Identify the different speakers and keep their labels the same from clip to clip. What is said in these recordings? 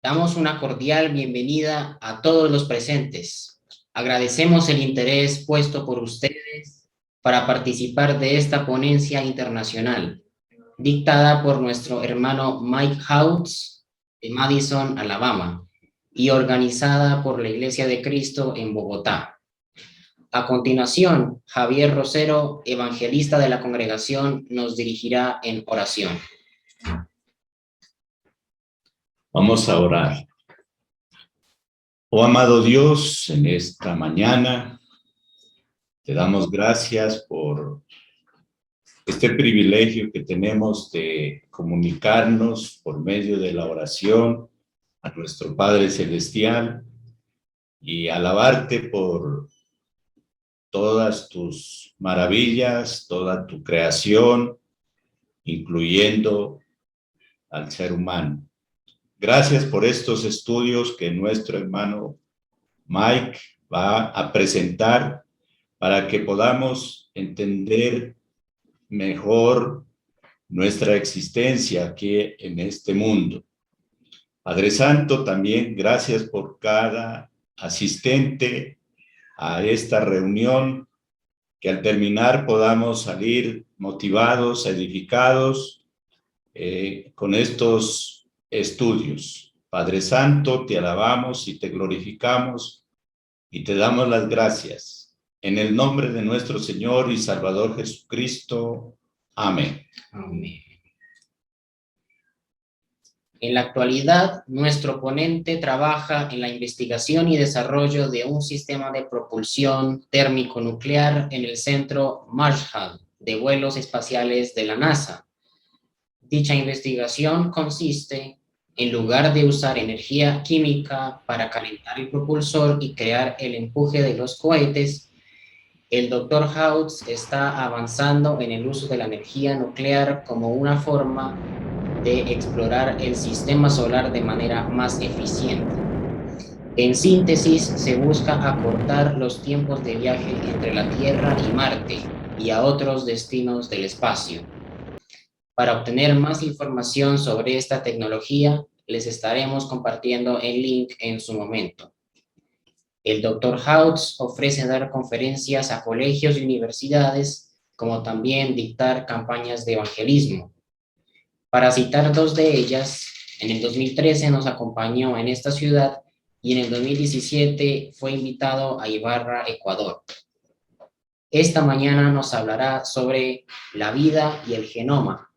Speaker 1: Damos una cordial bienvenida a todos los presentes. Agradecemos el interés puesto por ustedes para participar de esta ponencia internacional, dictada por nuestro hermano Mike Houts de Madison, Alabama, y organizada por la Iglesia de Cristo en Bogotá. A continuación, Javier Rosero, evangelista de la congregación, nos dirigirá en oración.
Speaker 2: Vamos a orar. Oh amado Dios, en esta mañana te damos gracias por este privilegio que tenemos de comunicarnos por medio de la oración a nuestro Padre Celestial y alabarte por todas tus maravillas, toda tu creación, incluyendo al ser humano. Gracias por estos estudios que nuestro hermano Mike va a presentar para que podamos entender mejor nuestra existencia aquí en este mundo. Padre Santo, también gracias por cada asistente a esta reunión, que al terminar podamos salir motivados, edificados con estos estudios. Padre Santo, te alabamos y te glorificamos y te damos las gracias. En el nombre de nuestro Señor y Salvador Jesucristo. Amén.
Speaker 1: Amén. En la actualidad, nuestro ponente trabaja en la investigación y desarrollo de un sistema de propulsión térmico nuclear en el Centro Marshall de Vuelos Espaciales de la NASA. Dicha investigación consiste, en lugar de usar energía química para calentar el propulsor y crear el empuje de los cohetes, el Dr. Houts está avanzando en el uso de la energía nuclear como una forma de explorar el sistema solar de manera más eficiente. En síntesis, se busca acortar los tiempos de viaje entre la Tierra y Marte y a otros destinos del espacio. Para obtener más información sobre esta tecnología, les estaremos compartiendo el link en su momento. El Dr. Houts ofrece dar conferencias a colegios y universidades, como también dictar campañas de evangelismo. Para citar dos de ellas, en el 2013 nos acompañó en esta ciudad y en el 2017 fue invitado a Ibarra, Ecuador. Esta mañana nos hablará sobre la vida y el genoma.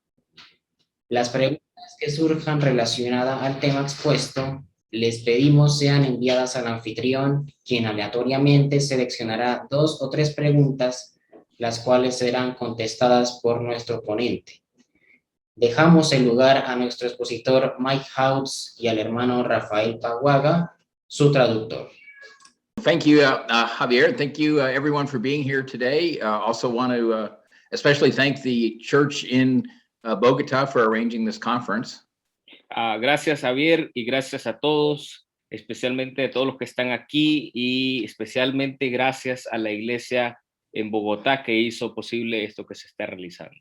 Speaker 1: Las preguntas que surjan relacionadas al tema expuesto, les pedimos sean enviadas al anfitrión, quien aleatoriamente seleccionará 2 o 3 preguntas, las cuales serán contestadas por nuestro ponente. Dejamos el lugar a nuestro expositor Mike Houts y al hermano Rafael Paguaga, su traductor.
Speaker 3: Thank you, Javier. Thank you, everyone, for being here today. Also want to especially thank the church in Bogotá for arranging this conference.
Speaker 4: Gracias, Javier, y gracias a todos, especialmente a todos los que están aquí y especialmente gracias a la Iglesia en Bogotá que hizo posible esto que se está realizando.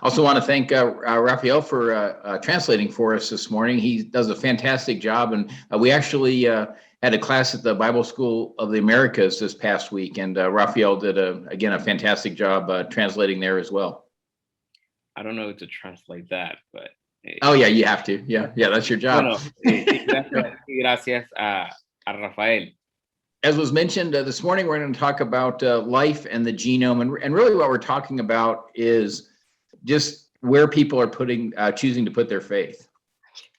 Speaker 3: Also want to thank Rafael for translating for us this morning. He does a fantastic job, and we actually had a class at the Bible School of the Americas this past week, and Rafael did, again, a fantastic job translating there as well.
Speaker 4: I don't know how to translate that, but...
Speaker 3: Oh, yeah, you have to. Yeah, that's your job.
Speaker 4: Bueno, gracias a Rafael.
Speaker 3: As was mentioned this morning, we're going to talk about life and the genome, and really what we're talking about is just where people are choosing to put their faith.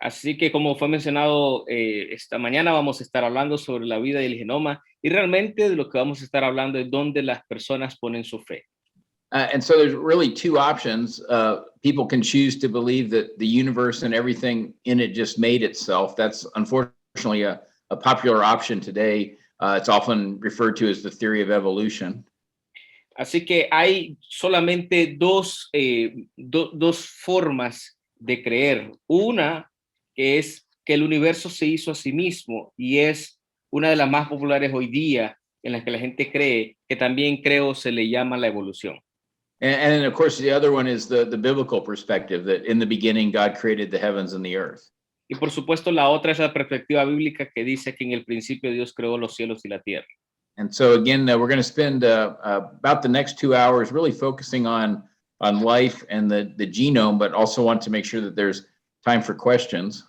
Speaker 4: Así que como fue mencionado esta mañana vamos a estar hablando sobre la vida y el genoma y realmente de lo que vamos a estar hablando es dónde las personas ponen su fe.
Speaker 3: And so there's really two options. People can choose to believe that the universe and everything in it just made itself. That's unfortunately a popular option today. It's often referred to as the theory of evolution.
Speaker 4: Así que hay solamente dos formas de creer. Una que es que el universo se hizo a sí mismo y es una de las más populares hoy día en las que la gente cree, que también creo se le llama la evolución.
Speaker 3: And then, of course, the other one is the biblical perspective that in the beginning God created the heavens and the earth.
Speaker 4: Y por supuesto, la otra es la perspectiva bíblica que dice que en el principio Dios creó los cielos y la tierra.
Speaker 3: And so again, we're going to spend about the next 2 hours really focusing on life and the genome, but also want to make sure that there's time for questions.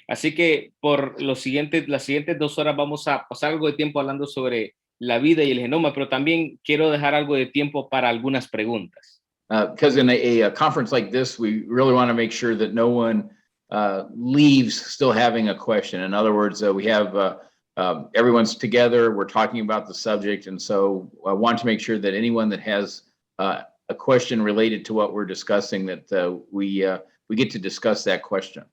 Speaker 4: Así que por las siguientes 2 horas vamos a pasar algo de tiempo hablando sobre la vida y el genoma, pero también quiero dejar algo de tiempo para algunas preguntas.
Speaker 3: Because in a conference like this, we really want to make sure that no one leaves still having a question. In other words, we have everyone's together, we're talking about the subject, and so I want to make sure that anyone that has a question related to what we're discussing, that we get to discuss that question.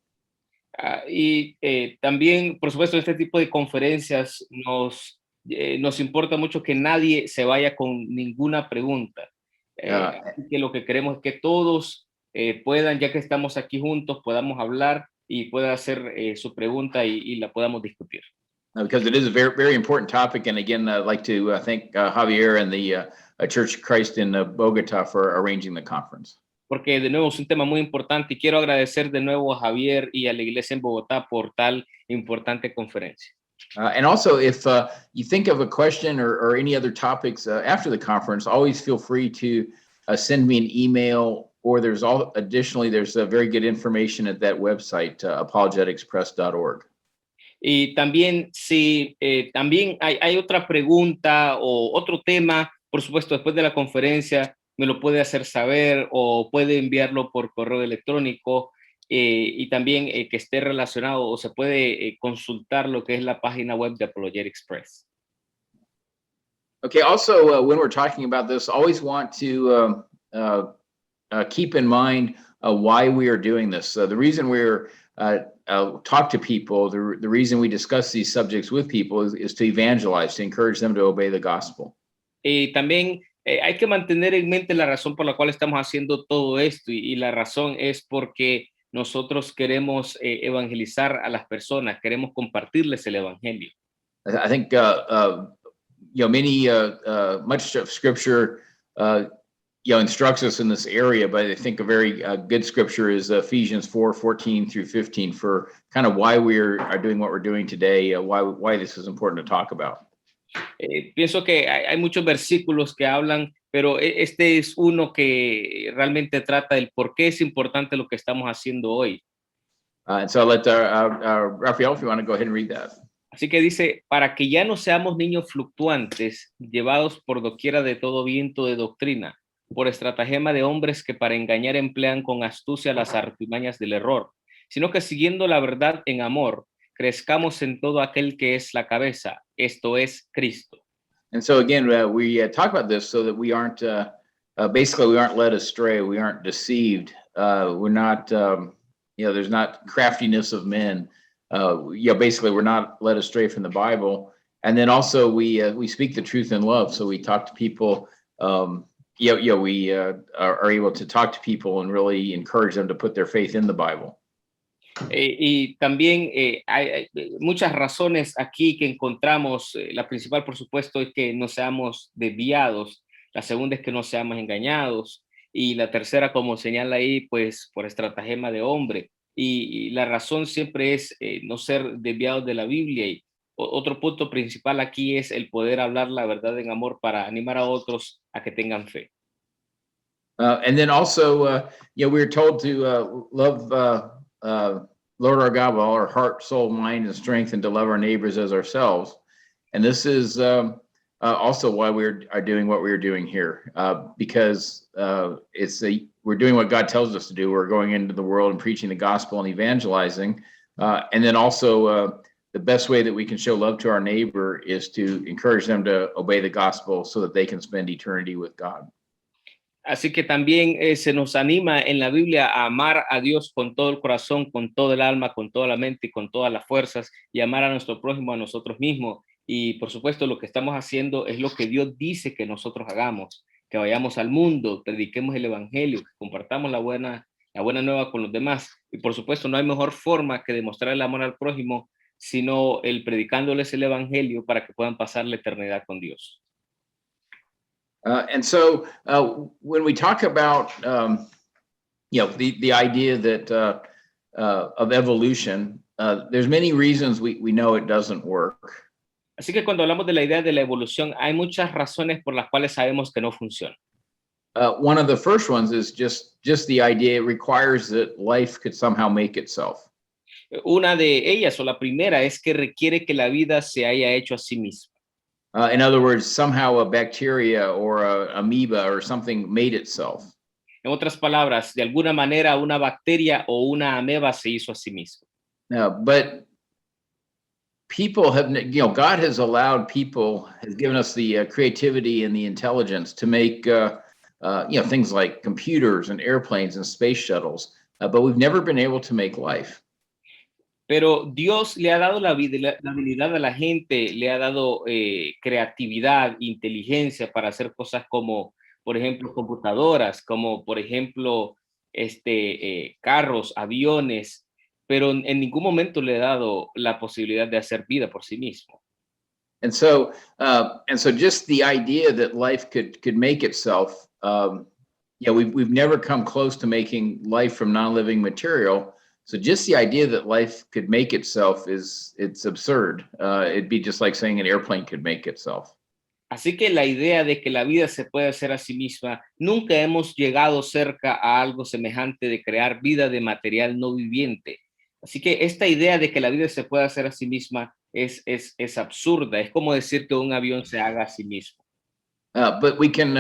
Speaker 4: También, por supuesto, este tipo de conferencias nos importa mucho que nadie se vaya con ninguna pregunta. Así que lo que queremos es que todos puedan, ya que estamos aquí juntos, podamos hablar y pueda hacer su pregunta y la podamos discutir.
Speaker 3: Because it is a very, very important topic. And again, I'd like to thank Javier and the Church of Christ in Bogotá for arranging the conference.
Speaker 4: Porque de nuevo es un tema muy importante y quiero agradecer de nuevo a Javier y a la Iglesia en Bogotá por tal importante conferencia.
Speaker 3: And also, if you think of a question or any other topics after the conference, always feel free to send me an email, or there's very good information at that website, apologeticspress.org.
Speaker 4: Y también, si también hay otra pregunta o otro tema, por supuesto, después de la conferencia, me lo puede hacer saber o puede enviarlo por correo electrónico y también que esté relacionado o se puede consultar lo que es la página web de Apologetics Press.
Speaker 3: Okay, also, when we're talking about this, always want to keep in mind why we are doing this. The reason we're talk to people, the reason we discuss these subjects with people is to evangelize, to encourage them to obey the gospel.
Speaker 4: Y también hay que mantener en mente la razón por la cual estamos haciendo todo esto y la razón es porque nosotros queremos evangelizar a las personas, queremos compartirles el evangelio.
Speaker 3: I think much of Scripture instructs us in this area, but I think a very good scripture is Ephesians 4:14 through 15 for kind of why we are doing what we're doing today, why this is important to talk about.
Speaker 4: Pienso que hay muchos versículos que hablan, pero este es uno que realmente trata del por qué es importante lo que estamos haciendo hoy.
Speaker 3: And so I'll let Rafael, if you want to go ahead and read that.
Speaker 4: Así que dice, para que ya no seamos niños fluctuantes, llevados por doquiera de todo viento de doctrina, por estratagema de hombres que para engañar emplean con astucia las artimañas del error, sino que siguiendo la verdad en amor, crezcamos en todo aquel que es la cabeza, esto es Cristo.
Speaker 3: And so again, we talk about this so that we aren't, basically we aren't led astray, we aren't deceived, we're not, there's not craftiness of men, basically we're not led astray from the Bible. And then also we speak the truth in love, so we talk to people, we are able to talk to people and really encourage them to put their faith in the Bible.
Speaker 4: Y también hay muchas razones aquí que encontramos. La principal, por supuesto, es que no seamos desviados. La segunda es que no seamos engañados. Y la tercera, como señala ahí, pues por estratagema de hombre. Y la razón siempre es no ser desviados de la Biblia. Y otro punto principal aquí es el poder hablar la verdad en amor para animar a otros a que tengan fe.
Speaker 3: And then also, we're told to love Lord our God with all our heart, soul, mind, and strength, and to love our neighbors as ourselves. And this is also why we are doing what we're doing here, because we're doing what God tells us to do. We're going into the world and preaching the gospel and evangelizing. And then also the best way that we can show love to our neighbor is to encourage them to obey the gospel so that they can spend eternity with God.
Speaker 4: Así que también se nos anima en la Biblia a amar a Dios con todo el corazón, con todo el alma, con toda la mente y con todas las fuerzas y amar a nuestro prójimo, a nosotros mismos. Y por supuesto lo que estamos haciendo es lo que Dios dice que nosotros hagamos, que vayamos al mundo, prediquemos el evangelio, que compartamos la buena nueva con los demás. Y por supuesto no hay mejor forma que demostrar el amor al prójimo sino el predicándoles el evangelio para que puedan pasar la eternidad con Dios.
Speaker 3: And so when we talk about, the idea that of evolution, there's many reasons we know it doesn't work.
Speaker 4: Así que cuando hablamos de la idea de la evolución, hay muchas razones por las cuales sabemos que no funciona.
Speaker 3: One of the first ones is just the idea it requires that life could somehow make itself.
Speaker 4: Una de ellas, o la primera, es que requiere que la vida se haya hecho a sí misma.
Speaker 3: In other words, somehow a bacteria or a amoeba or something made itself.
Speaker 4: En otras palabras, de alguna manera una bacteria o una ameba se hizo a sí misma.
Speaker 3: But people have, God has allowed people, has given us the creativity and the intelligence to make, things like computers and airplanes and space shuttles, but we've never been able to make life.
Speaker 4: Pero Dios le ha dado la habilidad a la gente, le ha dado creatividad, inteligencia para hacer cosas como, por ejemplo, computadoras, como, por ejemplo, carros, aviones, pero en ningún momento le ha dado la posibilidad de hacer vida por sí mismo.
Speaker 3: And so just the idea that life could make itself, we've never come close to making life from non-living material. So just the idea that life could make itself it's absurd. It'd be just like saying an airplane could make itself.
Speaker 4: Así que la idea de que la vida se puede hacer a sí misma, nunca hemos llegado cerca a algo semejante de crear vida de material no viviente. Así que esta idea de que la vida se puede hacer a sí misma es absurda. Es como decir que un avión se haga a sí mismo.
Speaker 3: But we can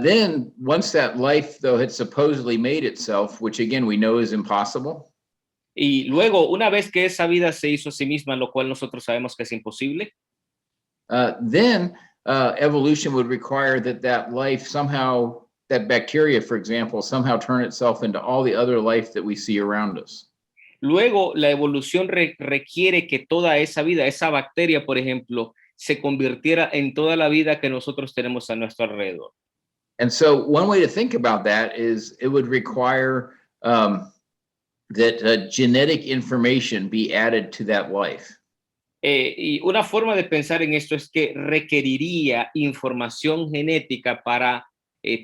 Speaker 3: then, once that life though had supposedly made itself, which again we know is impossible.
Speaker 4: Y luego, una vez que esa vida se hizo a sí misma, lo cual nosotros sabemos que es imposible,
Speaker 3: then evolution would require that life somehow, that bacteria, for example, somehow turn itself into all the other life that we see around us.
Speaker 4: luego la evolución requiere que toda esa vida, esa bacteria, por ejemplo, se convirtiera en toda la vida que nosotros tenemos a nuestro alrededor.
Speaker 3: And so one way to think about that is it would require that genetic information be added to that life.
Speaker 4: Y una forma de pensar en esto es que requeriría información genética para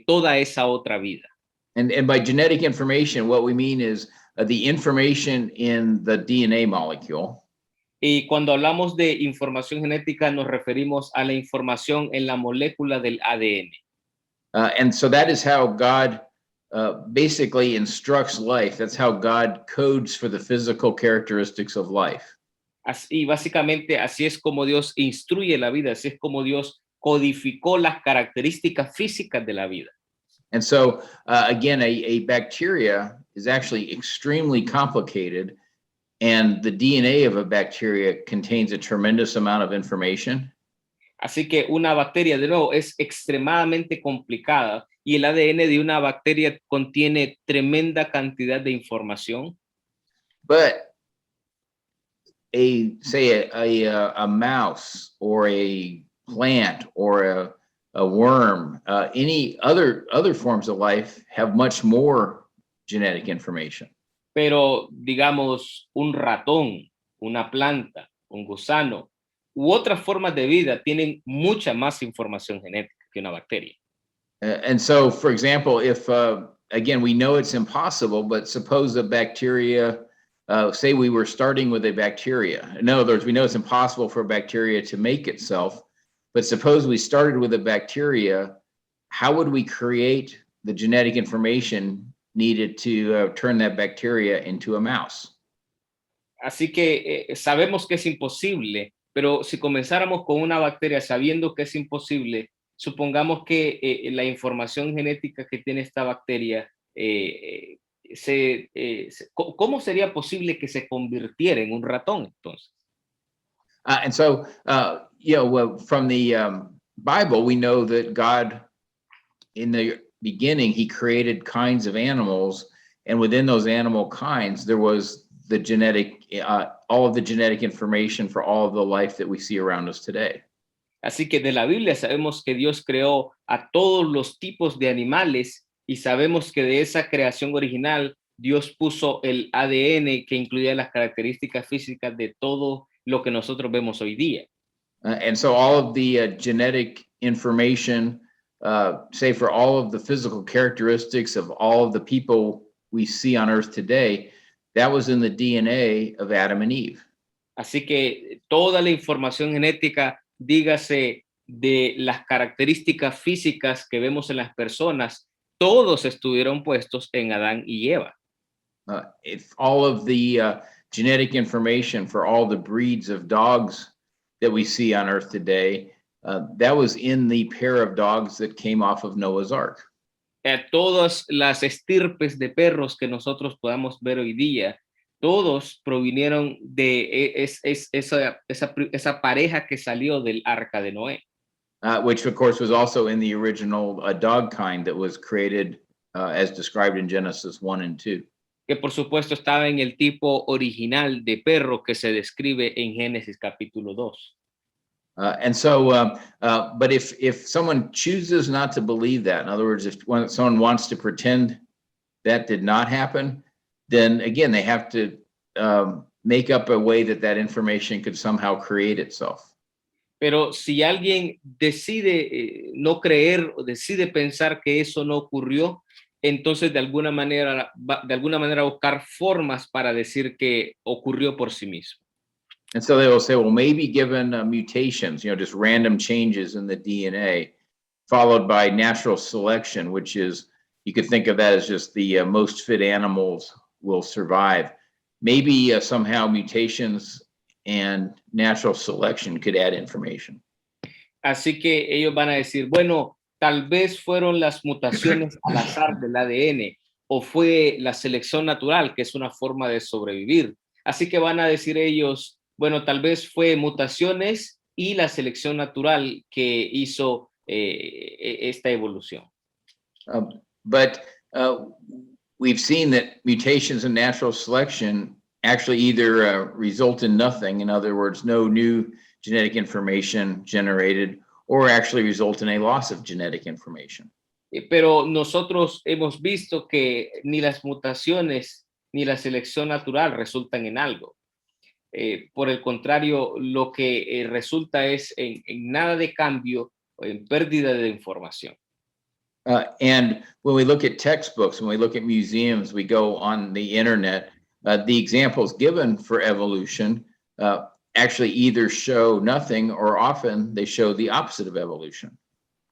Speaker 4: toda esa otra vida.
Speaker 3: And by genetic information, what we mean is the information in the DNA molecule.
Speaker 4: Y cuando hablamos de información genética nos referimos a la información en la molécula del ADN.
Speaker 3: And so that is how God basically instructs life. That's how God codes for the physical characteristics of life.
Speaker 4: Así, básicamente, así es como Dios instruye la vida, así es como Dios codificó las características físicas de la vida.
Speaker 3: And so, again, a bacteria is actually extremely complicated, and the DNA of a bacteria contains a tremendous amount of information.
Speaker 4: Así que una bacteria, de nuevo, es extremadamente complicada y el ADN de una bacteria contiene tremenda cantidad de información.
Speaker 3: But a mouse or a plant or a worm, any other forms of life have much more genetic information.
Speaker 4: Pero, digamos, un ratón, una planta, un gusano u otras formas de vida tienen mucha más información genética que una bacteria.
Speaker 3: And so, for example, if, again, we know it's impossible, but suppose a bacteria, say we were starting with a bacteria. In other words, we know it's impossible for a bacteria to make itself, but suppose we started with a bacteria, how would we create the genetic information needed to turn that bacteria into a mouse?
Speaker 4: Así que sabemos que es imposible, pero si comenzáramos con una bacteria sabiendo que es imposible, supongamos que la información genética que tiene esta bacteria, ¿cómo sería posible que se convirtiera en un ratón entonces?
Speaker 3: And so, from the Bible, we know that God, in the beginning, he created kinds of animals, and within those animal kinds, there was the genetic, all of the genetic information for all of the life that we see around us today.
Speaker 4: Así que de la Biblia sabemos que Dios creó a todos los tipos de animales y sabemos que de esa creación original Dios puso el ADN que incluía las características físicas de todo lo que nosotros vemos hoy día.
Speaker 3: And so all of the genetic information, say for all of the physical characteristics of all of the people we see on earth today, that was in the DNA of Adam and Eve.
Speaker 4: Así que toda la información genética, dígase de las características físicas que vemos en las personas, todos estuvieron puestos en Adán y Eva.
Speaker 3: If all of the genetic information for all the breeds of dogs that we see on Earth today, that was in the pair of dogs that came off of Noah's Ark.
Speaker 4: Todas las estirpes de perros que nosotros podamos ver hoy día, todos provinieron de esa pareja que salió del arca de Noé.
Speaker 3: Which of course was also in the original dog kind that was created as described in Genesis 1 and 2.
Speaker 4: Que por supuesto estaba en el tipo original de perro que se describe en Génesis capítulo 2.
Speaker 3: And so, but if someone chooses not to believe that, in other words, if someone wants to pretend that did not happen, then again, they have to make up a way that information could somehow create itself.
Speaker 4: Pero si alguien decide no creer o decide pensar que eso no ocurrió, entonces de alguna manera buscar formas para decir que ocurrió por sí mismo.
Speaker 3: And so they will say, well, maybe given mutations, just random changes in the DNA, followed by natural selection, which is, you could think of that as just the most fit animals will survive. Maybe somehow mutations and natural selection could add information.
Speaker 4: Así que ellos van a decir, bueno, tal vez fueron las mutaciones al azar del ADN o fue la selección natural, que es una forma de sobrevivir. Así que van a decir ellos, bueno, tal vez fue mutaciones y la selección natural que hizo esta evolución.
Speaker 3: But we've seen that mutations and natural selection actually either result in nothing, in other words, no new genetic information generated, or actually result in a loss of genetic information.
Speaker 4: Pero nosotros hemos visto que ni las mutaciones ni la selección natural resultan en algo. Por el contrario, lo que resulta es en nada de cambio o en pérdida de información.
Speaker 3: And when we look at textbooks, when we look at museums, we go on the internet, the examples given for evolution actually either show nothing or often they show the opposite of evolution.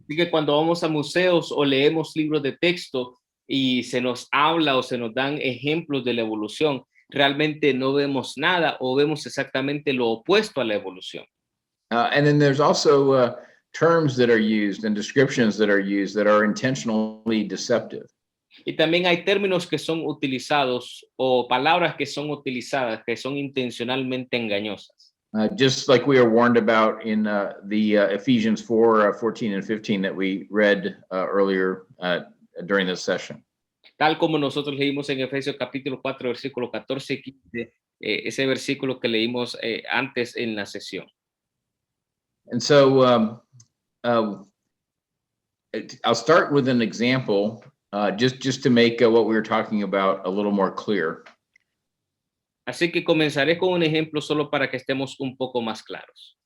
Speaker 4: Así que cuando vamos a museos o leemos libros de texto y se nos habla o se nos dan ejemplos de la evolución, realmente no vemos nada o vemos exactamente lo opuesto a la evolución.
Speaker 3: And then there's also terms that are used and descriptions that are used that are intentionally deceptive.
Speaker 4: Y también hay términos que son utilizados o palabras que son utilizadas que son intencionalmente engañosas.
Speaker 3: Just like we are warned about in the Ephesians 4, 14 and 15 that we read earlier during this session.
Speaker 4: Tal como nosotros leímos en Efesios capítulo 4, versículo 14 y 15, ese versículo que leímos antes en la sesión.
Speaker 3: And so I'll start with an example just to make what we were talking about a little more clear.
Speaker 4: Así que comenzaré con un ejemplo solo para que estemos un poco más claros.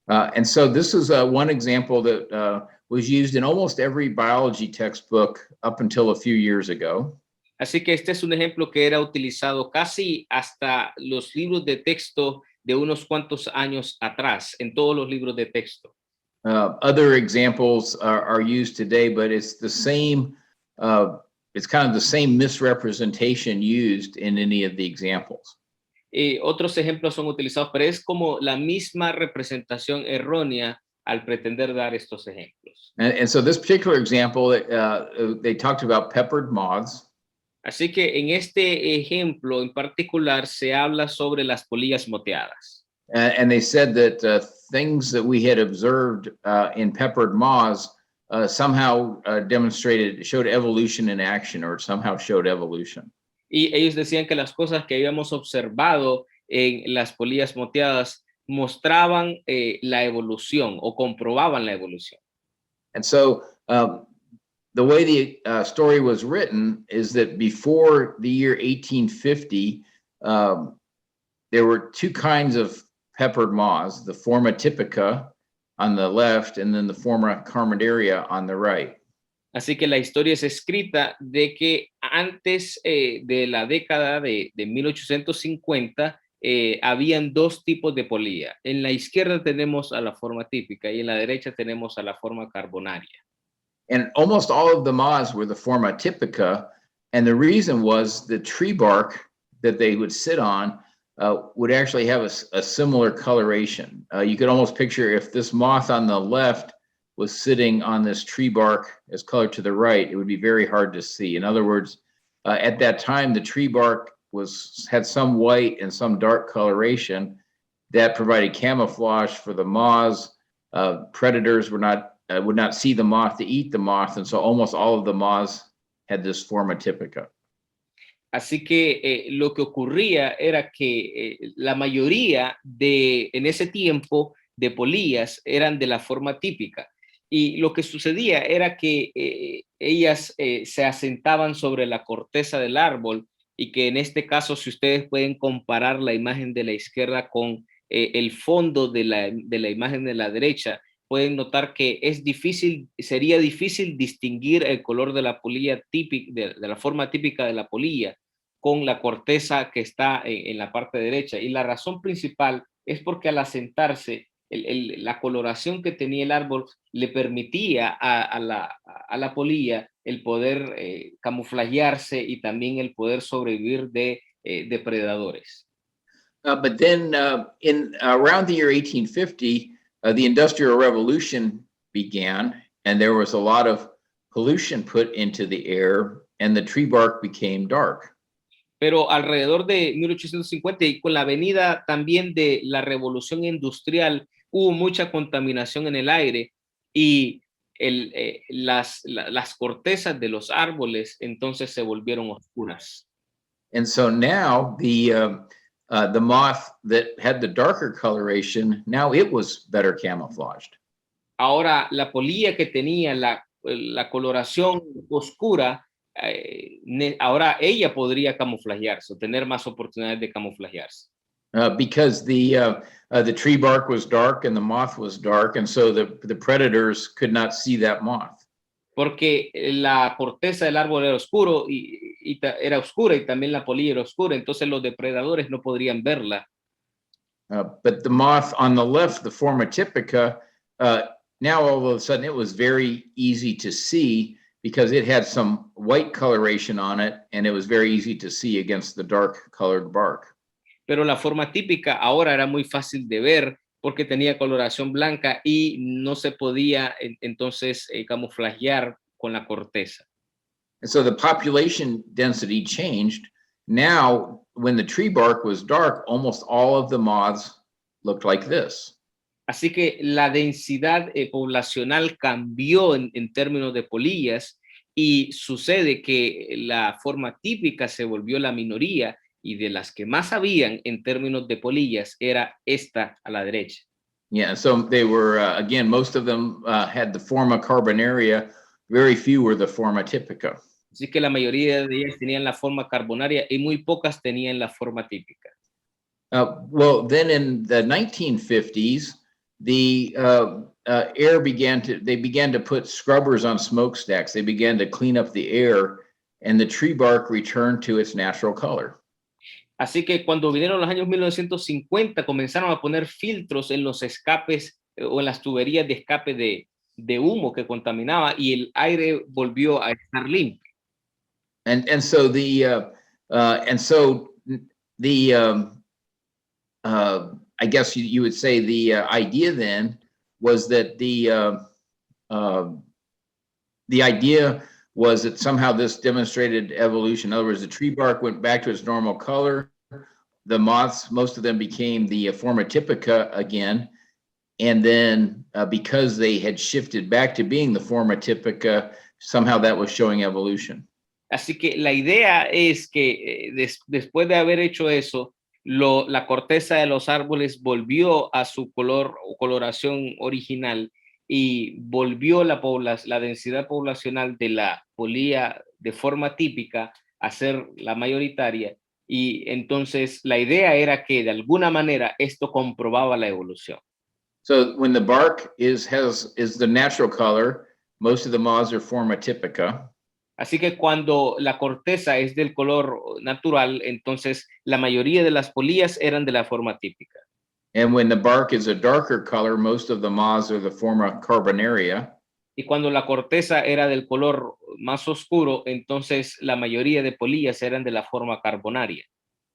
Speaker 3: And so this is one example that was used in almost every biology textbook up until a few years ago.
Speaker 4: Así que este es un ejemplo que era utilizado casi hasta los libros de texto de unos cuantos años atrás, en todos los libros de texto.
Speaker 3: Other examples are used today, but it's the same, it's kind of the same misrepresentation used in any of the examples.
Speaker 4: Otros ejemplos son utilizados, pero es como la misma representación errónea al pretender dar estos ejemplos.
Speaker 3: And so this particular example, they talked about peppered moths.
Speaker 4: Así que en este ejemplo en particular se habla sobre las polillas moteadas.
Speaker 3: And they said that things that we had observed in peppered moths somehow showed evolution in action, or somehow showed evolution.
Speaker 4: Y ellos decían que las cosas que habíamos observado en las polillas moteadas mostraban la evolución o comprobaban la evolución.
Speaker 3: And so the way the story was written is that before the year 1850, there were two kinds of peppered moths, the Forma typica on the left and then the Forma carmendaria on the right.
Speaker 4: Así que la historia es escrita de que antes de la década de 1850, habían dos tipos de polilla. En la izquierda tenemos a la forma típica y en la derecha tenemos a la forma carbonaria.
Speaker 3: And almost all of the moths were the forma typica. And the reason was the tree bark that they would sit on would actually have a similar coloration. You could almost picture if this moth on the left was sitting on this tree bark as colored to the right, it would be very hard to see. In other words, at that time, the tree bark had some white and some dark coloration that provided camouflage for the moths. Predators would not see the moth to eat the moth, and so almost all of the moths had this forma typica.
Speaker 4: Así que lo que ocurría era que la mayoría en ese tiempo de polillas eran de la forma típica. Y lo que sucedía era que ellas se asentaban sobre la corteza del árbol y que en este caso, si ustedes pueden comparar la imagen de la izquierda con el fondo de la imagen de la derecha, pueden notar que sería difícil distinguir el color de la polilla típica, de la forma típica de la polilla con la corteza que está en la parte derecha. Y la razón principal es porque al asentarse, la coloración que tenía el árbol le permitía a la polilla el poder camuflajearse y también el poder sobrevivir de depredadores.
Speaker 3: But then in around the year 1850, the Industrial Revolution began, and there was a lot of pollution put into the air, and the tree bark became dark.
Speaker 4: Pero alrededor de 1850 y con la venida también de la revolución industrial, hubo mucha contaminación en el aire y las cortezas de los árboles entonces se volvieron oscuras.
Speaker 3: And so now the moth that had the darker coloration, now it was better camouflaged.
Speaker 4: Ahora la polilla que tenía la coloración oscura, ahora ella podría camuflajearse o tener más oportunidades de camuflajearse.
Speaker 3: Because the tree bark was dark and the moth was dark, and so the predators could not see that moth.
Speaker 4: Porque la corteza del árbol era era oscura y también la polilla era oscura, entonces los depredadores no podrían verla.
Speaker 3: But the moth on the left, the forma typica, now all of a sudden it was very easy to see because it had some white coloration on it, and it was very easy to see against the dark colored bark.
Speaker 4: Pero la forma típica ahora era muy fácil de ver porque tenía coloración blanca y no se podía entonces camuflajear con la corteza.
Speaker 3: And so the population density changed. Now, when the tree bark was dark, almost all of the moths looked like this.
Speaker 4: Así que la densidad poblacional cambió en términos de polillas y sucede que la forma típica se volvió la minoría y de las que más habían en términos de polillas era esta a la derecha.
Speaker 3: Yeah, so they were, again, most of them had the forma carbonaria, very few were the forma typica.
Speaker 4: Así que la mayoría de ellas tenían la forma carbonaria y muy pocas tenían la forma típica.
Speaker 3: Well, then in the 1950s, the they began to put scrubbers on smokestacks. They began to clean up the air, and the tree bark returned to its natural color.
Speaker 4: Así que cuando vinieron los años 1950, comenzaron a poner filtros en los escapes o en las tuberías de escape de humo que contaminaba y el aire volvió a estar limpio.
Speaker 3: And so I guess you would say the idea then was that the idea was that somehow this demonstrated evolution. In other words, the tree bark went back to its normal color. The moths, most of them became the forma typica again. And then because they had shifted back to being the forma typica, somehow that was showing evolution.
Speaker 4: Así que la idea es que después de haber hecho eso, la corteza de los árboles volvió a su color o coloración original y volvió la densidad poblacional de la polilla de forma típica a ser la mayoritaria. Y entonces la idea era que de alguna manera esto comprobaba la evolución.
Speaker 3: So when the bark is the natural color, most of the moths are forma typica.
Speaker 4: Así que cuando la corteza es del color natural, entonces la mayoría de las polillas eran de la forma típica.
Speaker 3: And when the bark is a darker color, most of the moths are the forma carbonaria.
Speaker 4: Y cuando la corteza era del color más oscuro, entonces la mayoría de polillas eran de la forma carbonaria.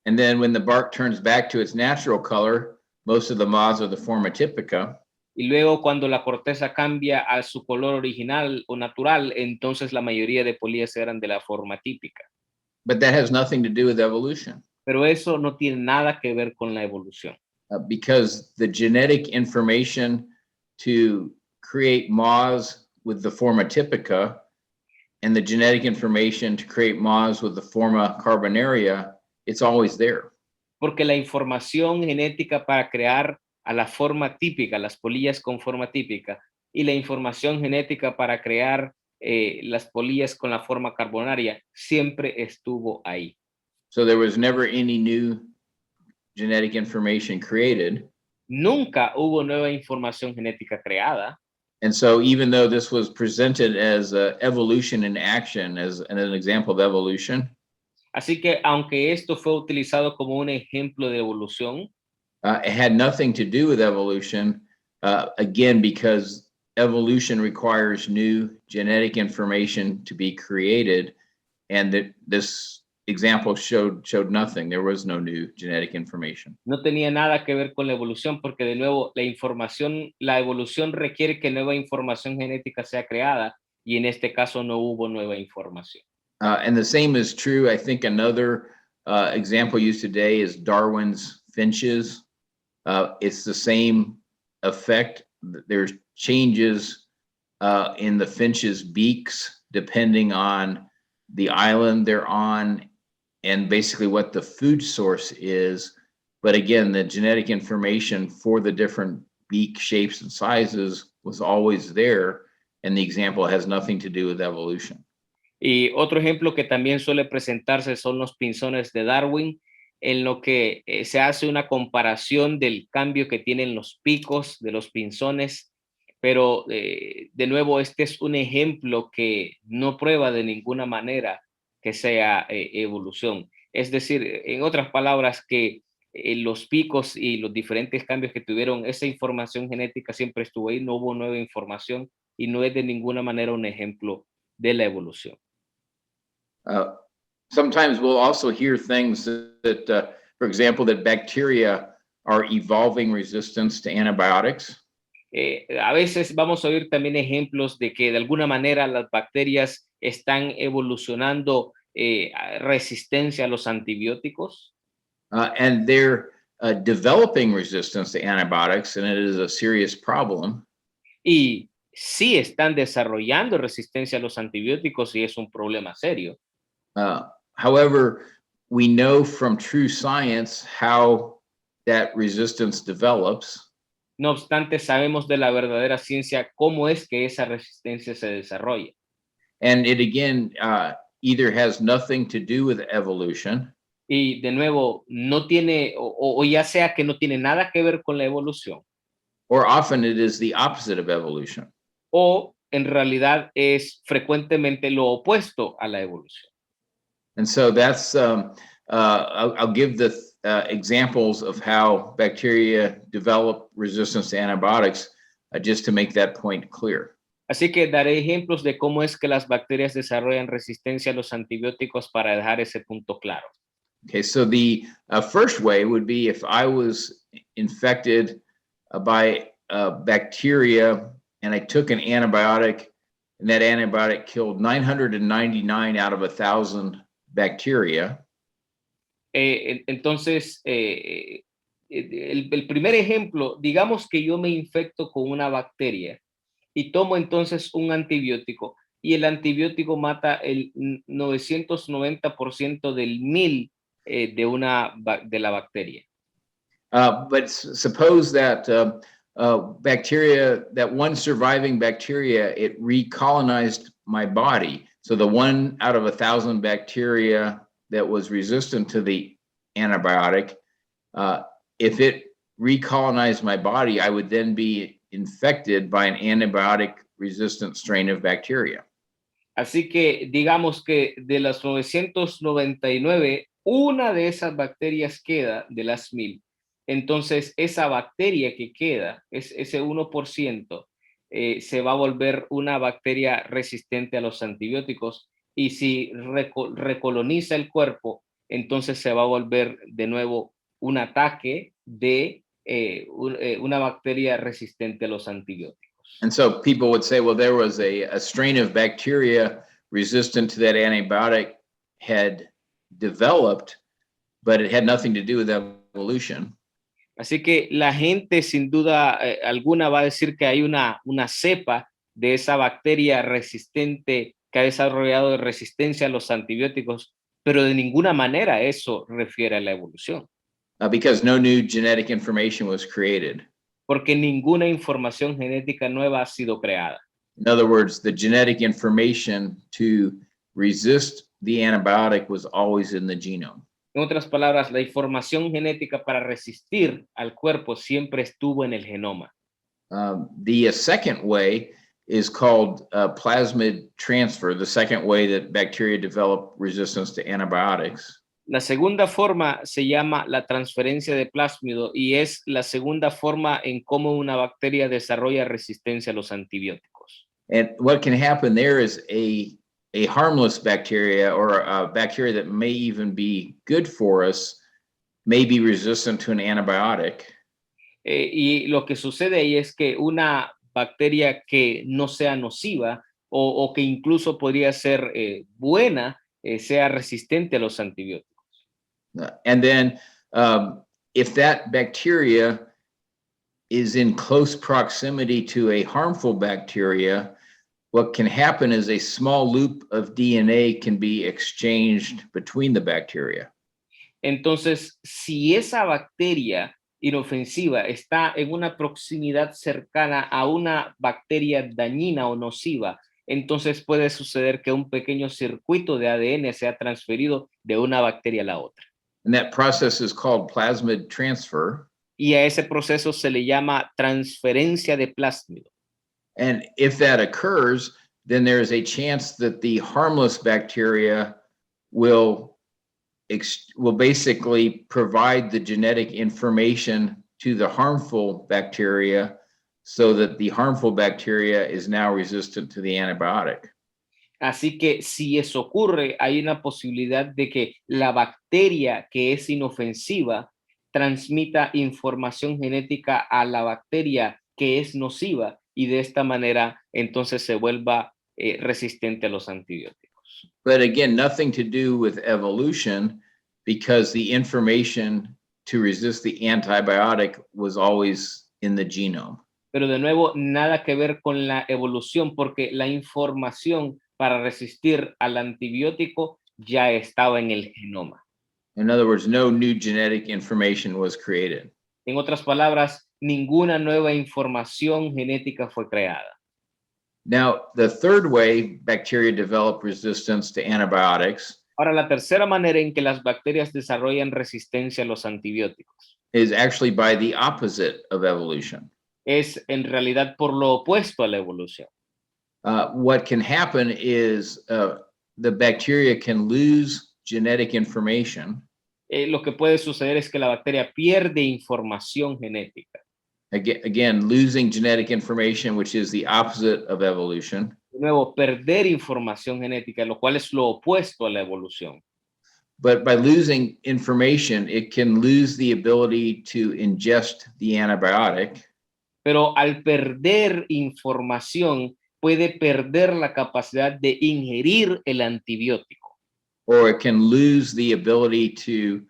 Speaker 3: And then when the bark turns back to its natural color, most of the moths are the forma typica.
Speaker 4: Y luego cuando la corteza cambia a su color original o natural, entonces la mayoría de polillas eran de la forma típica.
Speaker 3: But that has nothing to do with evolution.
Speaker 4: Pero eso no tiene nada que ver con la evolución.
Speaker 3: Because the genetic information to create moths with the forma typica and the genetic information to create moths with the forma carbonaria, it's always there.
Speaker 4: Porque la información genética para crear a la forma típica, las polillas con forma típica, y la información genética para crear las polillas con la forma carbonaria, siempre estuvo ahí.
Speaker 3: So there was never any new genetic information created.
Speaker 4: Nunca hubo nueva información genética creada.
Speaker 3: And so even though this was presented as evolution in action, as an example of evolution,
Speaker 4: Así que aunque esto fue utilizado como un ejemplo de evolución,
Speaker 3: it had nothing to do with evolution, again, because evolution requires new genetic information to be created, and that this example showed nothing. There was no new genetic information.
Speaker 4: no tenía nada que ver con la evolución, porque de nuevo la evolución requiere que nueva información genética sea creada, y en este caso no hubo nueva información.
Speaker 3: And the same is true. I think another example used today is Darwin's finches. It's the same effect. There's changes in the finches' beaks depending on the island they're on and basically what the food source is. But again, the genetic information for the different beak shapes and sizes was always there, and the example has nothing to do with evolution.
Speaker 4: Y otro ejemplo que también suele presentarse son los pinzones de Darwin, en lo que se hace una comparación del cambio que tienen los picos de los pinzones, pero de nuevo este es un ejemplo que no prueba de ninguna manera que sea evolución. Es decir, en otras palabras, que los picos y los diferentes cambios que tuvieron, esa información genética siempre estuvo ahí, no hubo nueva información y no es de ninguna manera un ejemplo de la evolución.
Speaker 3: Sometimes we'll also hear things that for example, that bacteria are evolving resistance to antibiotics.
Speaker 4: A veces vamos a oír también ejemplos de que de alguna manera las bacterias están evolucionando resistencia a los antibióticos.
Speaker 3: And they're developing resistance to antibiotics, and it is a serious problem.
Speaker 4: Y sí están desarrollando resistencia a los antibióticos y es un problema serio.
Speaker 3: However, we know from true science how that resistance develops.
Speaker 4: No obstante, sabemos de la verdadera ciencia cómo es que esa resistencia se desarrolla.
Speaker 3: And it again either has nothing to do with evolution.
Speaker 4: Y de nuevo, no tiene, o ya sea que no tiene nada que ver con la evolución.
Speaker 3: Or often it is the opposite of evolution.
Speaker 4: O en realidad es frecuentemente lo opuesto a la evolución.
Speaker 3: And so that's, I'll give the examples of how bacteria develop resistance to antibiotics just to make that point clear.
Speaker 4: Así que daré ejemplos de cómo es que las bacterias desarrollan resistencia a los antibióticos para dejar ese punto claro.
Speaker 3: Okay, so the first way would be if I was infected by bacteria and I took an antibiotic, and that antibiotic killed 999 out of 1,000 bacteria.
Speaker 4: Entonces, el primer ejemplo, digamos que yo me infecto con una bacteria y tomo entonces un antibiótico y el antibiótico mata el 990% del 1000 de la bacteria.
Speaker 3: But suppose that bacteria, that one surviving bacteria, it recolonized my body. So the 1 out of 1,000 bacteria that was resistant to the antibiotic, if it recolonized my body, I would then be infected by an antibiotic resistant strain of bacteria.
Speaker 4: Así que digamos que de las 999, una de esas bacterias queda de las 1000. Entonces, esa bacteria que queda, ese 1%, se va a volver una bacteria resistente a los antibióticos. Y si recoloniza el cuerpo, entonces se va a volver de nuevo un ataque de una bacteria resistente a los antibióticos.
Speaker 3: And so people would say, well, there was a strain of bacteria resistant to that antibiotic had developed, but it had nothing to do with evolution.
Speaker 4: Así que la gente sin duda alguna va a decir que hay una cepa de esa bacteria resistente que ha desarrollado de resistencia a los antibióticos, pero de ninguna manera eso refiere a la evolución.
Speaker 3: Because no new genetic information was created.
Speaker 4: Porque ninguna información genética nueva ha sido creada.
Speaker 3: In other words, the genetic information to resist the antibiotic was always in the genome.
Speaker 4: En otras palabras, la información genética para resistir al cuerpo siempre estuvo en el genoma.
Speaker 3: The second way is called plasmid transfer, the second way that bacteria develop resistance to antibiotics.
Speaker 4: La segunda forma se llama la transferencia de plásmido y es la segunda forma en cómo una bacteria desarrolla resistencia a los antibióticos.
Speaker 3: And what can happen there is a harmless bacteria or a bacteria that may even be good for us may be resistant to an antibiotic.
Speaker 4: Y lo que sucede ahí es que una bacteria que no sea nociva o que incluso podría ser buena, sea resistente a los antibióticos.
Speaker 3: And then if that bacteria is in close proximity to a harmful bacteria, what can happen is a small loop of DNA can be exchanged between the bacteria.
Speaker 4: Entonces, si esa bacteria inofensiva está en una proximidad cercana a una bacteria dañina o nociva, entonces puede suceder que un pequeño circuito de ADN sea transferido de una bacteria a la otra.
Speaker 3: And that process is called plasmid transfer.
Speaker 4: Y a ese proceso se le llama transferencia de plásmido.
Speaker 3: And if that occurs, then there's a chance that the harmless bacteria will basically provide the genetic information to the harmful bacteria so that the harmful bacteria is now resistant to the antibiotic.
Speaker 4: Así que si eso ocurre, hay una posibilidad de que la bacteria que es inofensiva transmita información genética a la bacteria que es nociva y de esta manera entonces se vuelva resistente a los antibióticos.
Speaker 3: But again, nothing to do with evolution because the information to resist the antibiotic was always in the genome.
Speaker 4: Pero de nuevo, nada que ver con la evolución porque la información para resistir al antibiótico ya estaba en el genoma.
Speaker 3: In other words, no new genetic information was created.
Speaker 4: En otras palabras, ninguna nueva información genética fue creada.
Speaker 3: Now, the third way bacteria develop resistance to antibiotics
Speaker 4: Ahora, la tercera manera en que las bacterias desarrollan resistencia a los antibióticos
Speaker 3: is actually by the opposite of evolution.
Speaker 4: es en realidad por lo opuesto a la evolución.
Speaker 3: What can happen is the bacteria can lose genetic information.
Speaker 4: Lo que puede suceder es que la bacteria pierde información genética.
Speaker 3: Again, losing genetic information, which is the opposite of evolution.
Speaker 4: De nuevo, perder información genética, lo cual es lo opuesto a la evolución.
Speaker 3: But by losing information, it can lose the ability to ingest the antibiotic.
Speaker 4: Pero al perder información, puede perder la capacidad de ingerir el antibiótico.
Speaker 3: Or it can lose the ability to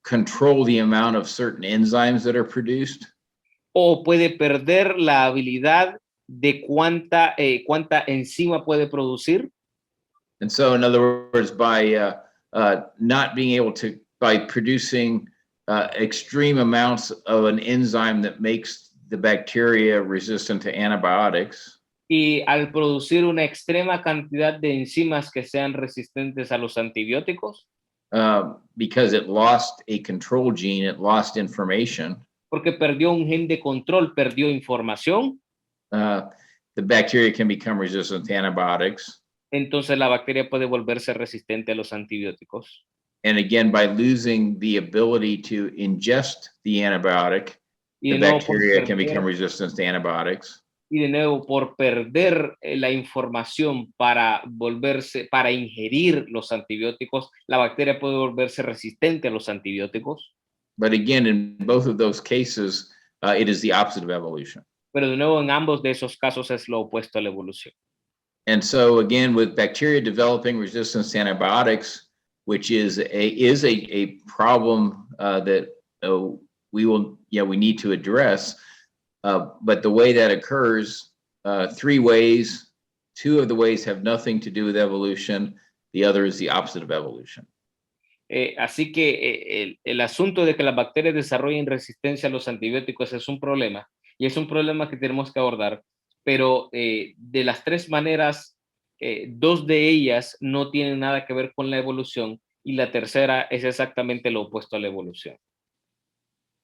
Speaker 3: control the amount of certain enzymes that are produced.
Speaker 4: O puede perder la habilidad de cuánta enzima puede producir.
Speaker 3: And so, in other words, by not being able to, by producing extreme amounts of an enzyme that makes the bacteria resistant to antibiotics.
Speaker 4: Y al producir una extrema cantidad de enzimas que sean resistentes a los antibióticos.
Speaker 3: Because it lost a control gene, it lost information.
Speaker 4: Porque perdió un gen de control, perdió información.
Speaker 3: The bacteria can become resistant to antibiotics.
Speaker 4: entonces la bacteria puede volverse resistente a los antibióticos.
Speaker 3: And again, by losing the ability to ingest the antibiotic,
Speaker 4: Y
Speaker 3: the
Speaker 4: de nuevo, por
Speaker 3: bacteria can
Speaker 4: perder,
Speaker 3: become resistant to antibiotics.
Speaker 4: y de nuevo, por perder la información para ingerir los antibióticos, la bacteria puede volverse resistente a los antibióticos.
Speaker 3: But again, in both of those cases, it is the opposite of evolution.
Speaker 4: Pero de nuevo, en ambos de esos casos es lo opuesto a la evolución.
Speaker 3: And so again, with bacteria developing resistance to antibiotics, which is a problem that we need to address. But the way that occurs, 3 ways. 2 of the ways have nothing to do with evolution. The other is the opposite of evolution.
Speaker 4: Así que el asunto de que las bacterias desarrollen resistencia a los antibióticos es un problema, y es un problema que tenemos que abordar, pero de las 3 maneras, 2 de ellas no tienen nada que ver con la evolución, y la tercera es exactamente lo opuesto a la evolución.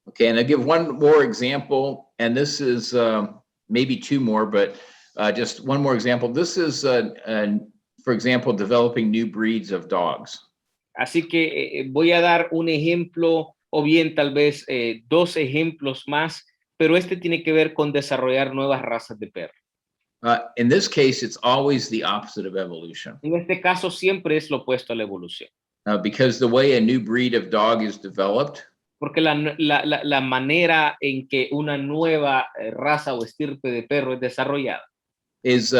Speaker 3: Okay, and I'll give one more example, and this is maybe 2 more, but just one more example. This is, for example, developing new breeds of dogs.
Speaker 4: Así que voy a dar un ejemplo, o bien tal vez 2 ejemplos más, pero este tiene que ver con desarrollar nuevas razas de perro.
Speaker 3: In this case, it's always the opposite of evolution.
Speaker 4: En este caso siempre es lo opuesto a la evolución.
Speaker 3: Because the way a new breed of dog is developed,
Speaker 4: porque la manera en que una nueva raza o estirpe de perro es desarrollada
Speaker 3: is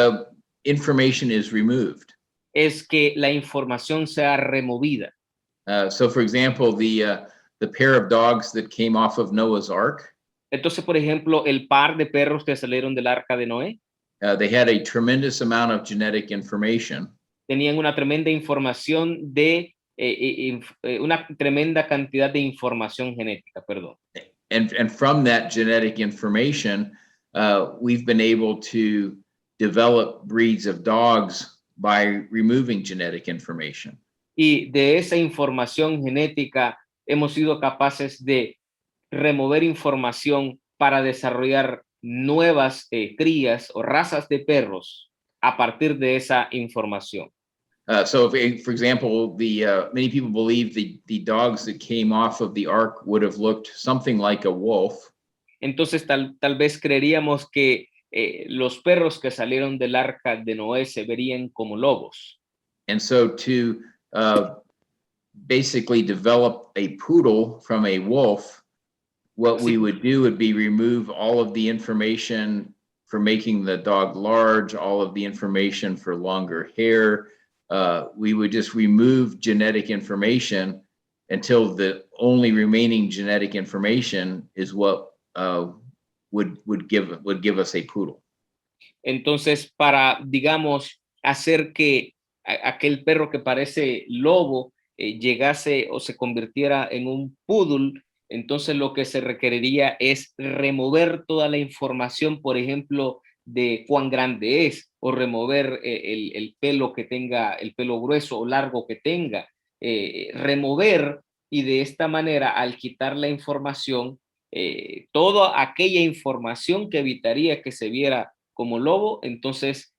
Speaker 3: information is removed.
Speaker 4: Es que la información sea removida.
Speaker 3: So, for example, the pair of dogs that came off of Noah's Ark.
Speaker 4: Entonces, por ejemplo, el par de perros que salieron del arca de Noé.
Speaker 3: They had a tremendous amount of genetic information.
Speaker 4: Tenían una tremenda información una tremenda cantidad de información genética, perdón.
Speaker 3: And from that genetic information, we've been able to develop breeds of dogs by removing genetic information.
Speaker 4: Y de esa información genética hemos sido capaces de remover información para desarrollar nuevas crías o razas de perros a partir de esa información.
Speaker 3: So, for example, many people believe the dogs that came off of the ark would have looked something like a wolf.
Speaker 4: Entonces, tal vez creeríamos que los perros que salieron del arca de Noé se verían como lobos.
Speaker 3: And so, to basically develop a poodle from a wolf, what we would do would be remove all of the information for making the dog large, all of the information for longer hair. We would just remove genetic information until the only remaining genetic information is what would give us a poodle.
Speaker 4: Entonces, para, digamos, hacer que aquel perro que parece lobo llegase o se convirtiera en un poodle, entonces lo que se requeriría es remover toda la información, por ejemplo, de cuán grande es, o remover el pelo que tenga, el pelo grueso o largo que tenga, remover, y de esta manera, al quitar la información, toda aquella información que evitaría que se viera como lobo, entonces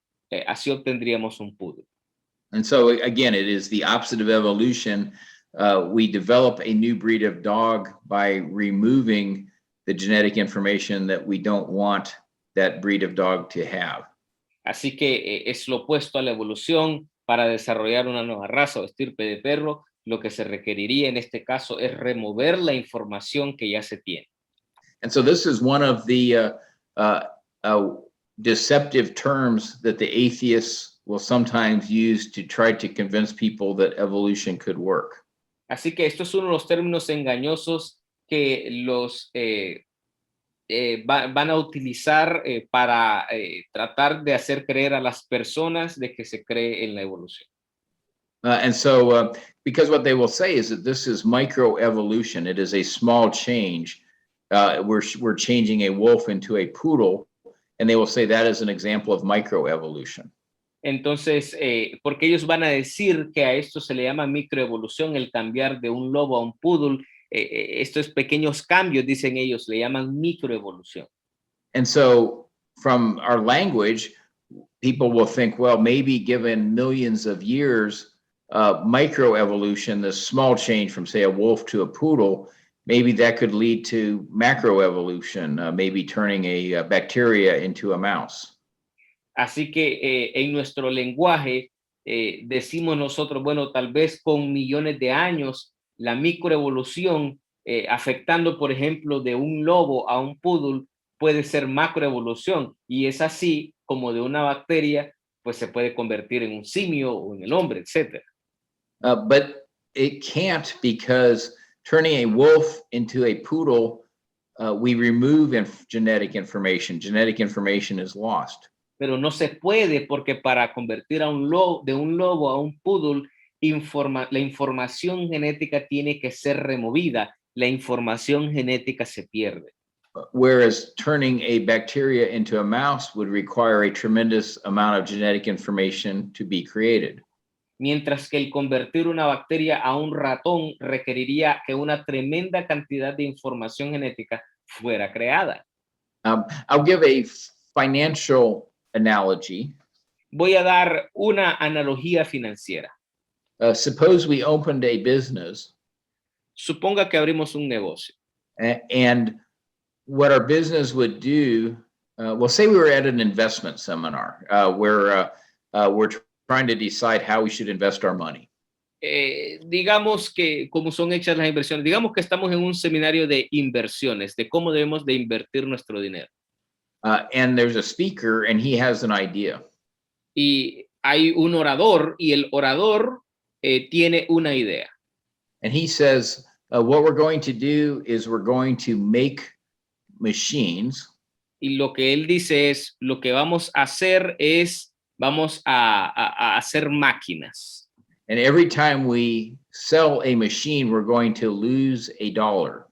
Speaker 4: así obtendríamos un poodle.
Speaker 3: And so again, it is the opposite of evolution. We develop a new breed of dog by removing the genetic information that we don't want that breed of dog to have.
Speaker 4: Así que es lo opuesto a la evolución. Para desarrollar una nueva raza o estirpe de perro, lo que se requeriría en este caso es remover la información que ya se tiene.
Speaker 3: And so this is one of the deceptive terms that the atheists will sometimes use to try to convince people that evolution could work.
Speaker 4: Así que esto es uno de los términos engañosos que los van a utilizar para tratar de hacer creer a las personas de que se cree en la evolución.
Speaker 3: And so, because what they will say is that this is microevolution. It is a small change. We're changing a wolf into a poodle, and they will say that is an example of microevolution.
Speaker 4: Entonces, porque ellos van a decir que a esto se le llama microevolución, el cambiar de un lobo a un poodle. Estos pequeños cambios, dicen ellos, le llaman microevolución.
Speaker 3: And so, from our language, people will think, well, maybe given millions of years, microevolution, this small change from, say, a wolf to a poodle, maybe that could lead to macroevolution, maybe turning a bacteria into a mouse.
Speaker 4: Así que en nuestro lenguaje decimos nosotros, bueno, tal vez con millones de años, la microevolución afectando, por ejemplo, de un lobo a un poodle puede ser macroevolución, y es así como de una bacteria pues se puede convertir en un simio o en el hombre, etc.
Speaker 3: But it can't, because turning a wolf into a poodle, we remove genetic information. Genetic information is lost.
Speaker 4: Pero no se puede, porque para convertir a un lobo, de un lobo a un poodle, la información genética tiene que ser removida. La información genética se pierde.
Speaker 3: Whereas turning a bacteria into a mouse would require a tremendous amount of genetic information to be created.
Speaker 4: Mientras que el convertir una bacteria a un ratón requeriría que una tremenda cantidad de información genética fuera creada.
Speaker 3: I'll give a financial analogy.
Speaker 4: Voy a dar una analogía financiera.
Speaker 3: Suppose we opened a business.
Speaker 4: Suponga que abrimos un negocio.
Speaker 3: And what our business would do, well, say we were at an investment seminar where we're trying to decide how we should invest our money.
Speaker 4: Digamos que como son hechas las inversiones, digamos que estamos en un seminario de inversiones, de cómo debemos de invertir nuestro dinero.
Speaker 3: And there's a speaker and he has an idea.
Speaker 4: Y hay un orador y el orador tiene una idea.
Speaker 3: And he says, what we're going to do is we're going to make machines.
Speaker 4: Y lo que él dice es, lo que vamos a hacer es, vamos a hacer máquinas.
Speaker 3: And every time we sell a machine, we're going to lose $1.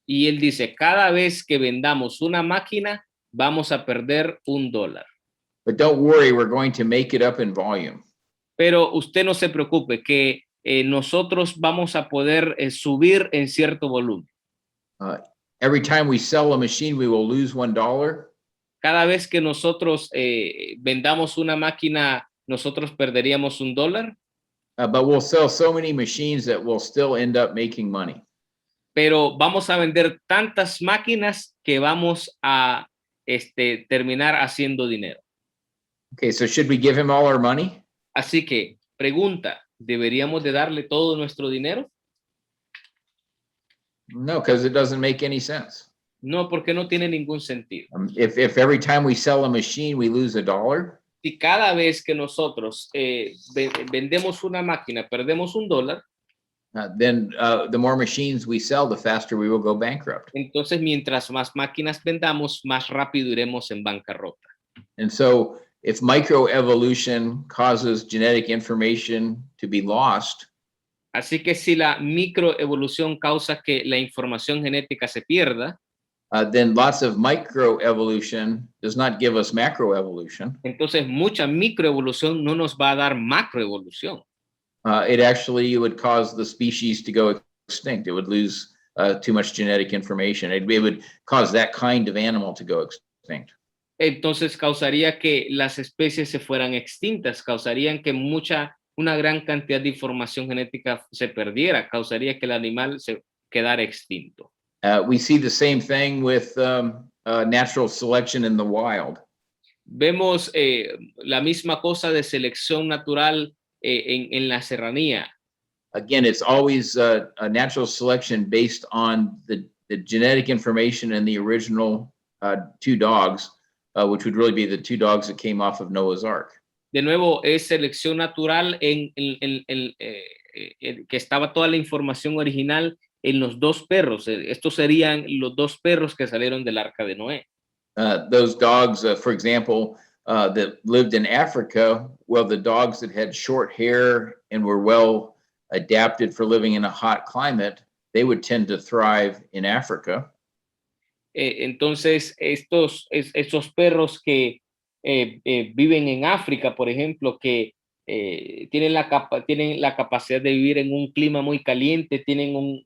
Speaker 4: Y él dice, cada vez que vendamos una máquina, vamos a perder $1.
Speaker 3: But don't worry, we're going to make it up in volume.
Speaker 4: Pero usted no se preocupe, que nosotros vamos a poder subir en cierto volumen.
Speaker 3: Every time we sell a machine, we will lose $1.
Speaker 4: Cada vez que nosotros vendamos una máquina, nosotros perderíamos $1.
Speaker 3: But we'll sell so many machines that we'll still end up making money.
Speaker 4: Pero vamos a vender tantas máquinas que vamos a terminar haciendo dinero.
Speaker 3: Okay, so should we give him all our money?
Speaker 4: Así que, pregunta, ¿deberíamos de darle todo nuestro dinero?
Speaker 3: No, because it doesn't make any sense.
Speaker 4: No, porque no tiene ningún sentido.
Speaker 3: If every time we sell a machine, we lose $1.
Speaker 4: Si cada vez que nosotros vendemos una máquina, perdemos $1,
Speaker 3: then the more machines we sell, the faster we will go bankrupt.
Speaker 4: entonces mientras más máquinas vendamos, más rápido iremos en bancarrota.
Speaker 3: And so if microevolution causes genetic information to be lost,
Speaker 4: Así que si la microevolución causa que la información genética se pierda,
Speaker 3: then lots of microevolution does not give us macroevolution.
Speaker 4: entonces mucha microevolución no nos va a dar macroevolución.
Speaker 3: It actually would cause the species to go extinct. It would lose too much genetic information. It would cause that kind of animal to go extinct.
Speaker 4: Entonces causaría que las especies se fueran extintas, causarían que una gran cantidad de información genética se perdiera, causaría que el animal se quedara extinto.
Speaker 3: We see the same thing with natural selection in the wild.
Speaker 4: Vemos la misma cosa de selección natural en la serranía.
Speaker 3: Again, it's always a natural selection based on the genetic information in the original two dogs, which would really be the two dogs that came off of Noah's Ark.
Speaker 4: De nuevo, es selección natural que estaba toda la información original en los dos perros. Estos serían los dos perros que salieron del arca de Noé.
Speaker 3: Those dogs, for example, that lived in Africa, well, the dogs that had short hair and were well adapted for living in a hot climate, they would tend to thrive in Africa.
Speaker 4: Entonces, estos perros que viven en África, por ejemplo, que tienen la capacidad de vivir en un clima muy caliente, tienen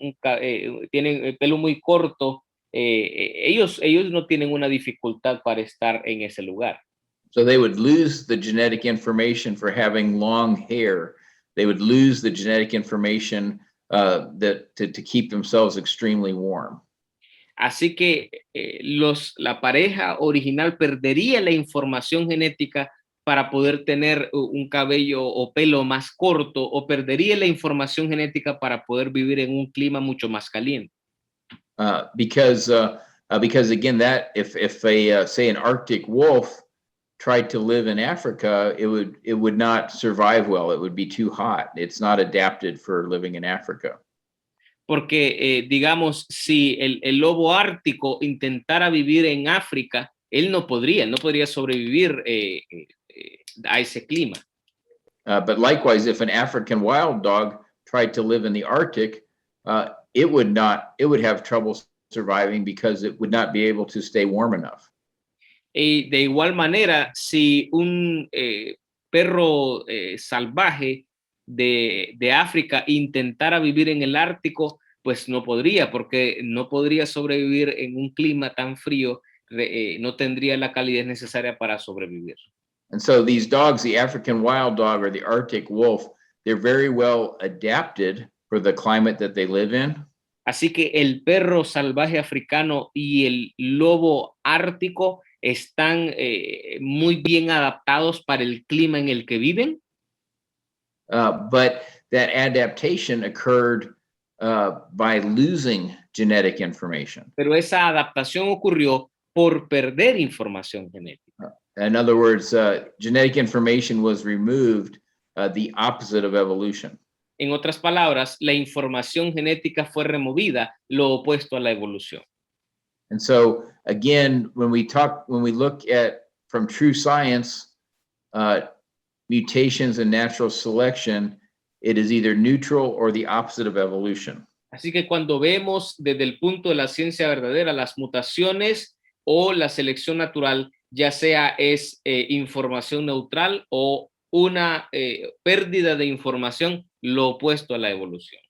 Speaker 4: el pelo muy corto, ellos no tienen una dificultad para estar en ese lugar.
Speaker 3: So they would lose the genetic information for having long hair. They would lose the genetic information to keep themselves extremely warm.
Speaker 4: Así que la pareja original perdería la información genética para poder tener un cabello o pelo más corto, o perdería la información genética para poder vivir en un clima mucho más caliente.
Speaker 3: Because again, that if a say an Arctic wolf tried to live in Africa, it would not survive well. It would be too hot. It's not adapted for living in Africa.
Speaker 4: Porque, digamos, si el lobo ártico intentara vivir en África, él no podría sobrevivir a ese clima.
Speaker 3: But likewise, if an African wild dog tried to live in the Arctic, it would have trouble surviving because it would not be able to stay warm enough.
Speaker 4: Y de igual manera, si un perro salvaje de África intentara vivir en el Ártico, pues no podría, porque no podría sobrevivir en un clima tan frío, no tendría la calidez necesaria para sobrevivir.
Speaker 3: And so these dogs, the African wild dog or the Arctic wolf, they're very well adapted for the climate that they live in.
Speaker 4: Así que el perro salvaje africano y el lobo ártico están muy bien adaptados para el clima en el que viven.
Speaker 3: But that adaptation occurred by losing genetic information.
Speaker 4: Pero esa adaptación ocurrió por perder información genética.
Speaker 3: In other words, genetic information was removed, the opposite of evolution.
Speaker 4: En otras palabras, la información genética fue removida, lo opuesto a la evolución.
Speaker 3: And so again, when we look at from true science, mutations and natural selection, it is either neutral or the opposite of evolution.
Speaker 4: Así que cuando vemos desde el punto de la ciencia verdadera las mutaciones o la selección natural, ya sea es información neutral o una pérdida de información, lo opuesto a la evolución.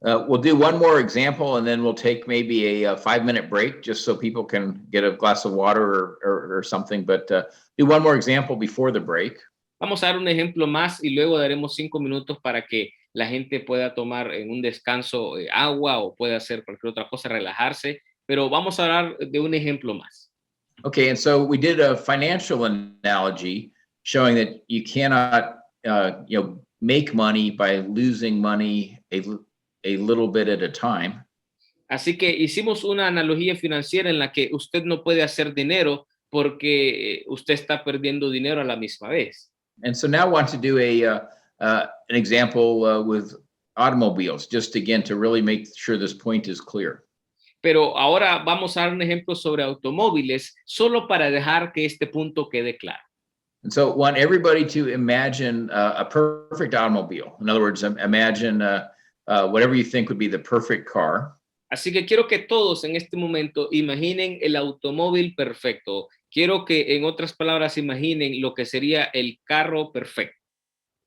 Speaker 3: We'll do one more example and then we'll take maybe a 5-minute break just so people can get a glass of water or something, but do one more example before the break.
Speaker 4: Vamos a dar un ejemplo más y luego daremos 5 minutos para que la gente pueda tomar en un descanso agua o pueda hacer cualquier otra cosa, relajarse, pero vamos a hablar de un ejemplo más.
Speaker 3: Okay, and so we did a financial analogy showing that you cannot make money by losing money a little bit at a time.
Speaker 4: Así que hicimos una analogía financiera en la que usted no puede hacer dinero porque usted está perdiendo dinero a la misma vez.
Speaker 3: And so now I want to do an example with automobiles, just again to really make sure this point is clear.
Speaker 4: Pero ahora vamos a dar un ejemplo sobre automóviles, solo para dejar que este punto quede claro.
Speaker 3: And so I want everybody to imagine a perfect automobile. In other words, imagine whatever you think would be the perfect car.
Speaker 4: Así que quiero que todos en este momento imaginen el automóvil perfecto. Quiero que, en otras palabras, imaginen lo que sería el carro perfecto.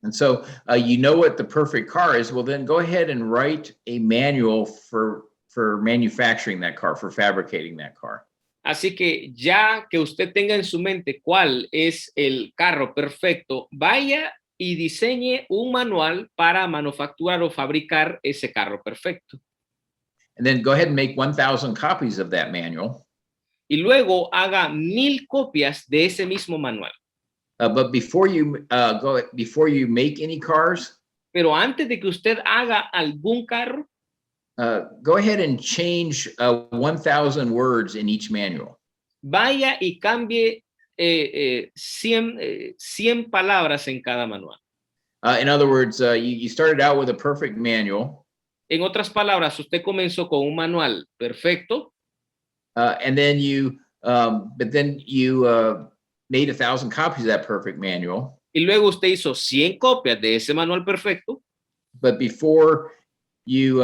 Speaker 3: And so you know what the perfect car is. Well, then go ahead and write a manual for manufacturing that car, for fabricating that car.
Speaker 4: Así que ya que usted tenga en su mente cuál es el carro perfecto, vaya y diseñe un manual para manufacturar o fabricar ese carro perfecto.
Speaker 3: And then go ahead and make 1,000 copies of that manual.
Speaker 4: Y luego haga 1,000 copias de ese mismo manual.
Speaker 3: But before you make any cars,
Speaker 4: pero antes de que usted haga algún carro,
Speaker 3: go ahead and change 1,000 words in each manual.
Speaker 4: Vaya y cambie 100 palabras en cada manual.
Speaker 3: In other words, you started out with a perfect manual.
Speaker 4: En otras palabras, usted comenzó con un manual perfecto.
Speaker 3: And then you made 1,000 copies of that perfect manual.
Speaker 4: Y luego usted hizo 100 copias de ese manual perfecto.
Speaker 3: But before you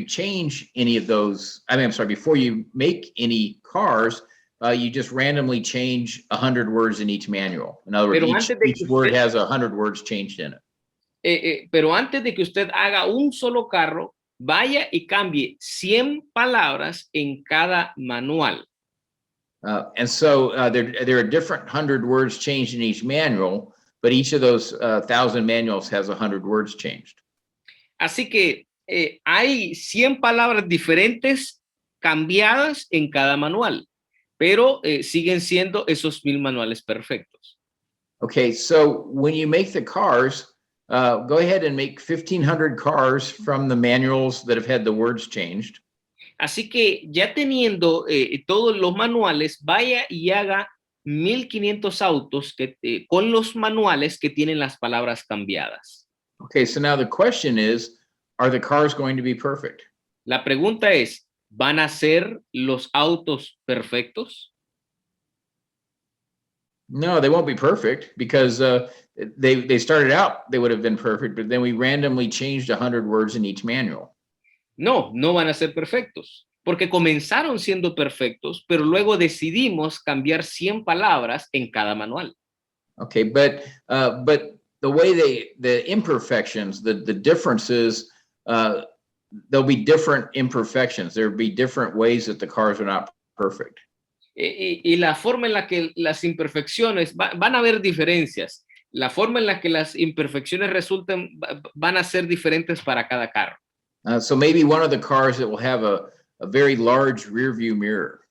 Speaker 3: change any of those, before you make any cars, you just randomly change 100 words in each manual. In other words, each word has 100 words changed in it.
Speaker 4: Pero antes de que usted haga un solo carro, vaya y cambie 100 palabras en cada manual.
Speaker 3: And so there are different 100 words changed in each manual, but each of those 1,000 manuals has 100 words changed.
Speaker 4: Así que hay 100 palabras diferentes cambiadas en cada manual, pero siguen siendo esos 1000 manuales perfectos.
Speaker 3: Okay, so when you make the cars, go ahead and make 1,500 cars from the manuals that have had the words changed.
Speaker 4: Así que ya teniendo todos los manuales, vaya y haga 1500 autos con los manuales que tienen las palabras cambiadas.
Speaker 3: Okay, so now the question is, are the cars going to be perfect?
Speaker 4: La pregunta es, ¿van a ser los autos perfectos?
Speaker 3: No, they won't be perfect because they started out, they would have been perfect, but then we randomly changed 100 words in each manual.
Speaker 4: No, no van a ser perfectos, porque comenzaron siendo perfectos, pero luego decidimos cambiar 100 palabras en cada manual.
Speaker 3: Okay, but the way the imperfections, the differences, there'll be different imperfections. There'll be different ways that the cars are not perfect.
Speaker 4: Y la forma en la que las imperfecciones, van a haber diferencias. La forma en la que las imperfecciones resulten van a ser diferentes para cada carro.
Speaker 3: So maybe one of the cars that will have a very large rear view mirror.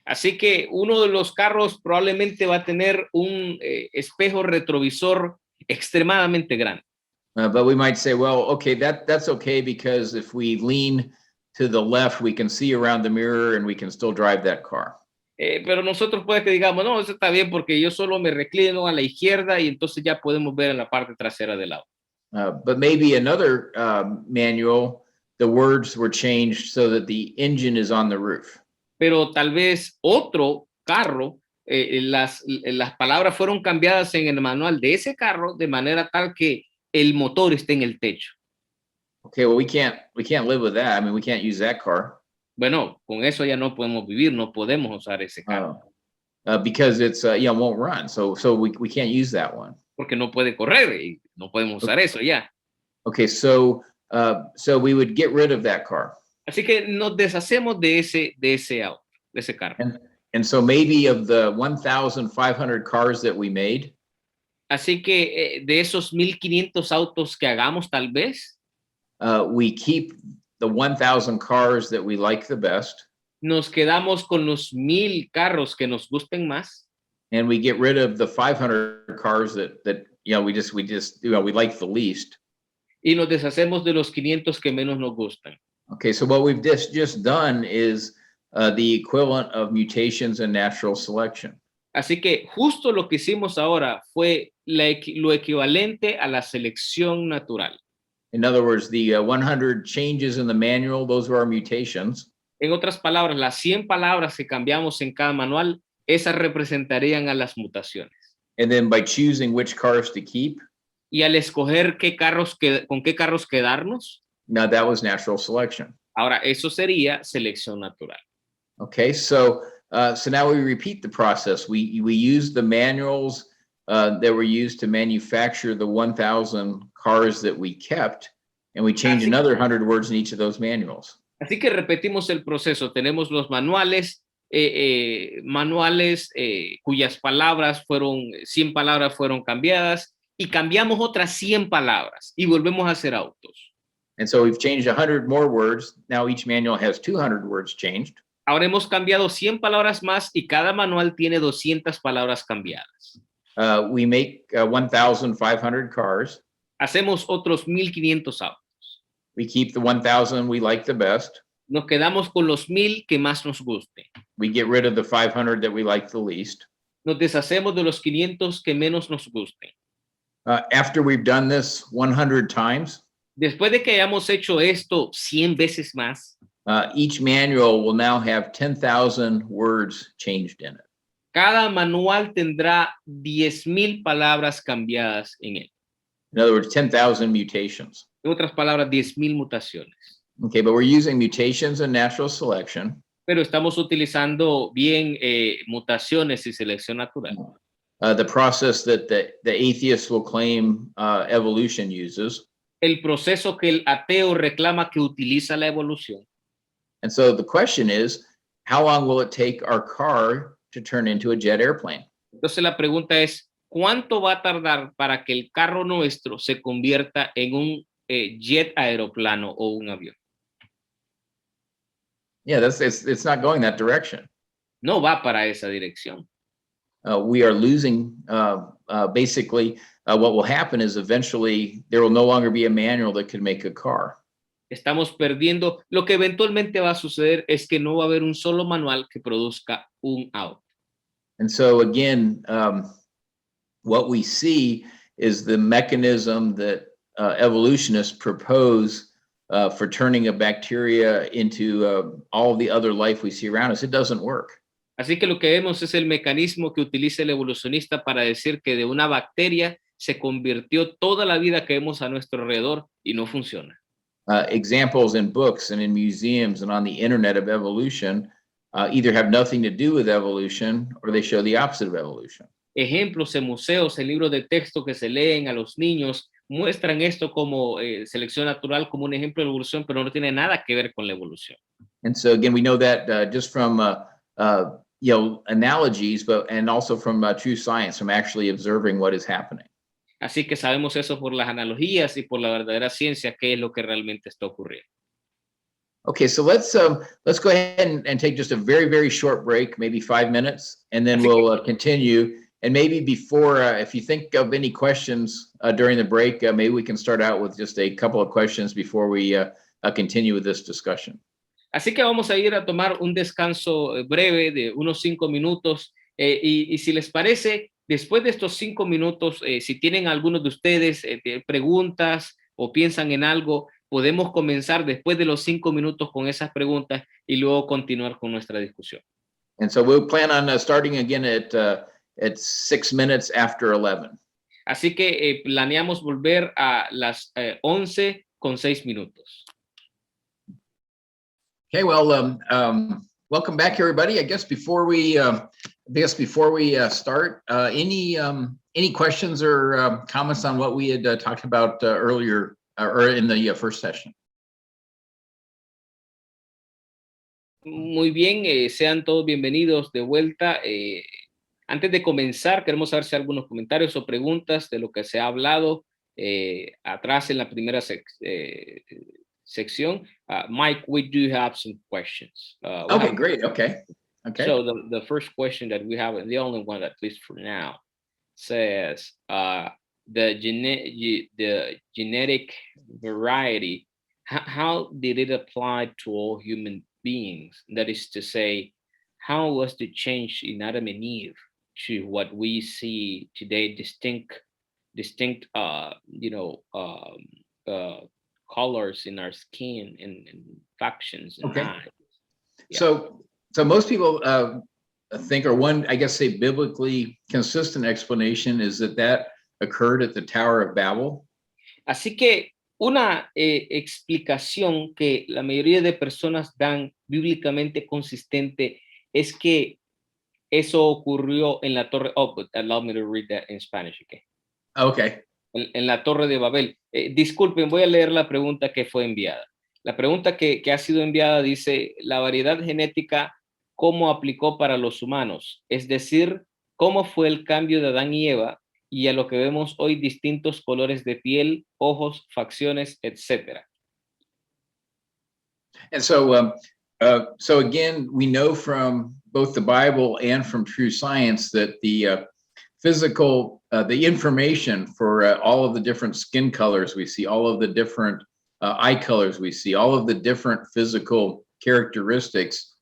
Speaker 4: Así que uno de los carros probablemente va a tener un espejo retrovisor extremadamente grande.
Speaker 3: But we might say, well, okay, that's okay because if we lean to the left, we can see around the mirror and we can still drive that car.
Speaker 4: Pero nosotros puede que digamos, no, eso está bien porque yo solo me reclino a la izquierda y entonces ya podemos ver en la parte trasera del auto.
Speaker 3: But maybe another manual, the words were changed so that the engine is on the roof.
Speaker 4: Pero tal vez otro carro, las palabras fueron cambiadas en el manual de ese carro de manera tal que el motor esté en el techo.
Speaker 3: Okay, well, we can't live with that. I mean, we can't use that car.
Speaker 4: Bueno, con eso ya no podemos vivir, no podemos usar ese carro.
Speaker 3: Because it's won't run, so we can't use that one.
Speaker 4: Porque no puede correr y no podemos usar eso ya.
Speaker 3: Okay, so we would get rid of that car.
Speaker 4: Así que nos deshacemos de ese auto, de ese carro.
Speaker 3: And so maybe of the 1,500 cars that we made.
Speaker 4: Así que de esos 1500 autos que hagamos tal vez.
Speaker 3: We keep the 1,000 cars that we like the best.
Speaker 4: Nos quedamos con los 1000 carros que nos gusten más.
Speaker 3: And we get rid of the 500 cars that we like the least.
Speaker 4: Y nos deshacemos de los 500 que menos nos gustan.
Speaker 3: Okay, so what we've just done is the equivalent of mutations and natural selection.
Speaker 4: Así que justo lo que hicimos ahora fue lo equivalente a la selección natural.
Speaker 3: In other words, the 100 changes in the manual, those were our mutations.
Speaker 4: En otras palabras, las 100 palabras que cambiamos en cada manual, esas representarían a las mutaciones.
Speaker 3: And then by choosing which cars to keep.
Speaker 4: Y al escoger con qué carros quedarnos.
Speaker 3: Now that was natural selection.
Speaker 4: Ahora, eso sería selección natural.
Speaker 3: Okay, so now we repeat the process. We use the manuals that were used to manufacture the 1,000 cars that we kept, and we change another 100 words in each of those manuals.
Speaker 4: Así que repetimos el proceso. Tenemos los manuales, cuyas palabras 100 palabras fueron cambiadas, y cambiamos otras 100 palabras, y volvemos a hacer autos.
Speaker 3: And so we've changed 100 more words. Now each manual has 200 words changed.
Speaker 4: Ahora hemos cambiado 100 palabras más, y cada manual tiene 200 palabras cambiadas.
Speaker 3: We make 1,500 cars.
Speaker 4: Hacemos otros 1500 autos.
Speaker 3: We keep the 1,000 we like the best.
Speaker 4: Nos quedamos con los 1000 que más nos guste.
Speaker 3: We get rid of the 500 that we like the least.
Speaker 4: Nos deshacemos de los 500 que menos nos gusten.
Speaker 3: After we've done this 100 times.
Speaker 4: Después de que hayamos hecho esto 100 veces más.
Speaker 3: Each manual will now have 10,000 words changed in it.
Speaker 4: Cada manual tendrá 10,000 palabras cambiadas en él.
Speaker 3: In other words, 10,000 mutations.
Speaker 4: En otras palabras, 10,000 mutaciones.
Speaker 3: Okay, but we're using mutations and natural selection.
Speaker 4: Pero estamos utilizando bien mutaciones y selección natural.
Speaker 3: The process that the atheists will claim evolution uses.
Speaker 4: El proceso que el ateo reclama que utiliza la evolución.
Speaker 3: And so the question is, how long will it take our car to turn into a jet airplane.
Speaker 4: Entonces la pregunta es, ¿cuánto va a tardar para que el carro nuestro se convierta en un jet aeroplano o un avión?
Speaker 3: Yeah, it's not going that direction.
Speaker 4: No va para esa dirección.
Speaker 3: We are losing, basically, what will happen is eventually there will no longer be a manual that can make a car.
Speaker 4: Estamos perdiendo. Lo que eventualmente va a suceder es que no va a haber un solo manual que produzca un auto.
Speaker 3: And so again, what we see is the mechanism that evolutionists propose for turning a bacteria into all the other life we see around us. It doesn't work.
Speaker 4: Así que lo que vemos es el mecanismo que utiliza el evolucionista para decir que de una bacteria se convirtió toda la vida que vemos a nuestro alrededor y no funciona.
Speaker 3: Examples in books and in museums and on the internet of evolution either have nothing to do with evolution or they show the opposite of evolution.
Speaker 4: Ejemplos en museos, en libros de texto que se leen a los niños muestran esto como selección natural, como un ejemplo de evolución, pero no tiene nada que ver con la evolución.
Speaker 3: And so again, we know that just from analogies, and also from true science, from actually observing what is happening.
Speaker 4: Así que sabemos eso por las analogías y por la verdadera ciencia, qué es lo que realmente está ocurriendo.
Speaker 3: Okay, so let's go ahead and take just a very, very short break, maybe 5 minutes, and then we'll continue. And maybe before, if you think of any questions during the break, maybe we can start out with just a couple of questions before we continue with this discussion.
Speaker 4: Así que vamos a ir a tomar un descanso breve de unos 5 minutos y si les parece, después de estos 5 minutos, si tienen algunos de ustedes preguntas o piensan en algo, podemos comenzar después de los 5 minutos con esas preguntas y luego continuar con nuestra discusión.
Speaker 3: And so we'll plan on starting again at 6 minutes after 11.
Speaker 4: Así que planeamos volver a las 11 con 6 minutos.
Speaker 3: Okay, well, welcome back, everybody. I guess before we start, any questions or comments on what we had talked about earlier or in the first session?
Speaker 4: Muy bien, sean todos bienvenidos de vuelta. Antes de comenzar, queremos saber si hay algunos comentarios o preguntas de lo que se ha hablado atrás en la primera sección. Mike, we do have some questions.
Speaker 3: Okay, great. Okay.
Speaker 4: So the first question that we have, and the only one, at least for now, says the genetic variety, how did it apply to all human beings? That is to say, how was the change in Adam and Eve to what we see today, distinct colors in our skin and factions and eyes? Yeah.
Speaker 3: So most people think, or one, I guess, say biblically consistent explanation is that occurred at the Tower of Babel.
Speaker 4: Así que una explicación que la mayoría de personas dan bíblicamente consistente es que eso ocurrió en la torre. Oh, but allow me to read that in Spanish, okay?
Speaker 3: Okay.
Speaker 4: En la torre de Babel. Disculpen, voy a leer la pregunta que fue enviada. La pregunta que ha sido enviada dice, la variedad genética, ¿cómo aplicó para los humanos? Es decir, ¿cómo fue el cambio de Adán y Eva y a lo que vemos hoy distintos colores de piel, ojos, facciones, etcétera?
Speaker 3: And so again, we know from both the Bible and from true science that the physical, the information for all of the different skin colors we see, all of the different eye colors we see, all of the different physical characteristics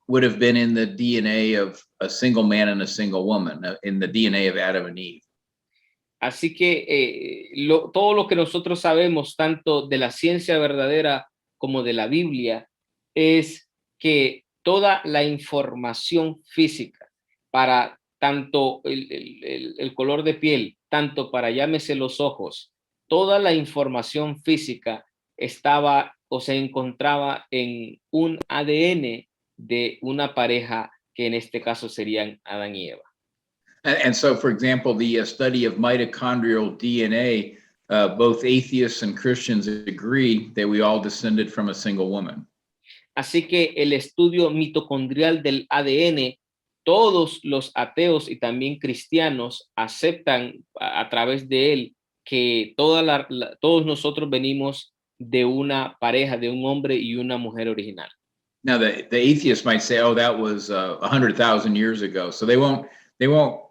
Speaker 3: would have been in the DNA of a single man and a single woman, in the DNA of Adam and Eve.
Speaker 4: Así que todo lo que nosotros sabemos, tanto de la ciencia verdadera como de la Biblia, es que toda la información física para tanto el color de piel, tanto para llámese los ojos, toda la información física estaba o se encontraba en un ADN de una pareja que en este caso serían Adán y Eva.
Speaker 3: And so, for example, the study of mitochondrial DNA, both atheists and Christians agree that we all descended from a single woman.
Speaker 4: Así que el estudio mitocondrial del ADN, todos los ateos y también cristianos aceptan a través de él que todos nosotros venimos de una pareja, de un hombre y una mujer original.
Speaker 3: Now, the atheist might say, "Oh, that was 100,000 years ago," so they won't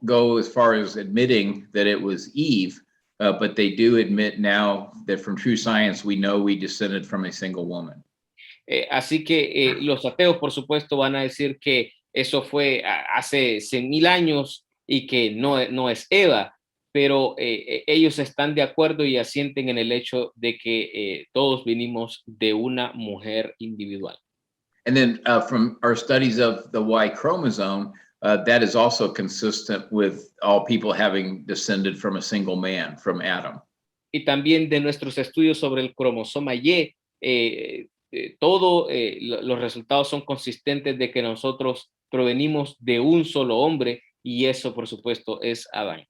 Speaker 3: go as far as admitting that it was Eve, but they do admit now that from true science we know we descended from a single woman.
Speaker 4: Así que los ateos, por supuesto, van a decir que eso fue hace 100,000 años y que no es Eva, pero ellos están de acuerdo y asienten en el hecho de que todos vinimos de una mujer individual.
Speaker 3: And then from our studies of the Y chromosome, that is also consistent with all people having descended from a single man, from Adam.
Speaker 4: Y también de nuestros estudios sobre el cromosoma Y, los resultados son consistentes de que nosotros provenimos de un solo hombre y eso, por supuesto, es Adán.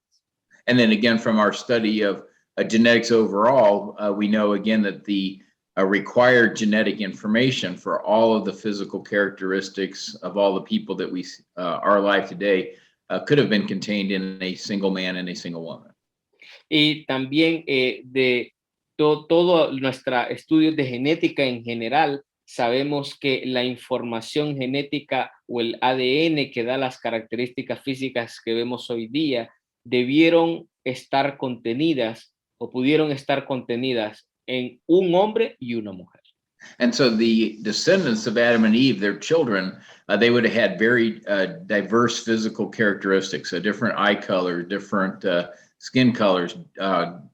Speaker 3: And then again, from our study of genetics overall, we know again that the required genetic information for all of the physical characteristics of all the people that we are alive today could have been contained in a single man and a single woman.
Speaker 4: Y también de todo nuestro estudio de genética en general, sabemos que la información genética o el ADN que da las características físicas que vemos hoy día debieron estar contenidas o pudieron estar contenidas en un hombre y una mujer.
Speaker 3: And so the descendants of Adam and Eve, their children, they would have had very diverse physical characteristics, a different eye color, different skin colors,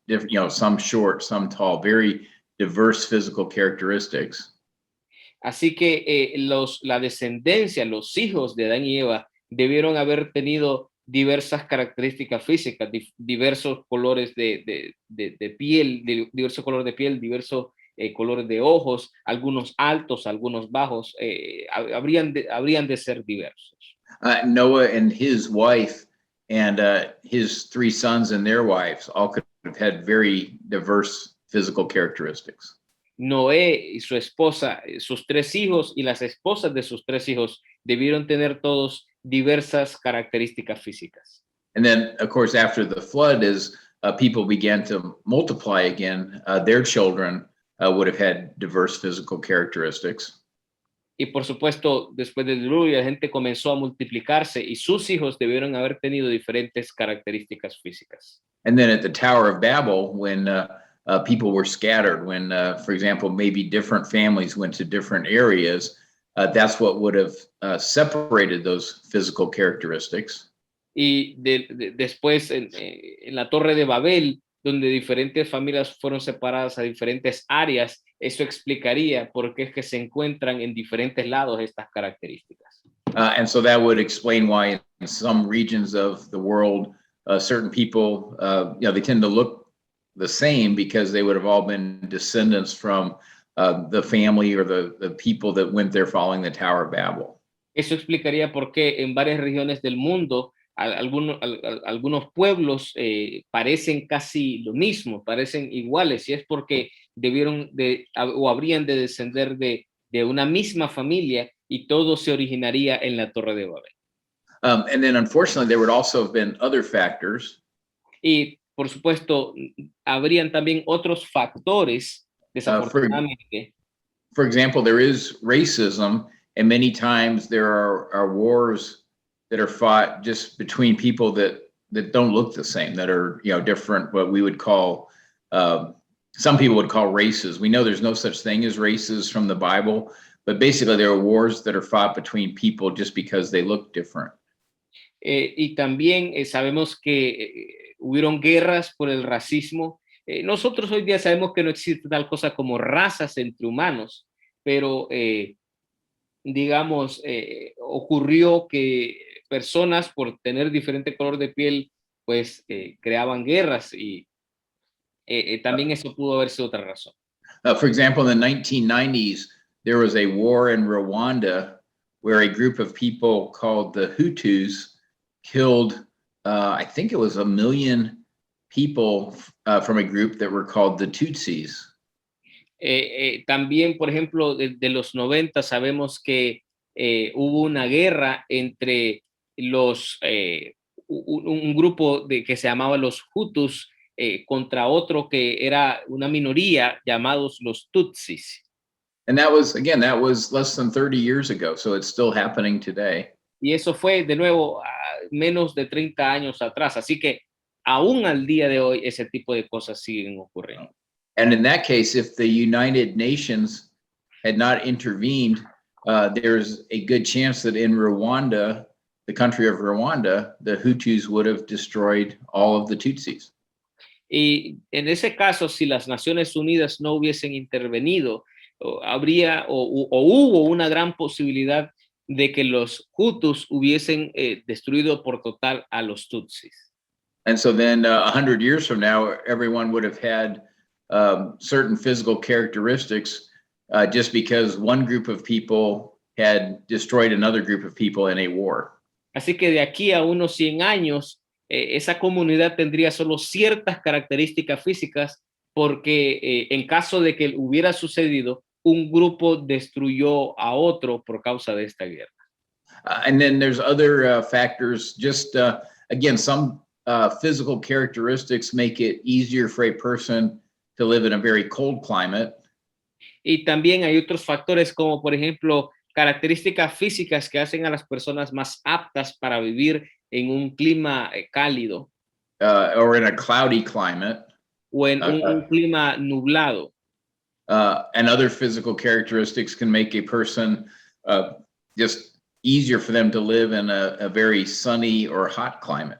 Speaker 3: different, some short, some tall, very diverse physical characteristics.
Speaker 4: Así que la descendencia, los hijos de Adán y Eva, debieron haber tenido diversas características físicas, diversos colores de piel, diversos colores de piel, diversos colores de ojos, algunos altos, algunos bajos, habrían de ser diversos.
Speaker 3: Noah and his wife and his 3 sons and their wives all could have had very diverse physical characteristics.
Speaker 4: Noé y su esposa, sus 3 hijos y las esposas de sus 3 hijos debieron tener todos diversas características físicas.
Speaker 3: And then, of course, after the flood, as people began to multiply again, their children would have had diverse physical characteristics.
Speaker 4: Y por supuesto, después del diluvio, la gente comenzó a multiplicarse y sus hijos debieron haber tenido diferentes características físicas.
Speaker 3: And then at the Tower of Babel, when people were scattered, when, for example, maybe different families went to different areas, that's what would have separated those physical characteristics.
Speaker 4: Y después en la Torre de Babel, donde diferentes familias fueron separadas a diferentes áreas, eso explicaría por qué es que se encuentran en diferentes lados estas características.
Speaker 3: And so that would explain why in some regions of the world, certain people, they tend to look the same because they would have all been descendants from the family or the people that went there following the Tower of Babel.
Speaker 4: Eso explicaría por qué en varias regiones del mundo algunos pueblos parecen casi lo mismo, parecen iguales, y es porque habrían de descender de una misma familia y todo se originaría en la Torre de Babel.
Speaker 3: And then unfortunately there would also have been other factors.
Speaker 4: Y por supuesto habrían también otros factores, desafortunadamente.
Speaker 3: For example, there is racism, and many times there are wars that are fought just between people that don't look the same, that are different, what we would call, some people would call races. We know there's no such thing as races from the Bible, but basically there are wars that are fought between people just because they look different.
Speaker 4: Y también sabemos que hubieron guerras por el racismo. Nosotros hoy día sabemos que no existe tal cosa como razas entre humanos, pero digamos, ocurrió que personas por tener diferente color de piel, pues creaban guerras y también eso pudo haber sido otra razón.
Speaker 3: For example, in the 1990s, there was a war in Rwanda where a group of people called the Houts killed, I think it was 1 million people from a group that were called the Tutsis.
Speaker 4: También, por ejemplo, de los 90 sabemos que hubo una guerra entre un grupo que se llamaba los Houts contra otro que era una minoría llamados los Tutsis.
Speaker 3: And that was less than 30 years ago, so it's still happening today.
Speaker 4: Y eso fue, de nuevo, menos de 30 años atrás. Así que aún al día de hoy ese tipo de cosas siguen ocurriendo.
Speaker 3: And in that case, if the United Nations had not intervened, there's a good chance that in Rwanda, the country of Rwanda, the Hutus would have destroyed all of the Tutsis.
Speaker 4: Y en ese caso, si las Naciones Unidas no hubiesen intervenido, hubo una gran posibilidad de que los Hutus hubiesen destruido por total a los Tutsis.
Speaker 3: And so then 100 years from now, everyone would have had certain physical characteristics just because one group of people had destroyed another group of people in a war.
Speaker 4: Así que de aquí a unos 100 años, esa comunidad tendría solo ciertas características físicas porque en caso de que hubiera sucedido, un grupo destruyó a otro por causa de esta guerra.
Speaker 3: And then there's other factors, just again, some physical characteristics make it easier for a person to live in a very cold climate.
Speaker 4: Y también hay otros factores como, por ejemplo, características físicas que hacen a las personas más aptas para vivir en un clima cálido.
Speaker 3: Or in a cloudy climate.
Speaker 4: O en un clima nublado.
Speaker 3: And other physical characteristics can make a person just easier for them to live in a very sunny or hot climate.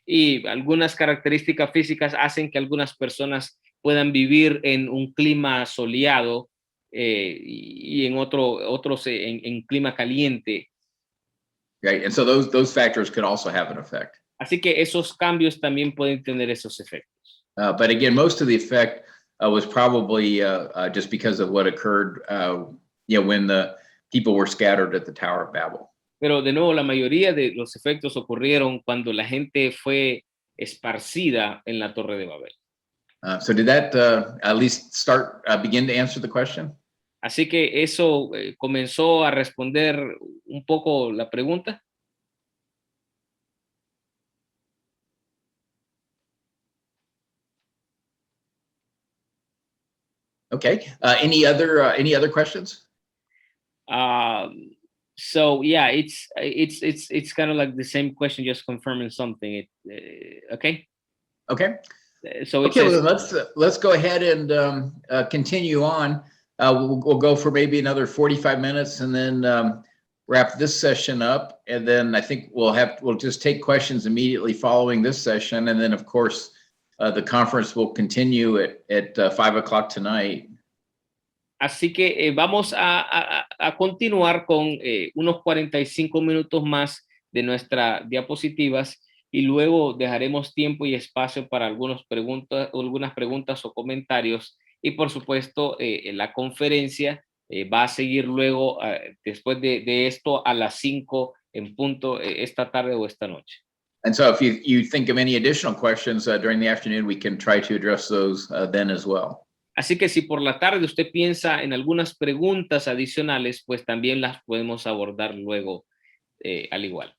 Speaker 4: Y algunas características físicas hacen que algunas personas puedan vivir en un clima soleado y en otros en clima caliente.
Speaker 3: Right, and so those factors could also have an effect.
Speaker 4: Así que esos cambios también pueden tener esos efectos.
Speaker 3: But again, most of the effect was probably just because of what occurred, when the people were scattered at the Tower of Babel.
Speaker 4: Pero de nuevo, la mayoría de los efectos ocurrieron cuando la gente fue esparcida en la Torre de Babel.
Speaker 3: So did that at least begin to answer the question?
Speaker 4: Así que eso comenzó a responder un poco la pregunta.
Speaker 3: Okay. Any other questions?
Speaker 4: So yeah, it's kind of like the same question, just confirming something. Okay.
Speaker 3: Okay.
Speaker 4: So
Speaker 3: okay, well, let's go ahead and continue on. We'll go for maybe another 45 minutes and then wrap this session up. And then I think we'll just take questions immediately following this session. And then of course, the conference will continue at 5 o'clock tonight.
Speaker 4: Así que vamos a continuar con unos 45 minutos más de nuestras diapositivas y luego dejaremos tiempo y espacio para algunas preguntas o comentarios. Y por supuesto, la conferencia va a seguir luego, después de esto, a las 5 en punto, esta tarde o esta noche.
Speaker 3: And so if you think of any additional questions during the afternoon, we can try to address those then as well.
Speaker 4: Así que si por la tarde usted piensa en algunas preguntas adicionales, pues también las podemos abordar luego al igual.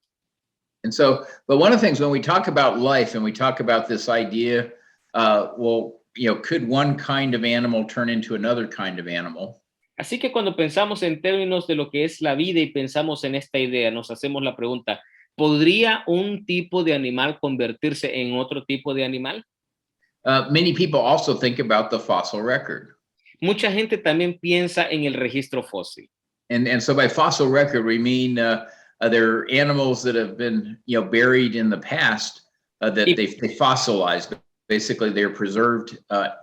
Speaker 3: And so, but one of the things when we talk about life and we talk about this idea, could one kind of animal turn into another kind of animal?
Speaker 4: Así que cuando pensamos en términos de lo que es la vida y pensamos en esta idea, nos hacemos la pregunta, ¿podría un tipo de animal convertirse en otro tipo de animal?
Speaker 3: Many people also think about the fossil record.
Speaker 4: Mucha gente también piensa en el registro fósil.
Speaker 3: And so by fossil record, we mean they're animals that have been buried in the past that they fossilized. Basically, they're preserved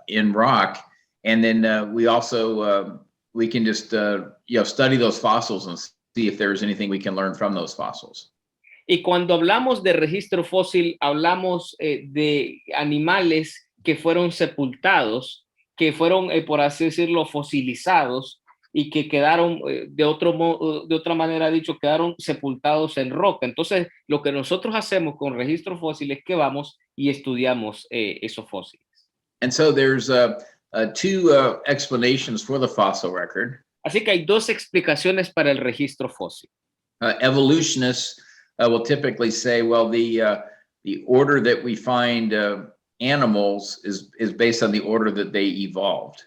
Speaker 3: in rock. And then we also, we can just study those fossils and see if there's anything we can learn from those fossils.
Speaker 4: Y cuando hablamos de registro fósil, hablamos de animales que fueron sepultados, que fueron, por así decirlo, fosilizados y que quedaron, de otra manera dicho, quedaron sepultados en roca. Entonces, lo que nosotros hacemos con registro fósil es que vamos y estudiamos esos fósiles.
Speaker 3: And so there's two explanations for the fossil record.
Speaker 4: Así que hay dos explicaciones para el registro fósil.
Speaker 3: Evolutionists will typically say, well, the order that we find animals is based on the order that they evolved.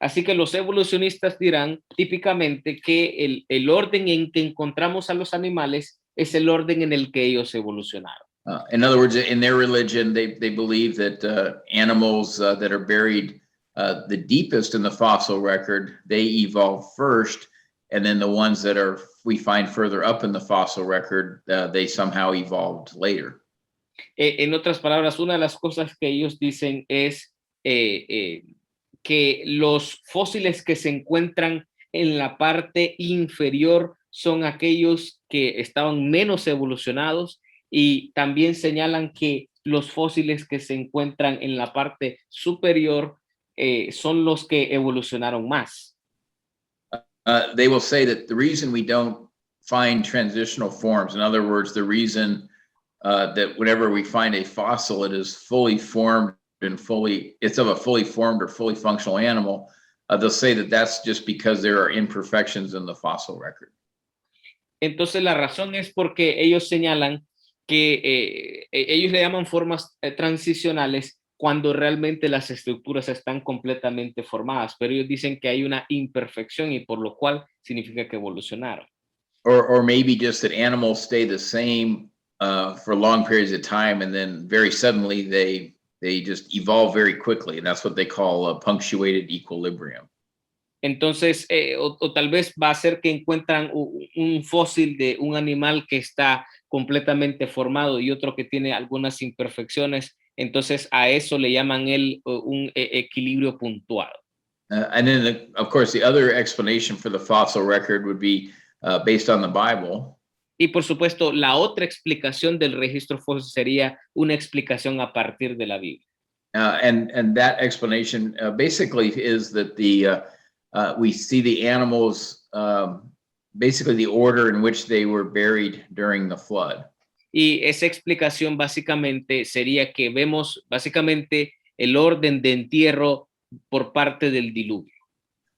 Speaker 4: Así que los evolucionistas dirán típicamente que el orden en que encontramos a los animales es el orden en el que ellos evolucionaron.
Speaker 3: In other words, in their religion, they believe that animals that are buried the deepest in the fossil record, they evolved first, and then the ones that we find further up in the fossil record, they somehow evolved later.
Speaker 4: En otras palabras, una de las cosas que ellos dicen es que los fósiles que se encuentran en la parte inferior son aquellos que estaban menos evolucionados, y también señalan que los fósiles que se encuentran en la parte superior son los que evolucionaron más.
Speaker 3: They will say that the reason we don't find transitional forms, in other words, the reason that whenever we find a fossil, it is fully formed and it's of a fully formed or fully functional animal, they'll say that that's just because there are imperfections in the fossil record.
Speaker 4: Entonces la razón es porque ellos señalan que ellos le llaman formas transicionales cuando realmente las estructuras están completamente formadas, pero ellos dicen que hay una imperfección y por lo cual significa que evolucionaron.
Speaker 3: Or maybe just that animals stay the same for long periods of time, and then very suddenly they just evolve very quickly, and that's what they call a punctuated equilibrium.
Speaker 4: Entonces, o tal vez va a ser que encuentran un fósil de un animal que está completamente formado y otro que tiene algunas imperfecciones. Entonces, a eso le llaman un equilibrio puntual.
Speaker 3: And then, of course, the other explanation for the fossil record would be based on the Bible.
Speaker 4: Y por supuesto, la otra explicación del registro fósil sería una explicación a partir de la Biblia.
Speaker 3: And that explanation basically is that we see the animals, basically the order in which they were buried during the flood.
Speaker 4: Y esa explicación básicamente sería que vemos básicamente el orden de entierro por parte del diluvio.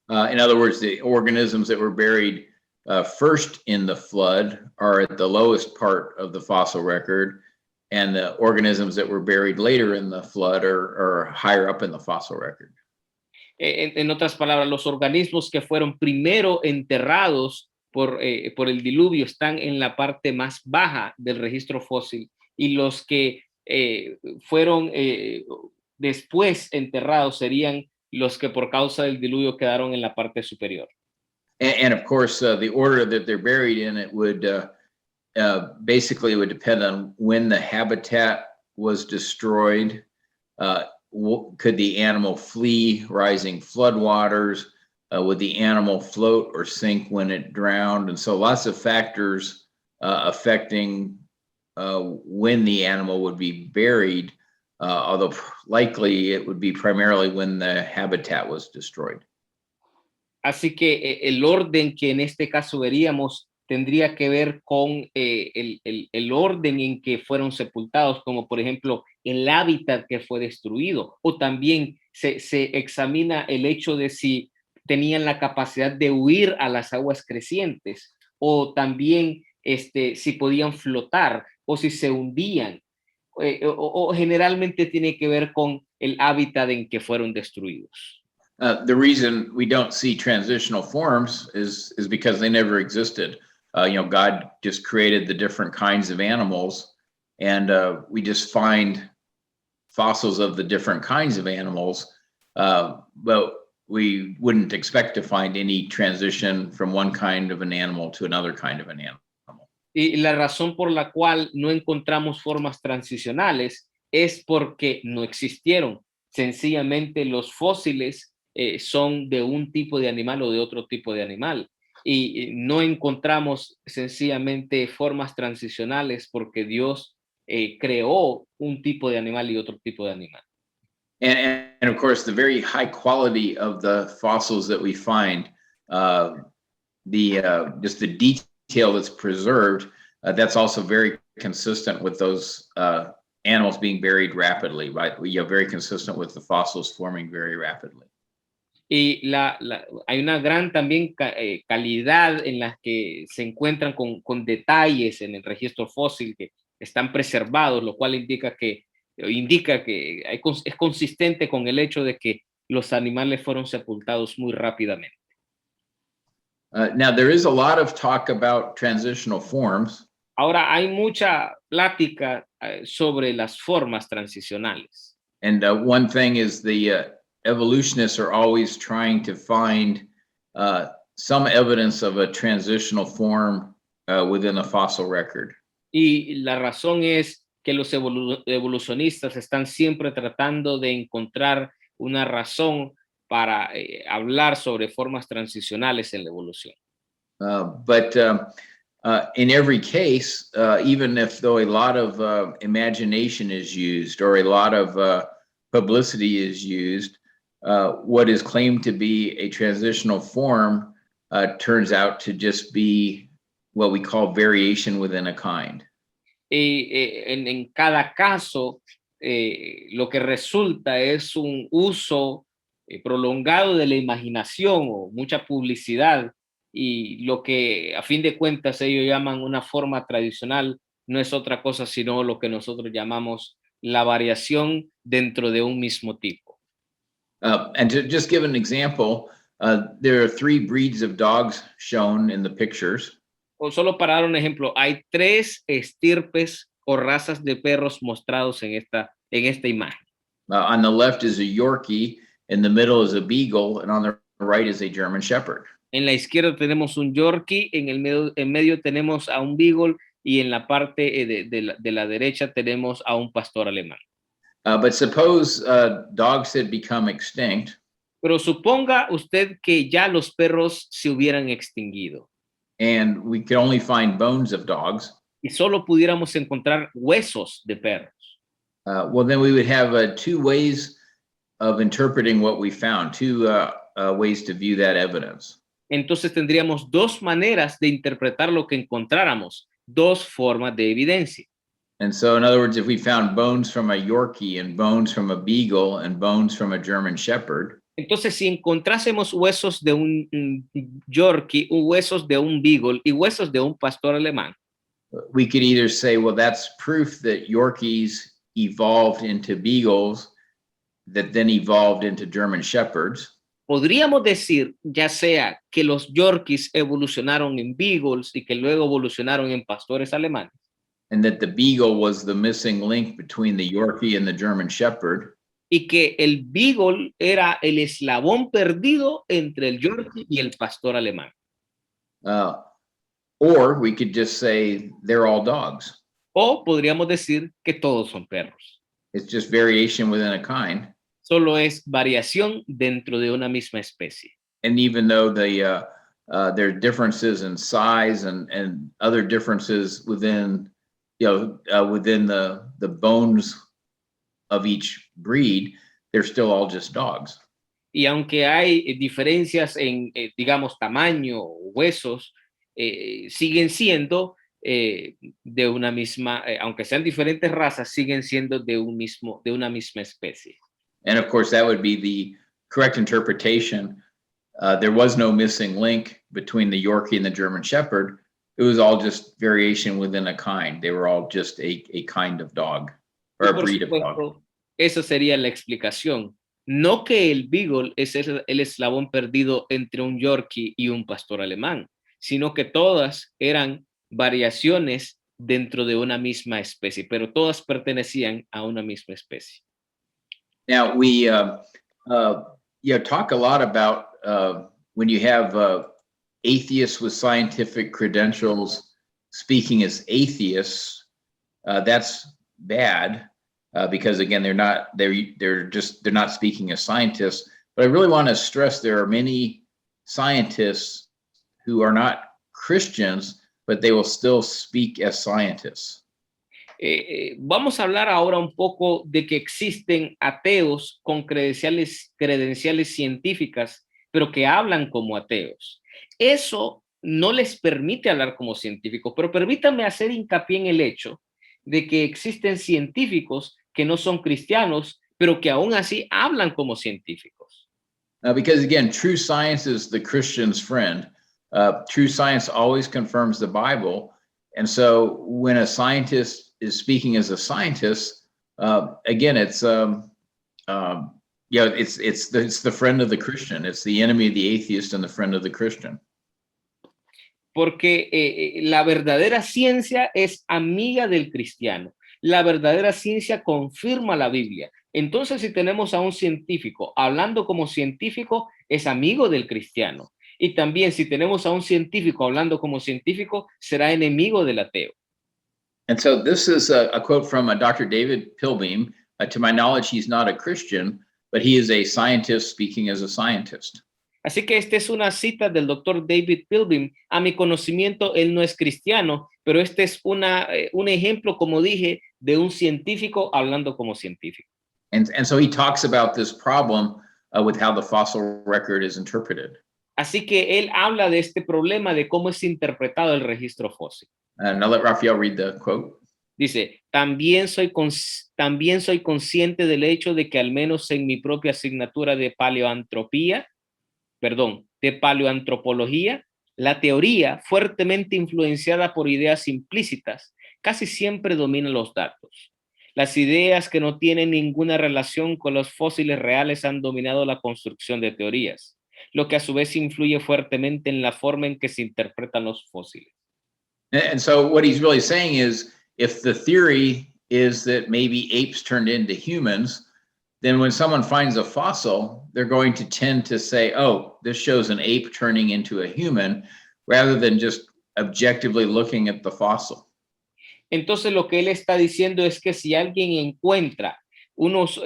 Speaker 3: In other words, the organisms that were buried first in the flood are at the lowest part of the fossil record, and the organisms that were buried later in the flood are higher up in the fossil record.
Speaker 4: En otras palabras, los organismos que fueron primero enterrados por el diluvio están en la parte más baja del registro fósil, y los que fueron después enterrados serían los que por causa del diluvio quedaron en la parte superior.
Speaker 3: And of course, the order that they're buried in, it would basically it would depend on when the habitat was destroyed. Could the animal flee rising floodwaters? Would the animal float or sink when it drowned? And so lots of factors affecting when the animal would be buried, although likely it would be primarily when the habitat was destroyed.
Speaker 4: Así que el orden que en este caso veríamos tendría que ver con el orden en que fueron sepultados, como por ejemplo el hábitat que fue destruido, o también se examina el hecho de si tenían la capacidad de huir a las aguas crecientes, o también si podían flotar o si se hundían, o generalmente tiene que ver con el hábitat en que fueron destruidos.
Speaker 3: The reason we don't see transitional forms is because they never existed. God just created the different kinds of animals, and we just find fossils of the different kinds of animals, but we wouldn't expect to find any transition from one kind of an animal to another kind of an animal.
Speaker 4: Y la razón por la cual no encontramos formas transicionales es porque no existieron. Sencillamente los fósiles son de un tipo de animal o de otro tipo de animal. Y no encontramos sencillamente formas transicionales porque Dios creó un tipo de animal y otro tipo de animal.
Speaker 3: And of course, the very high quality of the fossils that we find, just the detail that's preserved, that's also very consistent with those animals being buried rapidly, right? We are very consistent with the fossils forming very rapidly.
Speaker 4: Y hay una gran también calidad en las que se encuentran con detalles en el registro fósil que están preservados, lo cual indica que es consistente con el hecho de que los animales fueron sepultados muy rápidamente.
Speaker 3: Now, there is a lot of talk about transitional forms.
Speaker 4: Ahora, hay mucha plática sobre las formas transicionales.
Speaker 3: And one thing is the evolutionists are always trying to find some evidence of a transitional form within a fossil record.
Speaker 4: Y la razón es que los evolucionistas están siempre tratando de encontrar una razón para hablar sobre formas transicionales en la evolución.
Speaker 3: But in every case, even if though a lot of imagination is used or a lot of publicity is used, what is claimed to be a transitional form turns out to just be what we call variation within a kind.
Speaker 4: En cada caso, lo que resulta es un uso prolongado de la imaginación o mucha publicidad, y lo que a fin de cuentas ellos llaman una forma tradicional no es otra cosa sino lo que nosotros llamamos la variación dentro de un mismo tipo.
Speaker 3: And to just give an example, there are 3 breeds of dogs shown in the pictures.
Speaker 4: O solo para dar un ejemplo, hay 3 estirpes o razas de perros mostrados en esta imagen.
Speaker 3: On the left is a Yorkie, in the middle is a Beagle, and on the right is a German Shepherd.
Speaker 4: En la izquierda tenemos un Yorkie, en medio tenemos a un Beagle y en la parte de la derecha tenemos a un pastor alemán.
Speaker 3: But suppose dogs had become extinct.
Speaker 4: Pero suponga usted que ya los perros se hubieran extinguido.
Speaker 3: And we could only find bones of dogs.
Speaker 4: Y solo pudiéramos encontrar huesos de perros.
Speaker 3: Well, then we would have 2 ways of interpreting what we found, 2 ways to view that evidence.
Speaker 4: Entonces tendríamos 2 maneras de interpretar lo que encontráramos, 2 formas de evidencia.
Speaker 3: And so, in other words, if we found bones from a Yorkie and bones from a Beagle and bones from a German Shepherd,
Speaker 4: entonces, si encontrásemos huesos de un Yorkie, huesos de un Beagle y huesos de un pastor alemán,
Speaker 3: we could either say, well, that's proof that Yorkies evolved into Beagles that then evolved into German Shepherds.
Speaker 4: Podríamos decir, ya sea que los Yorkies evolucionaron en Beagles y que luego evolucionaron en pastores alemanes.
Speaker 3: And that the Beagle was the missing link between the Yorkie and the German Shepherd.
Speaker 4: Y que el Beagle era el eslabón perdido entre el Yorkie y el pastor alemán.
Speaker 3: Or we could just say they're all dogs.
Speaker 4: O podríamos decir que todos son perros.
Speaker 3: It's just variation within a kind.
Speaker 4: Solo es variación dentro de una misma especie.
Speaker 3: And even though there are differences in size and other differences within, within the bones of each breed, they're still all just dogs.
Speaker 4: Y aunque hay diferencias en, digamos, tamaño, huesos, siguen siendo de una misma, aunque sean diferentes razas, siguen siendo de una misma especie.
Speaker 3: And of course, that would be the correct interpretation. There was no missing link between the Yorkie and the German Shepherd. It was all just variation within a kind. They were all just a kind of dog or a breed of dog.
Speaker 4: Esa sería la explicación. No que el Beagle es el eslabón perdido entre un Yorkie y un pastor alemán, sino que todas eran variaciones dentro de una misma especie, pero todas pertenecían a una misma especie.
Speaker 3: Now, we talk a lot about when you have atheists with scientific credentials speaking as atheists, that's bad because again, they're not speaking as scientists. But I really want to stress there are many scientists who are not Christians, but they will still speak as scientists.
Speaker 4: Vamos a hablar ahora un poco de que existen ateos con credenciales científicas, pero que hablan como ateos. Eso no les permite hablar como científicos, pero permítanme hacer hincapié en el hecho de que existen científicos que no son cristianos, pero que aún así hablan como científicos.
Speaker 3: Because again, true science is the Christian's friend. True science always confirms the Bible. And so when a scientist is speaking as a scientist, again, it's the friend of the Christian. It's the enemy of the atheist and the friend of the Christian.
Speaker 4: Porque la verdadera ciencia es amiga del cristiano. La verdadera ciencia confirma la Biblia. Entonces, si tenemos a un científico hablando como científico, es amigo del cristiano. Y también si tenemos a un científico hablando como científico, será enemigo del ateo.
Speaker 3: And so this is a quote from Dr. David Pilbeam. To my knowledge, he's not a Christian, but he is a scientist speaking as a scientist.
Speaker 4: Así que esta es una cita del doctor David Pilbeam. A mi conocimiento, él no es cristiano, pero este es un ejemplo, como dije, de un científico hablando como científico.
Speaker 3: And so he talks about this problem with how the fossil record is interpreted.
Speaker 4: Así que él habla de este problema de cómo es interpretado el registro fósil.
Speaker 3: Now let Raphael read the quote.
Speaker 4: Dice, también soy consciente del hecho de que al menos en mi propia asignatura de paleoantropología, la teoría, fuertemente influenciada por ideas implícitas, casi siempre domina los datos. Las ideas que no tienen ninguna relación con los fósiles reales han dominado la construcción de teorías, lo que a su vez influye fuertemente en la forma en que se interpretan los fósiles.
Speaker 3: And so what he's really saying is, if the theory is that maybe apes turned into humans, then when someone finds a fossil, they're going to tend to say, oh, this shows an ape turning into a human, rather than just objectively looking at the fossil.
Speaker 4: Entonces lo que él está diciendo es que si alguien encuentra unos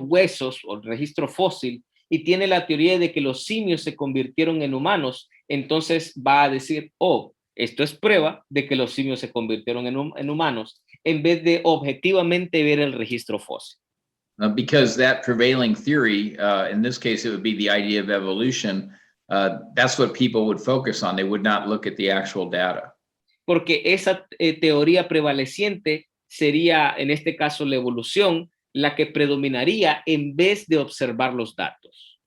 Speaker 4: huesos o registro fósil y tiene la teoría de que los simios se convirtieron en humanos, entonces va a decir, oh, esto es prueba de que los simios se convirtieron en humanos, en vez de objetivamente ver el registro fósil.
Speaker 3: Because that prevailing theory, in this case, it would be the idea of evolution. That's what people would focus on. They would not look at the actual data.
Speaker 4: Porque esa teoría prevaleciente sería, en este caso, la evolución, la que predominaría en vez de observar los datos.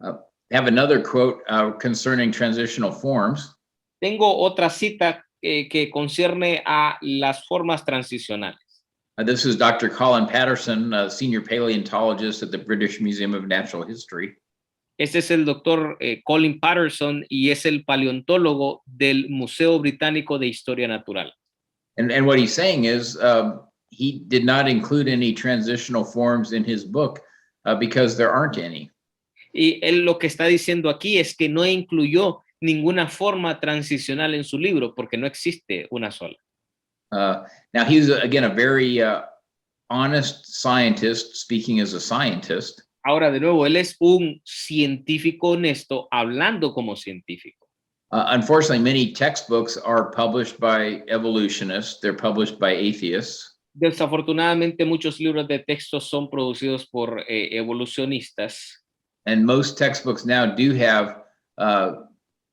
Speaker 3: I have another quote concerning transitional forms.
Speaker 4: Tengo otra cita que concierne a las formas transicionales.
Speaker 3: This is Dr. Colin Patterson, senior paleontologist at the British Museum of Natural History.
Speaker 4: Este es el doctor Colin Patterson y es el paleontólogo del Museo Británico de Historia Natural.
Speaker 3: And what he's saying is he did not include any transitional forms in his book because there aren't any.
Speaker 4: Y él lo que está diciendo aquí es que no incluyó ninguna forma transicional en su libro porque no existe una sola.
Speaker 3: Now he's again a very honest scientist speaking as a scientist.
Speaker 4: Ahora, de nuevo, él es un científico honesto hablando como científico.
Speaker 3: Unfortunately, many textbooks are published by evolutionists. They're published by atheists.
Speaker 4: Desafortunadamente, muchos libros de texto son producidos por evolucionistas.
Speaker 3: And most textbooks now do have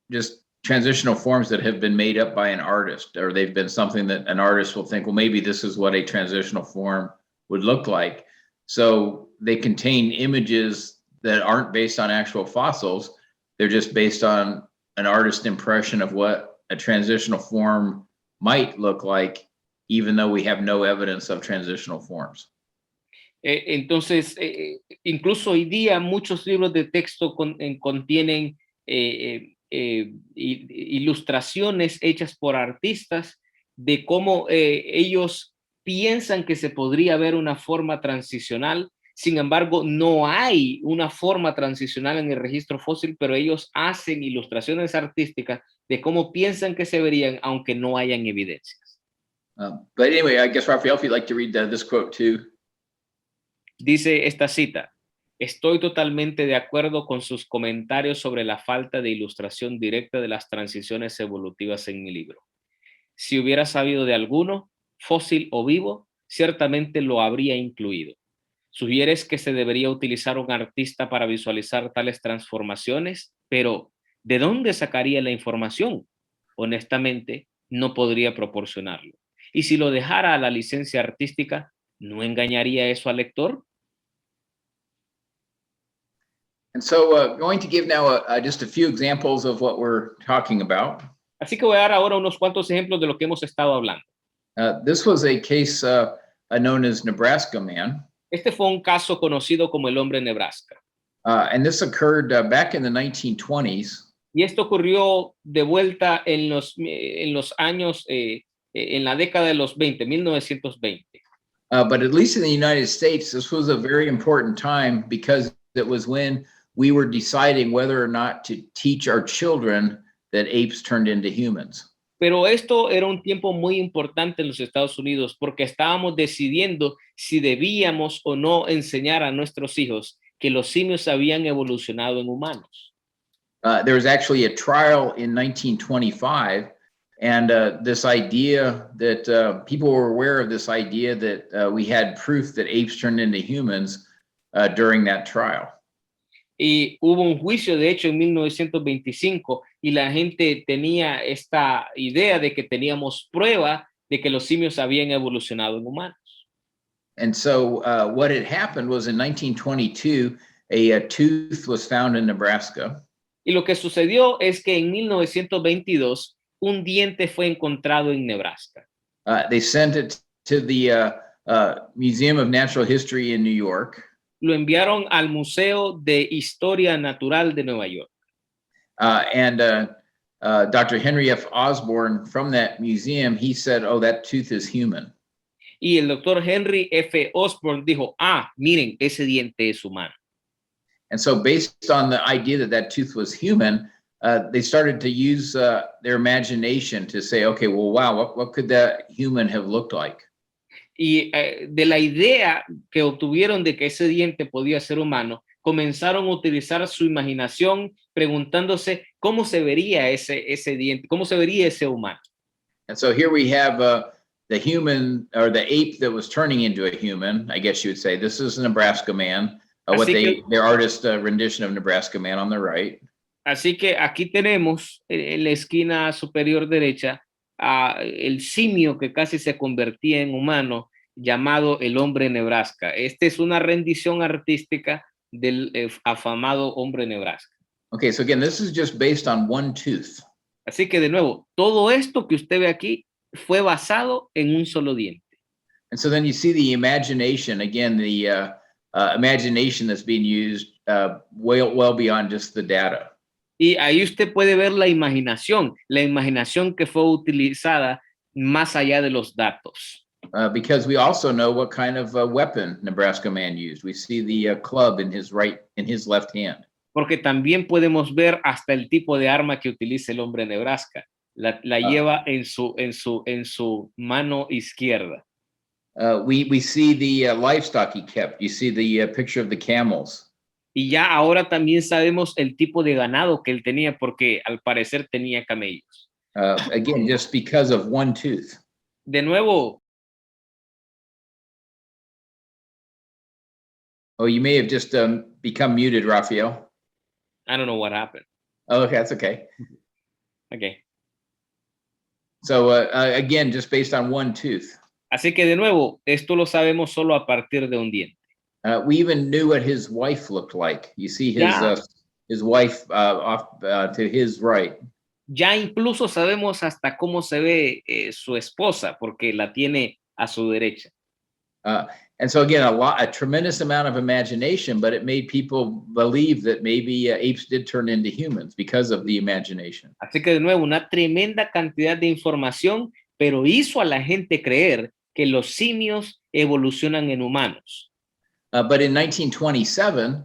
Speaker 3: just transitional forms that have been made up by an artist, or they've been something that an artist will think, well, maybe this is what a transitional form would look like. So they contain images that aren't based on actual fossils. They're just based on an artist's impression of what a transitional form might look like, even though we have no evidence of transitional forms.
Speaker 4: Entonces, incluso hoy día muchos libros de texto contienen ilustraciones hechas por artistas de cómo ellos piensan que se podría ver una forma transicional. Sin embargo, no hay una forma transicional en el registro fósil, pero ellos hacen ilustraciones artísticas de cómo piensan que se verían, aunque no hayan evidencias.
Speaker 3: But anyway, I guess, Raphael, if you'd like to read this quote too.
Speaker 4: Dice esta cita: estoy totalmente de acuerdo con sus comentarios sobre la falta de ilustración directa de las transiciones evolutivas en mi libro. Si hubiera sabido de alguno, fósil o vivo, ciertamente lo habría incluido. Sugieres que se debería utilizar un artista para visualizar tales transformaciones, pero ¿de dónde sacaría la información? Honestamente, no podría proporcionarlo. Y si lo dejara a la licencia artística, ¿no engañaría eso al lector?
Speaker 3: And so going to give now just a few examples of what we're talking about.
Speaker 4: Así que voy a dar ahora unos cuantos ejemplos de lo que hemos estado hablando.
Speaker 3: This was a case known as Nebraska Man.
Speaker 4: Este fue un caso conocido como el hombre Nebraska.
Speaker 3: And this occurred back in the 1920s.
Speaker 4: Y esto ocurrió de vuelta en los años, en la década de los 20, 1920.
Speaker 3: But at least in the United States, this was a very important time because it was when we were deciding whether or not to teach our children that apes turned into humans.
Speaker 4: Pero esto era un tiempo muy importante en los Estados Unidos porque estábamos decidiendo si debíamos o no enseñar a nuestros hijos que los simios habían evolucionado en humanos.
Speaker 3: There was actually a trial in 1925, and this idea that people were aware of this idea that we had proof that apes turned into humans during that trial.
Speaker 4: Y hubo un juicio, de hecho, en 1925, y la gente tenía esta idea de que teníamos prueba de que los simios habían evolucionado en humanos.
Speaker 3: And so what had happened was in 1922, a tooth was found in Nebraska.
Speaker 4: Y lo que sucedió es que en 1922 un diente fue encontrado en Nebraska.
Speaker 3: They sent it to the Museum of Natural History in New York.
Speaker 4: Lo enviaron al Museo de Historia Natural de Nueva York.
Speaker 3: And Dr. Henry F. Osborne from that museum, he said, oh, that tooth is human.
Speaker 4: Y el doctor Henry F. Osborne dijo, miren, ese diente es humano.
Speaker 3: And so based on the idea that that tooth was human, they started to use their imagination to say, okay, well, wow, what could that human have looked like?
Speaker 4: Y de la idea que obtuvieron de que ese diente podía ser humano, comenzaron a utilizar su imaginación preguntándose cómo se vería ese diente, cómo se vería ese humano.
Speaker 3: And so here we have the human, or the ape that was turning into a human, I guess you would say. This is a Nebraska Man, their artist rendition of Nebraska Man on the right.
Speaker 4: Así que aquí tenemos en la esquina superior derecha el simio que casi se convertía en humano, llamado el hombre Nebraska. Esta es una rendición artística del afamado hombre Nebraska.
Speaker 3: Okay, so again, this is just based on one tooth.
Speaker 4: Así que de nuevo, todo esto que usted ve aquí fue basado en un solo diente.
Speaker 3: And so then you see the imagination, again, the imagination that's being used well beyond just the data.
Speaker 4: Y ahí usted puede ver la imaginación que fue utilizada más allá de los datos.
Speaker 3: Because we also know what kind of weapon Nebraska Man used. We see the club in his left hand.
Speaker 4: Porque también podemos ver hasta el tipo de arma que utiliza el hombre Nebraska. La lleva en su mano izquierda.
Speaker 3: We see the livestock he kept. You see the picture of the camels.
Speaker 4: Y ya ahora también sabemos el tipo de ganado que él tenía, porque al parecer tenía camellos.
Speaker 3: Again, just because of one tooth.
Speaker 4: De nuevo.
Speaker 3: Oh, you may have just become muted, Rafael.
Speaker 4: I don't know what happened.
Speaker 3: Oh, okay, that's okay.
Speaker 4: Okay.
Speaker 3: So again, just based on one tooth.
Speaker 4: Así que de nuevo, esto lo sabemos solo a partir de un diente.
Speaker 3: We even knew what his wife looked like. You see his wife off to his right.
Speaker 4: Ya incluso sabemos hasta cómo se ve su esposa, porque la tiene a su derecha.
Speaker 3: And so again, a tremendous amount of imagination, but it made people believe that maybe apes did turn into humans because of the imagination.
Speaker 4: Así que de nuevo, una tremenda cantidad de información, pero hizo a la gente creer que los simios evolucionan en humanos.
Speaker 3: But in 1927,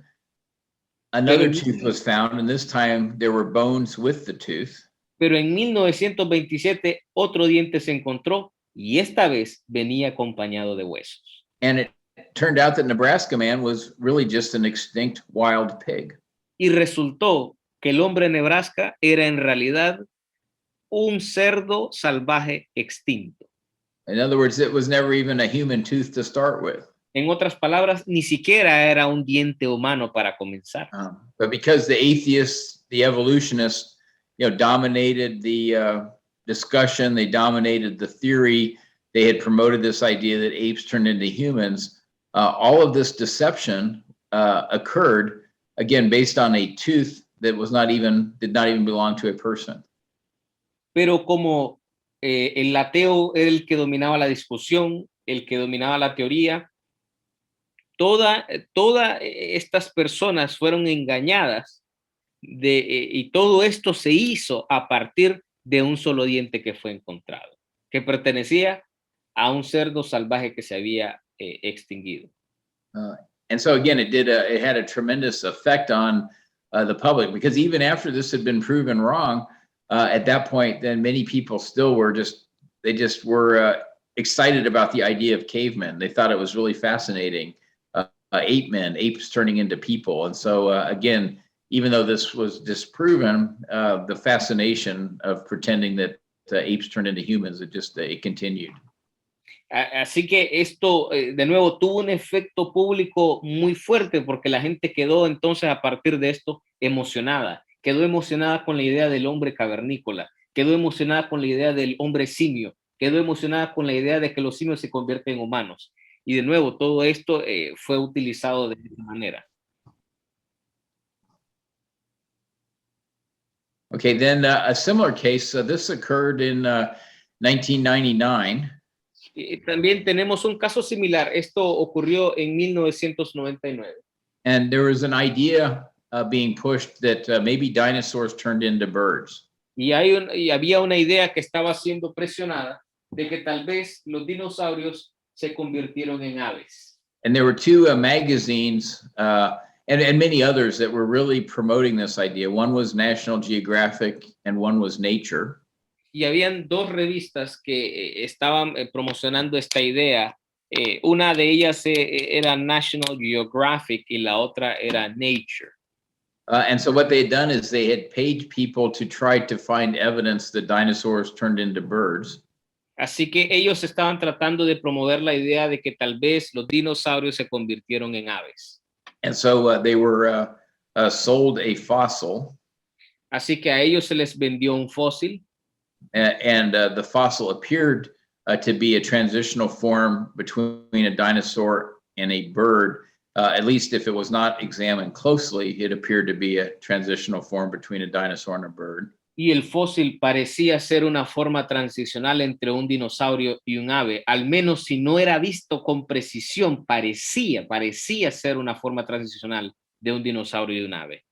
Speaker 3: another tooth was found, and this time there were bones with the tooth.
Speaker 4: Pero en 1927 otro diente se encontró y esta vez venía acompañado de huesos.
Speaker 3: And it turned out that Nebraska Man was really just an extinct wild pig.
Speaker 4: Y resultó que el hombre Nebraska era en realidad un cerdo salvaje extinto.
Speaker 3: In other words, it was never even a human tooth to start with.
Speaker 4: En otras palabras, ni siquiera era un diente humano para comenzar.
Speaker 3: But because the atheists, the evolutionists, dominated the discussion, they dominated the theory, they had promoted this idea that apes turned into humans, all of this deception occurred again, based on a tooth that did not even belong to a person.
Speaker 4: Pero como el ateo era el que dominaba la discusión, el que dominaba la teoría, todas estas personas fueron engañadas y todo esto se hizo a partir de un solo diente que fue encontrado, que pertenecía a un cerdo salvaje que se había extinguido.
Speaker 3: And so again, it had a tremendous effect on the public, because even after this had been proven wrong, at that point, then many people still were excited about the idea of cavemen. They thought it was really fascinating. Apes turning into people. And so again, even though this was disproven, the fascination of pretending that apes turned into humans, it continued.
Speaker 4: Así que esto, de nuevo, tuvo un efecto público muy fuerte, porque la gente quedó entonces a partir de esto emocionada. Quedó emocionada con la idea del hombre cavernícola, quedó emocionada con la idea del hombre simio, quedó emocionada con la idea de que los simios se convierten en humanos. Y de nuevo, todo esto fue utilizado de esta manera.
Speaker 3: Okay, then a similar case, this occurred in 1999.
Speaker 4: También tenemos un caso similar. Esto ocurrió en 1999.
Speaker 3: And there was an idea being pushed that maybe dinosaurs turned into birds.
Speaker 4: Y había una idea que estaba siendo presionada de que tal vez los dinosaurios se convirtieron en aves.
Speaker 3: And there were two magazines and many others that were really promoting this idea. One was National Geographic and one was Nature.
Speaker 4: Y habían dos revistas que estaban promocionando esta idea. Una de ellas era National Geographic y la otra era Nature.
Speaker 3: And so what they had done is they had paid people to try to find evidence that dinosaurs turned into birds.
Speaker 4: Así que ellos estaban tratando de promover la idea de que tal vez los dinosaurios se convirtieron en aves.
Speaker 3: And so they were sold a fossil.
Speaker 4: Así que a ellos se les vendió un fósil.
Speaker 3: And the fossil appeared to be a transitional form between a dinosaur and a bird. At least if it was not examined closely, it appeared to be a transitional form between a dinosaur and a bird.
Speaker 4: Y el fósil parecía ser una forma transicional entre un dinosaurio y un ave. Al menos si no era visto con precisión, parecía ser una forma transicional de un dinosaurio y un ave.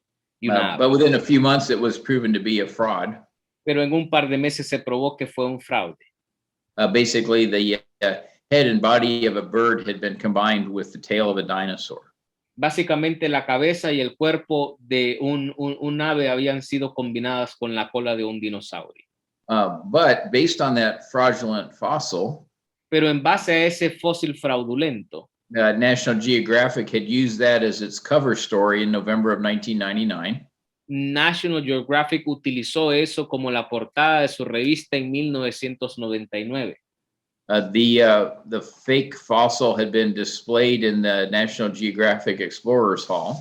Speaker 3: But within a few months, it was proven to be a fraud.
Speaker 4: Pero en un par de meses se probó que fue un fraude.
Speaker 3: Basically, the head and body of a bird had been combined with the tail of a dinosaur.
Speaker 4: Básicamente la cabeza y el cuerpo de un ave habían sido combinadas con la cola de un dinosaurio.
Speaker 3: But based on that fraudulent fossil,
Speaker 4: pero en base a ese fósil fraudulento,
Speaker 3: National Geographic had used that as its cover story in November of 1999.
Speaker 4: National Geographic utilizó eso como la portada de su revista en 1999.
Speaker 3: The fake fossil had been displayed in the National Geographic Explorers Hall.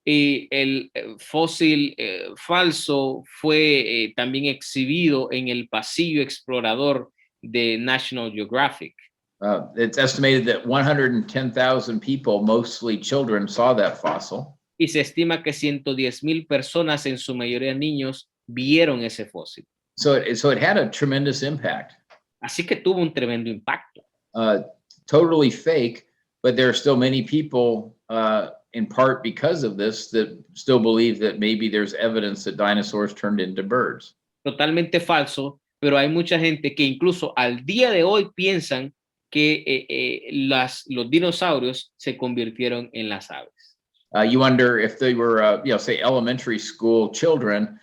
Speaker 4: Y el fósil falso fue también exhibido en el pasillo explorador de National Geographic.
Speaker 3: It's estimated that 110,000 people, mostly children, saw that fossil.
Speaker 4: Y se estima que 110,000 personas, en su mayoría niños, vieron ese fósil.
Speaker 3: So it had a tremendous impact.
Speaker 4: Así que tuvo un tremendo impacto.
Speaker 3: Totally fake, but there are still many people, in part because of this, that still believe that maybe there's evidence that dinosaurs turned into birds.
Speaker 4: Totalmente falso, pero hay mucha gente que incluso al día de hoy piensan que los dinosaurios se convirtieron en las aves.
Speaker 3: You wonder if they were, say elementary school children,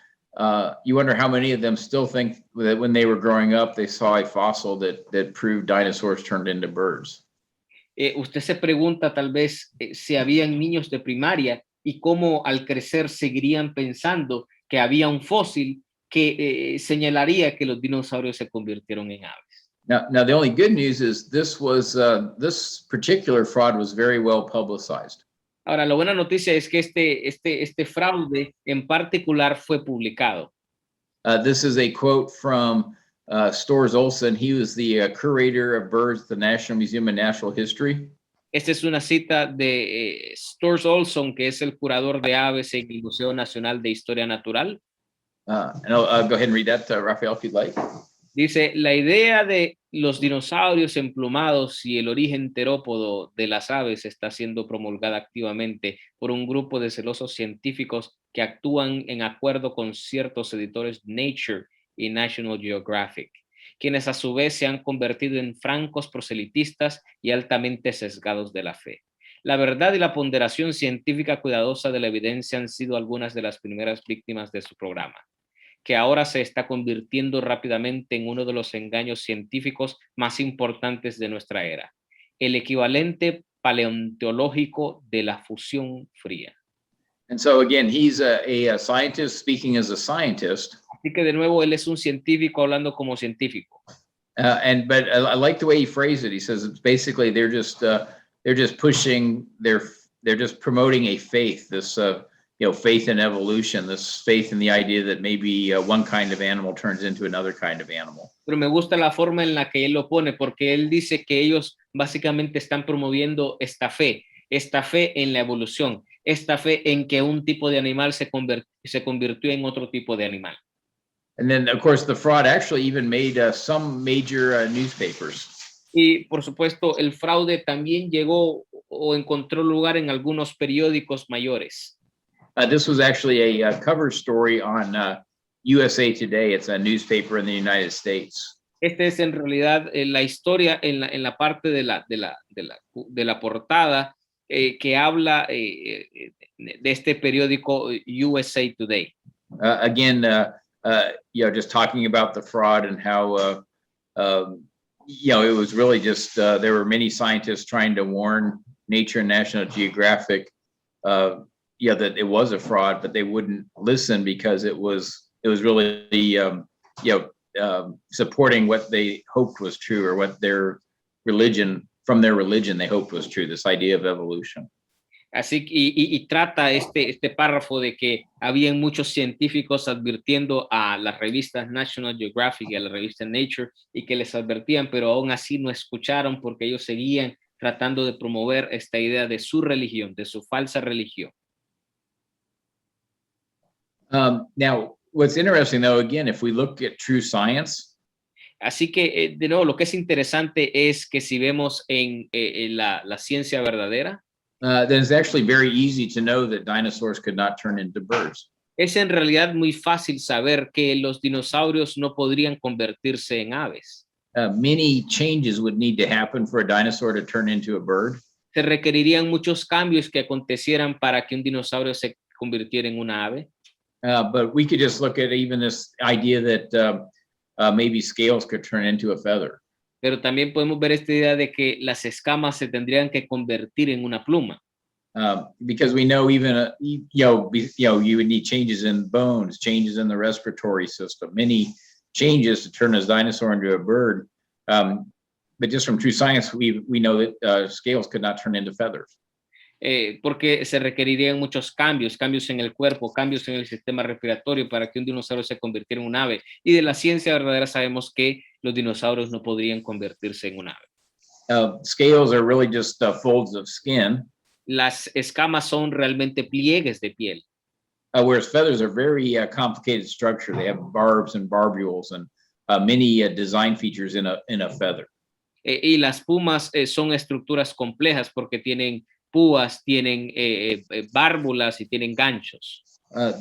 Speaker 3: you wonder how many of them still think that when they were growing up, they saw a fossil that proved dinosaurs turned into birds.
Speaker 4: Usted se pregunta tal vez si habían niños de primaria y cómo al crecer seguirían pensando que había un fósil que señalaría que los dinosaurios se convirtieron en aves.
Speaker 3: Now the only good news is this particular fraud was very well publicized.
Speaker 4: Ahora, la buena noticia es que este fraude en particular fue publicado.
Speaker 3: This is a quote from Storrs Olson. He was the curator of birds at the National Museum of Natural History.
Speaker 4: Esta es una cita de Stores Olson, que es el curador de aves en el Museo Nacional de Historia Natural.
Speaker 3: And I'll go ahead and read that, Raphael, if you'd like.
Speaker 4: Dice, la idea de los dinosaurios emplumados y el origen terópodo de las aves está siendo promulgada activamente por un grupo de celosos científicos que actúan en acuerdo con ciertos editores Nature y National Geographic, quienes a su vez se han convertido en francos proselitistas y altamente sesgados de la fe. La verdad y la ponderación científica cuidadosa de la evidencia han sido algunas de las primeras víctimas de su programa, que ahora se está convirtiendo rápidamente en uno de los engaños científicos más importantes de nuestra era, el equivalente paleontológico de la fusión fría.
Speaker 3: And so again, he's a scientist speaking as a scientist.
Speaker 4: Así que de nuevo, él es un científico hablando como científico.
Speaker 3: But I like the way he phrased it. He says it's basically they're just pushing they're just promoting a faith, this faith in evolution, this faith in the idea that maybe one kind of animal turns into another kind of animal.
Speaker 4: Pero me gusta la forma en la que él lo pone, porque él dice que ellos básicamente están promoviendo esta fe en la evolución, esta fe en que un tipo de animal se convirtió en otro tipo de animal.
Speaker 3: And then, of course, the fraud actually even made some major newspapers.
Speaker 4: Y por supuesto, el fraude también llegó o encontró lugar en algunos periódicos mayores.
Speaker 3: This was actually a cover story on USA Today. It's a newspaper in the United States.
Speaker 4: Esta es en realidad la historia en la parte de la portada que habla de este periódico USA Today.
Speaker 3: Again, just talking about the fraud and how it was really just there were many scientists trying to warn Nature and National Geographic that it was a fraud, but they wouldn't listen because it was really supporting what they hoped was true, or what their religion they hoped was true, this idea of evolution.
Speaker 4: Así y trata este párrafo de que habían muchos científicos advirtiendo a las revistas National Geographic y a la revista Nature, y que les advertían, pero aún así no escucharon porque ellos seguían tratando de promover esta idea de su religión, de su falsa religión.
Speaker 3: Now, what's interesting, though, again, if we look at true science.
Speaker 4: Así que, de nuevo, lo que es interesante es que si vemos en la ciencia verdadera,
Speaker 3: then it's actually very easy to know that dinosaurs could not turn into birds.
Speaker 4: Es en realidad muy fácil saber que los dinosaurios no podrían convertirse en aves.
Speaker 3: Many changes would need to happen for a dinosaur to turn into a bird.
Speaker 4: Se requerirían muchos cambios que acontecieran para que un dinosaurio se convirtiera en una ave.
Speaker 3: But we could just look at even this idea that maybe scales could turn into a feather.
Speaker 4: Pero también podemos ver esta idea de que las escamas se tendrían que convertir en una pluma.
Speaker 3: Because we know even you would need changes in bones, changes in the respiratory system, many changes to turn a dinosaur into a bird. But just from true science, we know that scales could not turn into feathers.
Speaker 4: Porque se requerirían muchos cambios en el cuerpo, cambios en el sistema respiratorio para que un dinosaurio se convirtiera en un ave. Y de la ciencia verdadera sabemos que los dinosaurios no podrían convertirse en un ave.
Speaker 3: Scales are really just folds of skin.
Speaker 4: Las escamas son realmente pliegues de piel.
Speaker 3: Whereas feathers are very complicated structure. They have barbs and barbules and many design features in a feather.
Speaker 4: Y las plumas son estructuras complejas porque tienen púas, tienen bárbulas y tienen ganchos.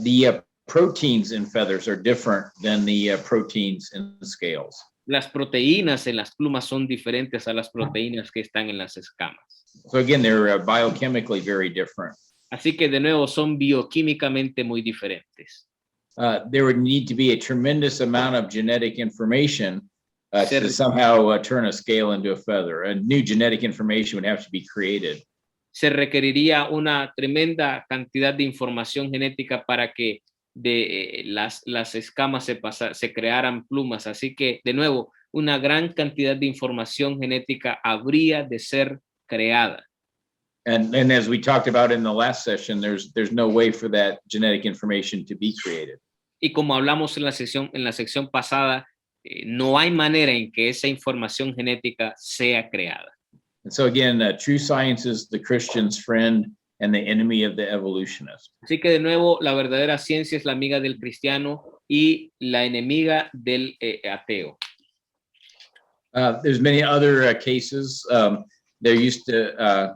Speaker 3: The proteins in feathers are different than the proteins in scales.
Speaker 4: Las proteínas en las plumas son diferentes a las proteínas que están en las escamas.
Speaker 3: So again, they're biochemically very different.
Speaker 4: Así que de nuevo son bioquímicamente muy diferentes.
Speaker 3: There would need to be a tremendous amount of genetic information to somehow turn a scale into a feather. A new genetic information would have to be created.
Speaker 4: Se requeriría una tremenda cantidad de información genética para que de las escamas se crearan plumas. Así que, de nuevo, una gran cantidad de información genética habría de ser creada.
Speaker 3: And as we talked about in the last session, there's no way for that genetic information to be created.
Speaker 4: Y como hablamos en la sección pasada, no hay manera en que esa información genética sea creada.
Speaker 3: And so again, true science is the Christian's friend and the enemy of the evolutionist.
Speaker 4: Así que de nuevo, la verdadera ciencia es la amiga del cristiano y la enemiga del ateo.
Speaker 3: There's many other cases. There used to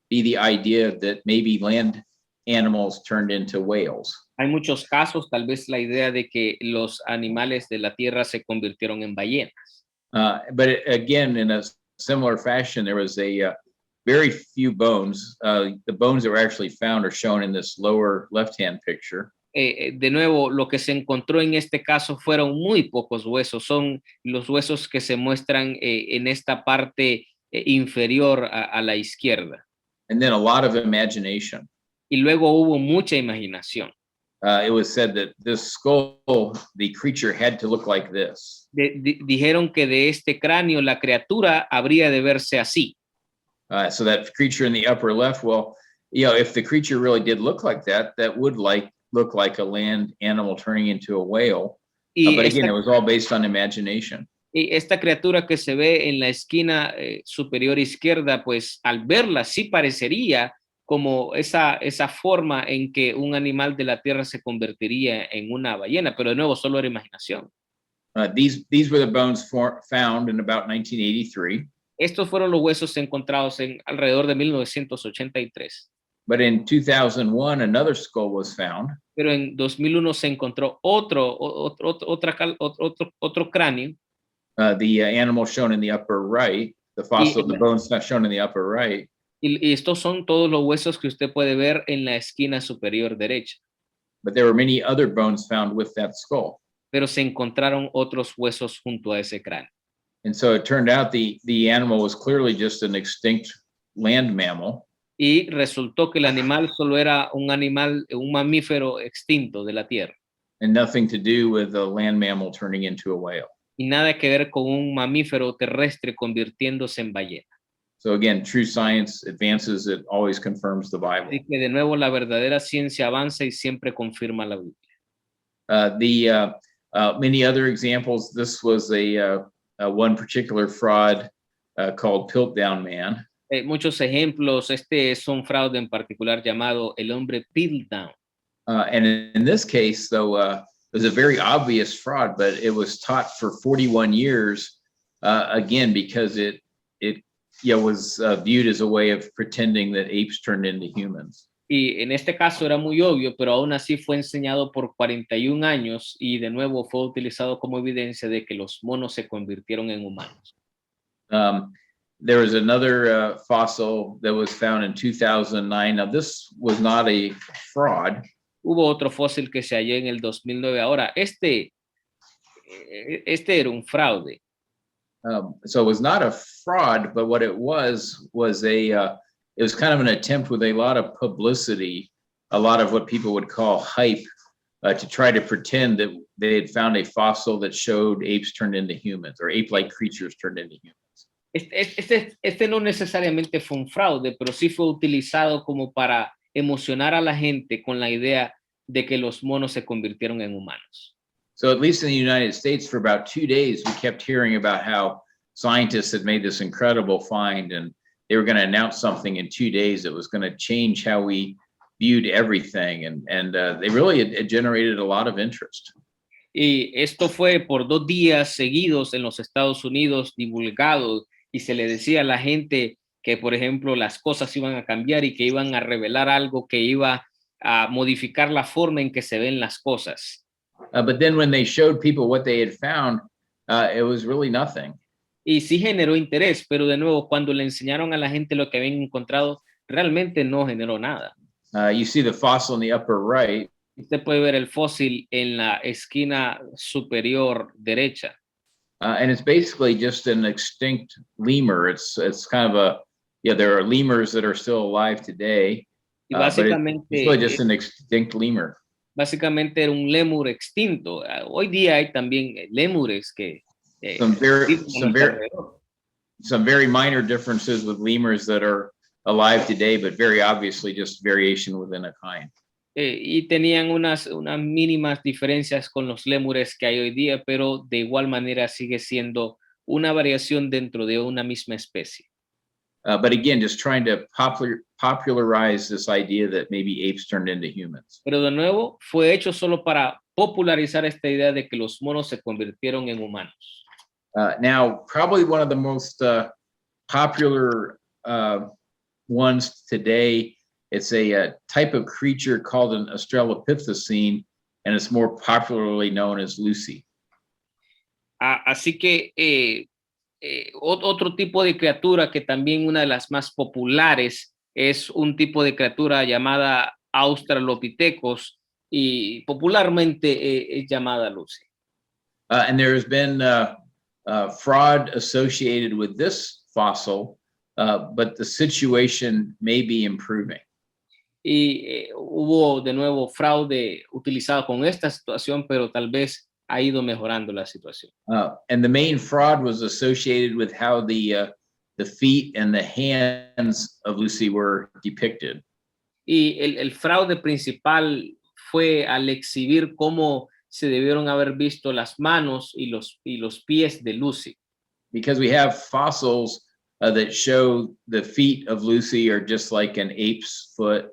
Speaker 3: be the idea that maybe land animals turned into whales.
Speaker 4: Hay muchos casos, tal vez la idea de que los animales de la tierra se convirtieron en ballenas.
Speaker 3: But again, in a similar fashion, there was a very few bones. The bones that were actually found are shown in this lower left-hand picture.
Speaker 4: De nuevo, lo que se encontró en este caso fueron muy pocos huesos. Son los huesos que se muestran en esta parte inferior a la izquierda.
Speaker 3: And then a lot of imagination.
Speaker 4: Y luego hubo mucha imaginación.
Speaker 3: It was said that this skull, the creature had to look like this.
Speaker 4: Dijeron que de este cráneo la criatura habría de verse así.
Speaker 3: So that creature in the upper left, well, you know, if the creature really did look like that, that would look like a land animal turning into a whale. But again, it was all based on imagination.
Speaker 4: Y esta criatura que se ve en la esquina superior izquierda, pues al verla sí parecería como esa forma en que un animal de la tierra se convertiría en una ballena, pero de nuevo solo era imaginación.
Speaker 3: These were the bones found in about 1983.
Speaker 4: Estos fueron los huesos encontrados en alrededor de 1983.
Speaker 3: But in 2001, another skull was found.
Speaker 4: Pero en 2001 se encontró otro cráneo.
Speaker 3: The animal shown in the upper right, the fossil, the bones shown in the upper right.
Speaker 4: Y estos son todos los huesos que usted puede ver en la esquina superior derecha.
Speaker 3: But there were many other bones found with that skull.
Speaker 4: Pero se encontraron otros huesos junto a ese cráneo.
Speaker 3: And so it turned out the animal was clearly just an extinct land mammal.
Speaker 4: Y resultó que el animal solo era un mamífero extinto de la tierra.
Speaker 3: And nothing to do with a land mammal turning into a whale.
Speaker 4: Y nada que ver con un mamífero terrestre convirtiéndose en ballena.
Speaker 3: So again, true science advances, it always confirms the Bible.
Speaker 4: Así que de nuevo la verdadera ciencia avanza y siempre confirma la Biblia.
Speaker 3: Many other examples, this was one particular fraud called Piltdown Man.
Speaker 4: Muchos ejemplos, este es un fraude en particular llamado el hombre Piltdown.
Speaker 3: And in this case, though, it was a very obvious fraud, but it was taught for 41 years, again, because it was viewed as a way of pretending that apes turned into humans.
Speaker 4: Y en este caso era muy obvio, pero aún así fue enseñado por 41 años y de nuevo fue utilizado como evidencia de que los monos se convirtieron en humanos.
Speaker 3: There was another fossil that was found in 2009. Now, this was not a fraud.
Speaker 4: Hubo otro fósil que se halló en el 2009. Ahora, este era un fraude.
Speaker 3: So it was not a fraud, but what it was it was kind of an attempt with a lot of publicity, a lot of what people would call hype, to try to pretend that they had found a fossil that showed apes turned into humans or ape-like creatures turned into humans.
Speaker 4: Este no necesariamente fue un fraude, pero sí fue utilizado como para emocionar a la gente con la idea de que los monos se convirtieron en humanos.
Speaker 3: So at least in the United States, for about 2 days, we kept hearing about how scientists had made this incredible find, and they were going to announce something in 2 days that was going to change how we viewed everything, and they really it generated a lot of interest.
Speaker 4: Y esto fue por 2 días seguidos en los Estados Unidos divulgado, y se le decía a la gente que, por ejemplo, las cosas iban a cambiar y que iban a revelar algo que iba a modificar la forma en que se ven las cosas.
Speaker 3: But then when they showed people what they had found, it was really nothing.
Speaker 4: Y sí generó interés, pero de nuevo, cuando le enseñaron a la gente lo que habían encontrado, realmente no generó nada.
Speaker 3: You see the fossil in the upper right.
Speaker 4: Usted puede ver el fósil en la esquina superior derecha.
Speaker 3: And it's basically just an extinct lemur. It's kind of there are lemurs that are still alive today.
Speaker 4: Y básicamente,
Speaker 3: it's really just an extinct lemur.
Speaker 4: Básicamente era un lémur extinto. Hoy día hay también lémures que
Speaker 3: some very minor differences with lemurs that are alive today, but very obviously just variation within a kind.
Speaker 4: Y tenían unas mínimas diferencias con los lémures que hay hoy día, pero de igual manera sigue siendo una variación dentro de una misma especie.
Speaker 3: But again, just trying to popularize this idea that maybe apes turned into humans.
Speaker 4: Pero de nuevo, fue hecho solo para popularizar esta idea de que los monos se convirtieron en humanos.
Speaker 3: Now, probably one of the most popular ones today, it's a type of creature called an Australopithecine, and it's more popularly known as Lucy.
Speaker 4: Así que otro tipo de criatura que también una de las más populares es un tipo de criatura llamada Australopithecus y popularmente es llamada Lucy.
Speaker 3: And there has been fraud associated with this fossil, but the situation may be improving.
Speaker 4: Y hubo de nuevo fraude utilizado con esta situación, pero tal vez ha ido mejorando la situación.
Speaker 3: And the main fraud was associated with how the feet and the hands of Lucy were depicted.
Speaker 4: Y el fraude principal fue al exhibir cómo se debieron haber visto las manos y los pies de Lucy.
Speaker 3: Because we have fossils that show the feet of Lucy are just like an ape's foot,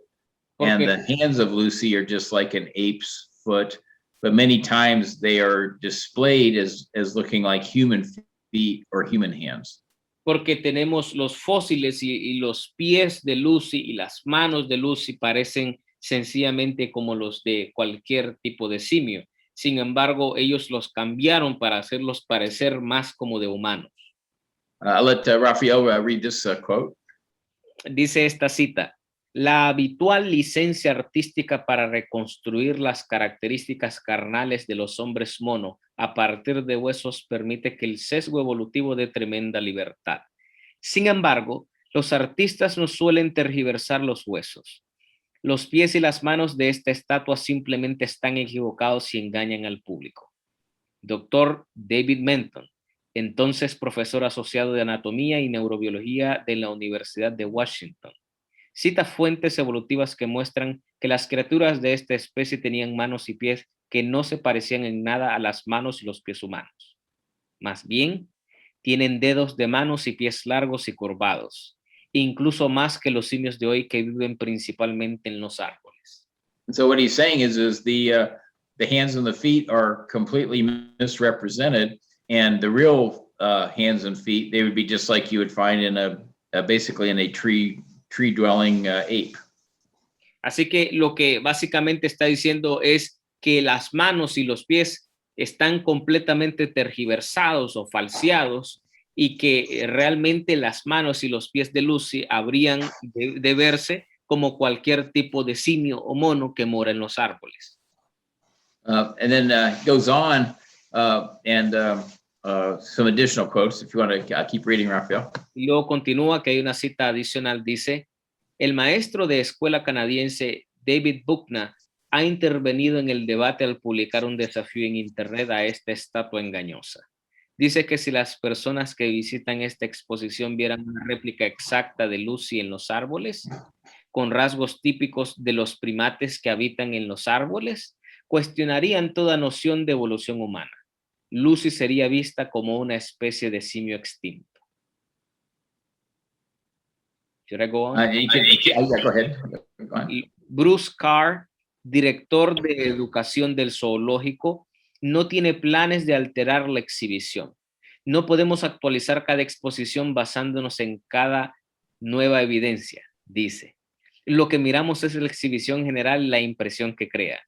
Speaker 3: and the hands of Lucy are just like an ape's foot. But many times they are displayed as looking like human feet or human hands.
Speaker 4: Porque tenemos los fósiles y los pies de Lucy y las manos de Lucy parecen sencillamente como los de cualquier tipo de simio. Sin embargo, ellos los cambiaron para hacerlos parecer más como de humanos.
Speaker 3: I'll let Rafael read this quote.
Speaker 4: Dice esta cita: la habitual licencia artística para reconstruir las características carnales de los hombres mono a partir de huesos permite que el sesgo evolutivo dé tremenda libertad. Sin embargo, los artistas no suelen tergiversar los huesos. Los pies y las manos de esta estatua simplemente están equivocados y engañan al público. Dr. David Menton, entonces profesor asociado de anatomía y neurobiología de la Universidad de Washington, cita fuentes evolutivas que muestran que las criaturas de esta especie tenían manos y pies que no se parecían en nada a las manos y los pies humanos. Más bien, tienen dedos de manos y pies largos y curvados, incluso más que los simios de hoy que viven principalmente en los árboles.
Speaker 3: So what he's saying is the hands and the feet are completely misrepresented, and the real hands and feet, they would be just like you would find in basically in a tree-dwelling ape.
Speaker 4: Así que lo que básicamente está diciendo es que las manos y los pies están completamente tergiversados o falseados y que realmente las manos y los pies de Lucy habrían de verse como cualquier tipo de simio o mono que mora en los árboles.
Speaker 3: And then it goes on and some additional quotes, if you want to keep reading, Rafael.
Speaker 4: Y luego continúa que hay una cita adicional, dice: el maestro de escuela canadiense David Buckner ha intervenido en el debate al publicar un desafío en internet a esta estatua engañosa. Dice que si las personas que visitan esta exposición vieran una réplica exacta de Lucy en los árboles, con rasgos típicos de los primates que habitan en los árboles, cuestionarían toda noción de evolución humana. Lucy sería vista como una especie de simio extinto. Should I go on?
Speaker 3: Go ahead. Go on.
Speaker 4: Bruce Carr, director de educación del zoológico, no tiene planes de alterar la exhibición. No podemos actualizar cada exposición basándonos en cada nueva evidencia, dice. Lo que miramos es la exhibición general y la impresión que crea.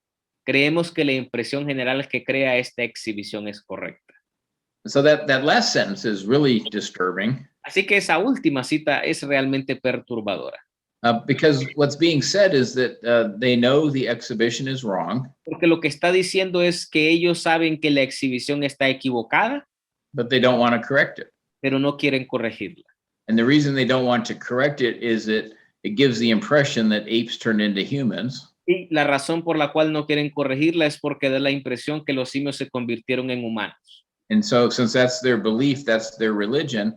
Speaker 4: Creemos que la impresión general que crea esta exhibición es correcta.
Speaker 3: So that last sentence is really disturbing.
Speaker 4: Así que esa última cita es realmente perturbadora.
Speaker 3: Because what's being said is that they know the exhibition is wrong.
Speaker 4: Porque lo que está diciendo es que ellos saben que la exhibición está equivocada,
Speaker 3: but they don't want to correct it.
Speaker 4: Pero no quieren corregirla.
Speaker 3: And the reason they don't want to correct it is that it gives the impression that apes turned into humans.
Speaker 4: Y la razón por la cual no quieren corregirla es porque da la impresión que los simios se convirtieron en humanos.
Speaker 3: And so since that's their belief, that's their religion,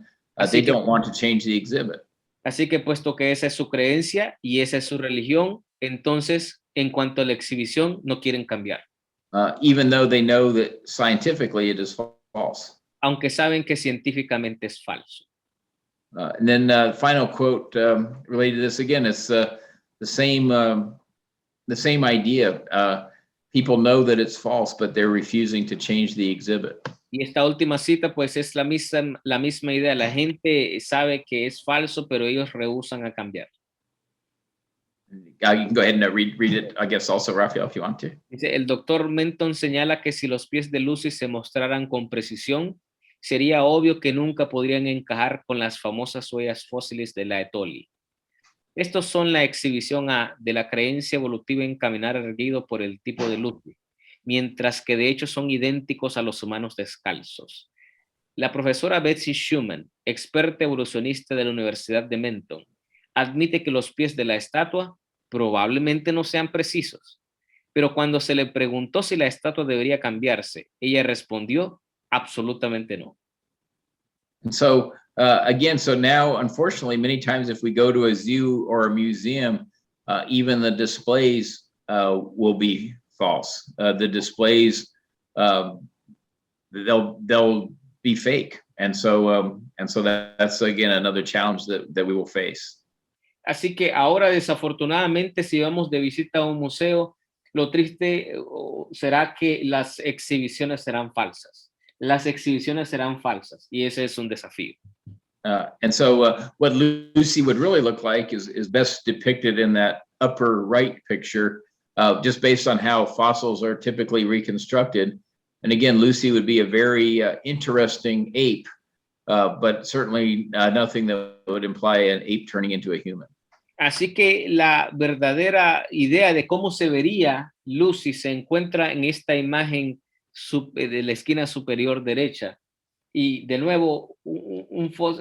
Speaker 3: they don't want to change the exhibit.
Speaker 4: Así que puesto que esa es su creencia y esa es su religión, entonces en cuanto a la exhibición no quieren cambiar.
Speaker 3: Even though they know that scientifically it is false.
Speaker 4: aunque saben que científicamente es falso.
Speaker 3: And then final quote related to this again, it's the same idea. People know that it's false, but they're refusing to change the exhibit.
Speaker 4: Y esta última cita, pues es la misma idea. La gente sabe que es falso, pero ellos rehúsan a cambiar.
Speaker 3: You can go ahead and read it, I guess, also, Raphael, if you want to.
Speaker 4: Dice, el doctor Menton señala que si los pies de Lucy se mostraran con precisión, sería obvio que nunca podrían encajar con las famosas huellas fósiles de la Etoli. Estos son la exhibición A de la creencia evolutiva en caminar erguido por el tipo de Lucy, mientras que de hecho son idénticos a los humanos descalzos. La profesora Betsy Schumann, experta evolucionista de la Universidad de Menton, admite que los pies de la estatua probablemente no sean precisos, pero cuando se le preguntó si la estatua debería cambiarse, ella respondió absolutamente no.
Speaker 3: And so again, so now, unfortunately, many times if we go to a zoo or a museum, even the displays will be false. The displays, they'll be fake. And so that's again another challenge that we will face.
Speaker 4: Así que ahora, desafortunadamente, si vamos de visita a un museo, lo triste será que las exhibiciones serán falsas. Las exhibiciones serán falsas y ese es un desafío.
Speaker 3: And so what Lucy would really look like is best depicted in that upper right picture, just based on how fossils are typically reconstructed. And again, Lucy would be a very interesting ape, but certainly nothing that would imply an ape turning into a human.
Speaker 4: Así que la verdadera idea de cómo se vería Lucy se encuentra en esta imagen de la esquina superior derecha. Y de nuevo,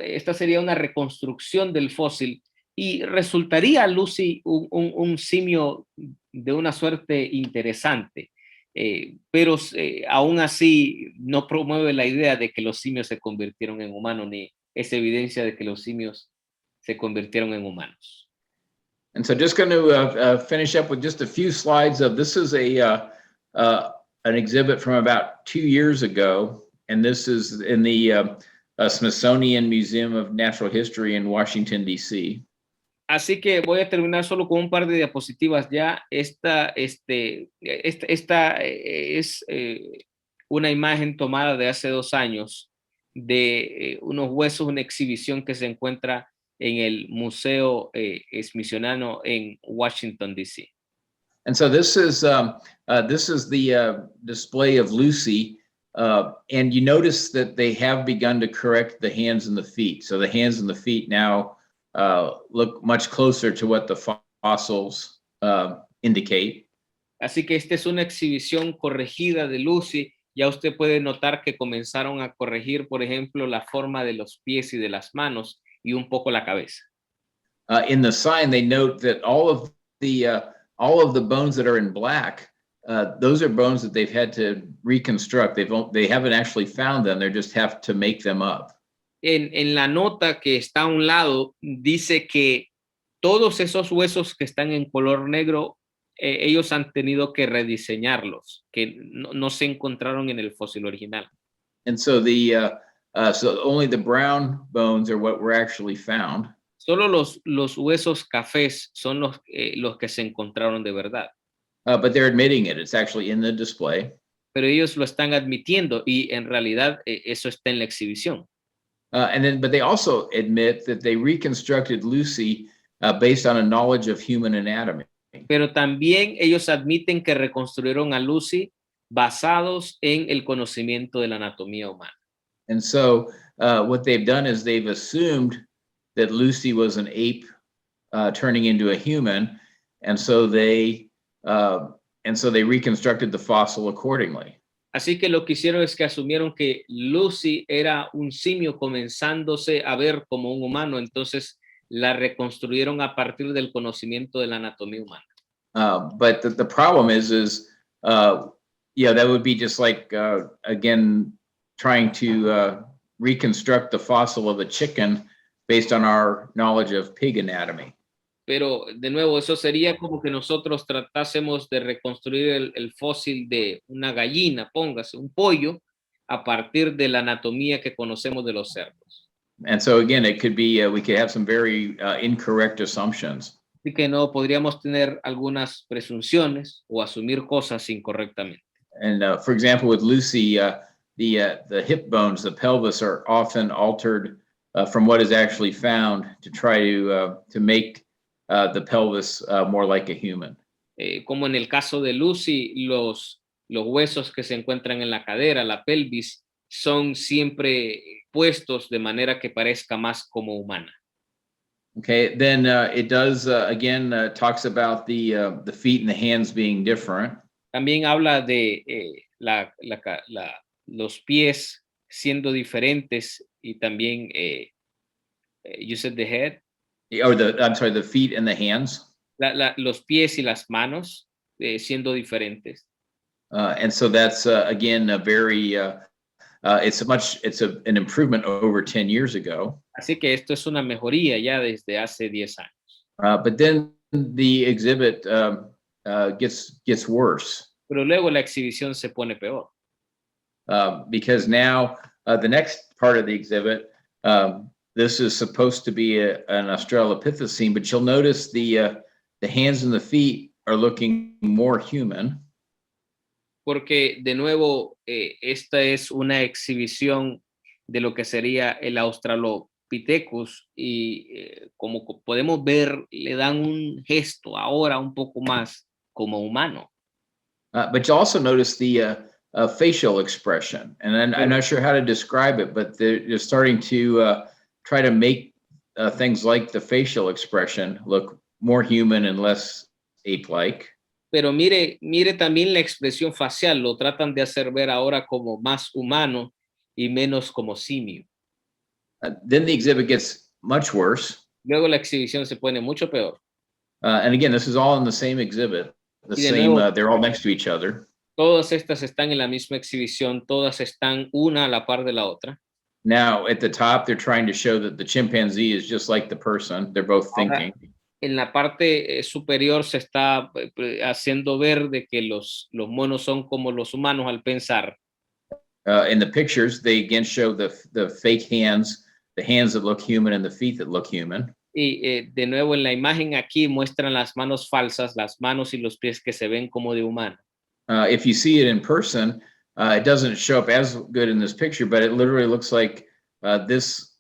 Speaker 4: esta sería una reconstrucción del fósil y resultaría Lucy un simio de una suerte interesante, pero aún así no promueve la idea de que los simios se convirtieron en humanos, ni es evidencia de que los simios se convirtieron en humanos.
Speaker 3: And so just going to finish up with just a few slides of this is an exhibit from about 2 years ago. And this is in the Smithsonian Museum of Natural History in Washington, D.C.
Speaker 4: Así que voy a terminar solo con un par de diapositivas ya. Esta es una imagen tomada de hace 2 años de unos huesos, una exhibición que se encuentra en el Museo Smithsoniano en Washington, D.C.
Speaker 3: And so this is the display of Lucy. And you notice that they have begun to correct the hands and the feet. So the hands and the feet now look much closer to what the fossils indicate.
Speaker 4: Así que esta es una exhibición corregida de Lucy. Ya usted puede notar que comenzaron a corregir, por ejemplo, la forma de los pies y de las manos y un poco la cabeza.
Speaker 3: In the sign, they note that all of the bones that are in black, those are bones that they've had to reconstruct. They haven't actually found them. They just have to make them up.
Speaker 4: En la nota que está a un lado dice que todos esos huesos que están en color negro, ellos han tenido que rediseñarlos, que no se encontraron en el fósil original.
Speaker 3: And so so only the brown bones are what were actually found.
Speaker 4: Solo los huesos cafés son los que se encontraron de verdad.
Speaker 3: But they're admitting it. It's actually in the display.
Speaker 4: Pero ellos lo están admitiendo y en realidad eso está en la exhibición.
Speaker 3: But they also admit that they reconstructed Lucy based on a knowledge of human anatomy.
Speaker 4: Pero también ellos admiten que reconstruyeron a Lucy basados en el conocimiento de la anatomía humana.
Speaker 3: And so what they've done is they've assumed that Lucy was an ape turning into a human, and so they reconstructed the fossil accordingly.
Speaker 4: Así que lo que hicieron es que asumieron que Lucy era un simio comenzándose a ver como un humano, entonces la reconstruyeron a partir del conocimiento de la anatomía humana.
Speaker 3: But the problem is that would be just like again trying to reconstruct the fossil of a chicken based on our knowledge of pig anatomy.
Speaker 4: Pero de nuevo, eso sería como que nosotros tratásemos de reconstruir el fósil de una gallina, póngase, un pollo, a partir de la anatomía que conocemos de los cerdos.
Speaker 3: And so again, it could be, we could have some very incorrect assumptions.
Speaker 4: Así que no podríamos tener algunas presunciones o asumir cosas incorrectamente.
Speaker 3: And for example, with Lucy, the hip bones, the pelvis are often altered from what is actually found to try to make the pelvis more like a human.
Speaker 4: Como en el caso de Lucy, los huesos que se encuentran en la cadera, la pelvis, son siempre puestos de manera que parezca más como humana.
Speaker 3: Okay, then it does again talks about the feet and the hands being different.
Speaker 4: También habla de los pies siendo diferentes y también you said the head.
Speaker 3: Or I'm sorry, the feet and the hands.
Speaker 4: Los pies y las manos siendo diferentes.
Speaker 3: And so that's again a very it's an improvement over 10 years ago.
Speaker 4: Así que esto es una mejoría ya desde hace 10 años.
Speaker 3: But then the exhibit gets worse.
Speaker 4: Pero luego la exhibición se pone peor.
Speaker 3: Because now the next part of the exhibit, this is supposed to be an Australopithecine, but you'll notice the hands and the feet are looking more human.
Speaker 4: Porque de nuevo esta es una exhibición de lo que sería el Australopithecus y como podemos ver le dan un gesto ahora un poco más como humano.
Speaker 3: But you also notice the facial expression, and I'm not sure how to describe it, but they're starting to try to make things like the facial expression look more human and less ape-like.
Speaker 4: Pero mire también la expresión facial, lo tratan de hacer ver ahora como más humano y menos como simio.
Speaker 3: Then the exhibit gets much worse.
Speaker 4: Luego la exhibición se pone mucho peor.
Speaker 3: And again, this is all in the same exhibit. They're all next to each other.
Speaker 4: Todas estas están en la misma exhibición, todas están una a la par de la otra.
Speaker 3: Now, at the top, they're trying to show that the chimpanzee is just like the person. They're both thinking.
Speaker 4: En la parte superior se está haciendo ver de que los monos son como los humanos al pensar.
Speaker 3: In the pictures, they again show the fake hands, the hands that look human and the feet that look human.
Speaker 4: Y de nuevo en la imagen aquí muestran las manos falsas, las manos y los pies que se ven como de humano.
Speaker 3: If you see it in person, it doesn't show up as good in this picture, but it literally looks like this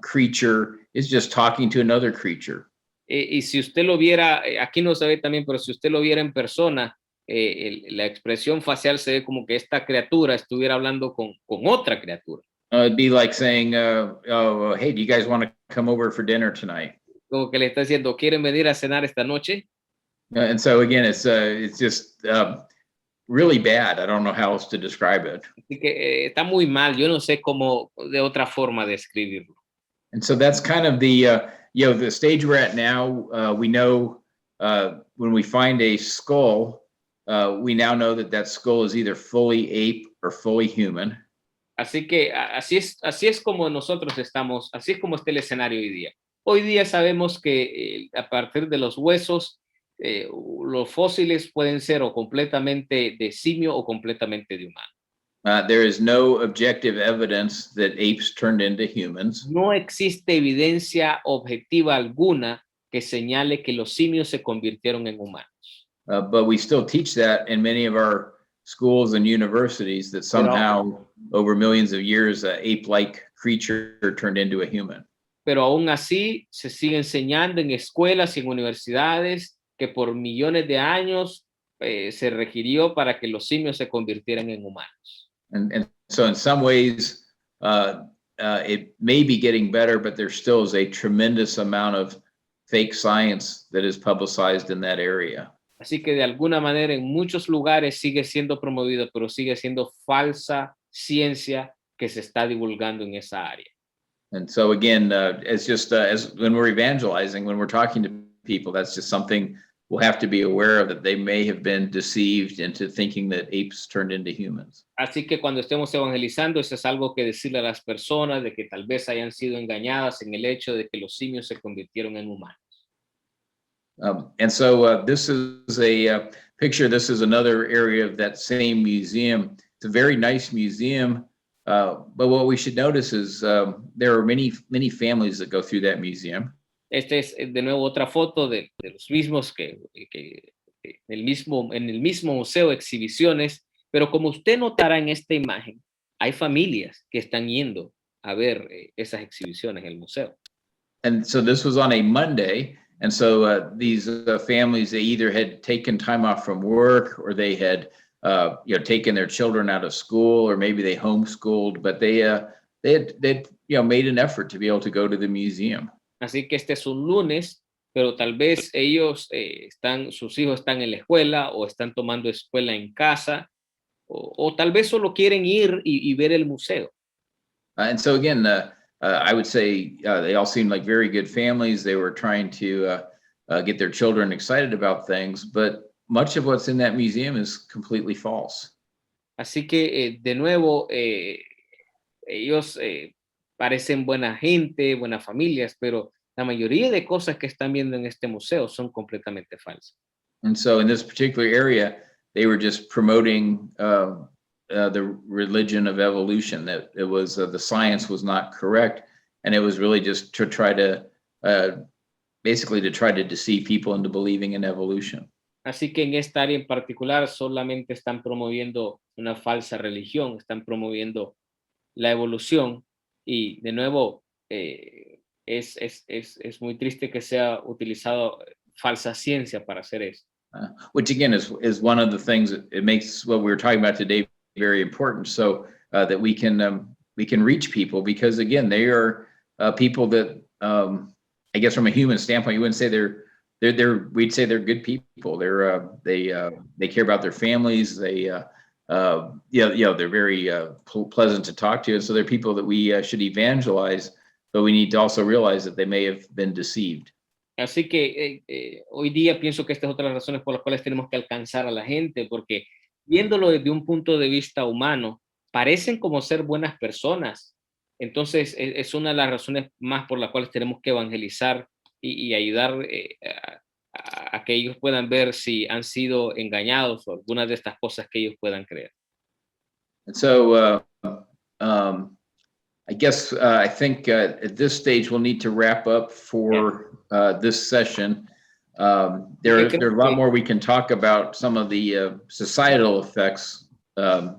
Speaker 3: creature is just talking to another creature.
Speaker 4: Y si usted lo viera, aquí no se ve también, pero si usted lo viera en persona, la expresión facial se ve como que esta criatura estuviera hablando con otra criatura.
Speaker 3: It'd be like saying, oh, hey, do you guys want to come over for dinner tonight?
Speaker 4: Como que le está diciendo, ¿quieren venir a cenar esta noche?
Speaker 3: And so again, it's just really bad. I don't know how else to describe it.
Speaker 4: Así que está muy mal. Yo no sé cómo de otra forma describirlo.
Speaker 3: And so that's kind of the the stage we're at now. We know when we find a skull, we now know that skull is either fully ape or fully human.
Speaker 4: Así que así es como nosotros estamos, así es como está el escenario hoy día. Hoy día sabemos que a partir de los huesos, los fósiles pueden ser o completamente de simio o completamente de humano.
Speaker 3: There is no objective evidence that apes turned into humans.
Speaker 4: No existe evidencia objetiva alguna que señale que los simios se convirtieron en humanos.
Speaker 3: But we still teach that in many of our schools and universities, that somehow over millions of years, an ape-like creature turned into a human.
Speaker 4: Pero aún así se sigue enseñando en escuelas y en universidades que por millones de años se requirió para que los simios se convirtieran en humanos.
Speaker 3: And so in some ways, it may be getting better, but there still is a tremendous amount of fake science that is publicized in that area.
Speaker 4: Así que de alguna manera en muchos lugares sigue siendo promovido, pero sigue siendo falsa ciencia que se está divulgando en esa área.
Speaker 3: And so again, it's just as when we're evangelizing, when we're talking to people, that's just something we'll have to be aware of, that they may have been deceived into thinking that apes turned into humans.
Speaker 4: Así que cuando estemos evangelizando, eso es algo que decirle a las personas de que tal vez hayan sido engañadas en el hecho de que los simios se convirtieron en humanos.
Speaker 3: And so this is a picture. This is another area of that same museum. a very nice museum. But what we should notice is there are many families that go through that museum.
Speaker 4: Este es de nuevo otra foto de los mismos en el mismo museo, exhibiciones, pero como usted notará en esta imagen, hay familias que están yendo a ver esas exhibiciones en el museo.
Speaker 3: And so this was on a Monday, and so these families, they either had taken time off from work, or they had taken their children out of school, or maybe they homeschooled, but they had made an effort to be able to go to the museum.
Speaker 4: Así que este es un lunes, pero tal vez sus hijos están en la escuela o están tomando escuela en casa, o tal vez solo quieren ir y ver el museo.
Speaker 3: And so again, I would say they all seemed like very good families. They were trying to get their children excited about things, but much of what's in that museum is completely false.
Speaker 4: Así que de nuevo, ellos parecen buena gente, buenas familias, pero la mayoría de cosas que están viendo en este museo son completamente falsas.
Speaker 3: And so in this particular area, they were just promoting the religion of evolution, that it was the science was not correct, and it was really just to try to deceive people into believing in evolution.
Speaker 4: Así que en esta área en particular solamente están promoviendo una falsa religión, están promoviendo la evolución, y de nuevo es muy triste que sea utilizado falsa ciencia para hacer eso.
Speaker 3: Which again is one of the things that it makes what we were talking about today very important, so that we can reach people, because again, they are people that I guess from a human standpoint, you wouldn't say we'd say they're good people. They care about their families. They're very pleasant to talk to, and so they're people that we should evangelize, but we need to also realize that they may have been deceived.
Speaker 4: Así que hoy día pienso que esta es otra de las razones por las cuales tenemos que alcanzar a la gente, porque viéndolo desde un punto de vista humano, parecen como ser buenas personas. Entonces es una de las razones más por las cuales tenemos que evangelizar y ayudar a que ellos puedan ver si han sido engañados o algunas de estas cosas que ellos puedan creer.
Speaker 3: And so I guess I think at this stage we'll need to wrap up for this session. There are a lot more we can talk about, some of the societal effects of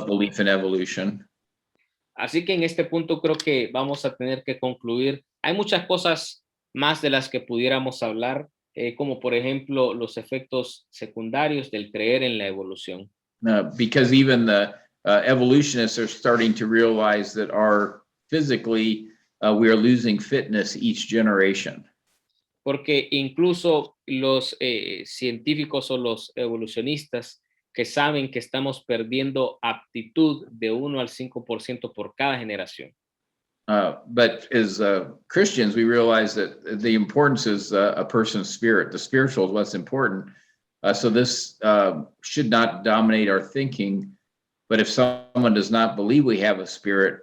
Speaker 3: belief in evolution.
Speaker 4: Así que en este punto creo que vamos a tener que concluir. Hay muchas cosas más de las que pudiéramos hablar, como por ejemplo los efectos secundarios del creer en la evolución.
Speaker 3: Because even the evolutionists are starting to realize that physically we are losing fitness each generation.
Speaker 4: Porque incluso los científicos o los evolucionistas que saben que estamos perdiendo aptitud de 1 al 5% por cada generación.
Speaker 3: But as Christians, we realize that the importance is a person's spirit. The spiritual is what's important. So this should not dominate our thinking. But if someone does not believe we have a spirit,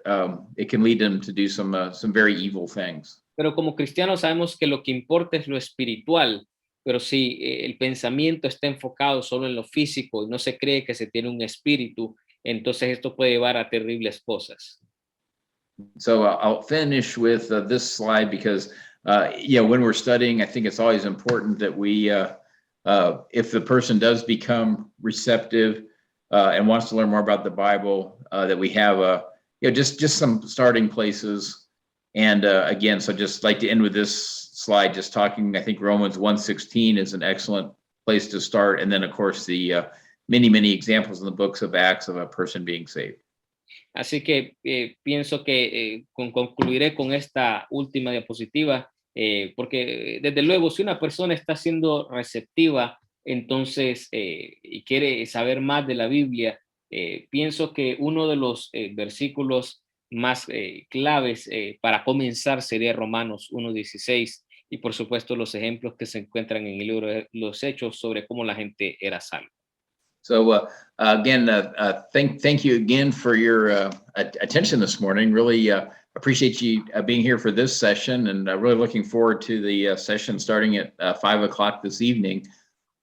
Speaker 3: it can lead them to do some very evil things.
Speaker 4: Pero como cristianos sabemos que lo que importa es lo espiritual, pero si el pensamiento está enfocado solo en lo físico y no se cree que se tiene un espíritu, entonces esto puede llevar a terribles cosas.
Speaker 3: So I'll finish with this slide because, when we're studying, I think it's always important that we, if the person does become receptive and wants to learn more about the Bible, that we have, just some starting places. And again, so just like to end with this slide, just talking, I think Romans 1:16 is an excellent place to start. And then, of course, the many examples in the books of Acts of a person being saved.
Speaker 4: Así que pienso que concluiré con esta última diapositiva, porque desde luego si una persona está siendo receptiva, entonces y quiere saber más de la Biblia, pienso que uno de los versículos más claves para comenzar sería Romanos 1:16, y por supuesto los ejemplos que se encuentran en el libro de los Hechos sobre cómo la gente era salva.
Speaker 3: So again, thank you again for your attention this morning. Really appreciate you being here for this session, and really looking forward to the session starting at 5 o'clock this evening.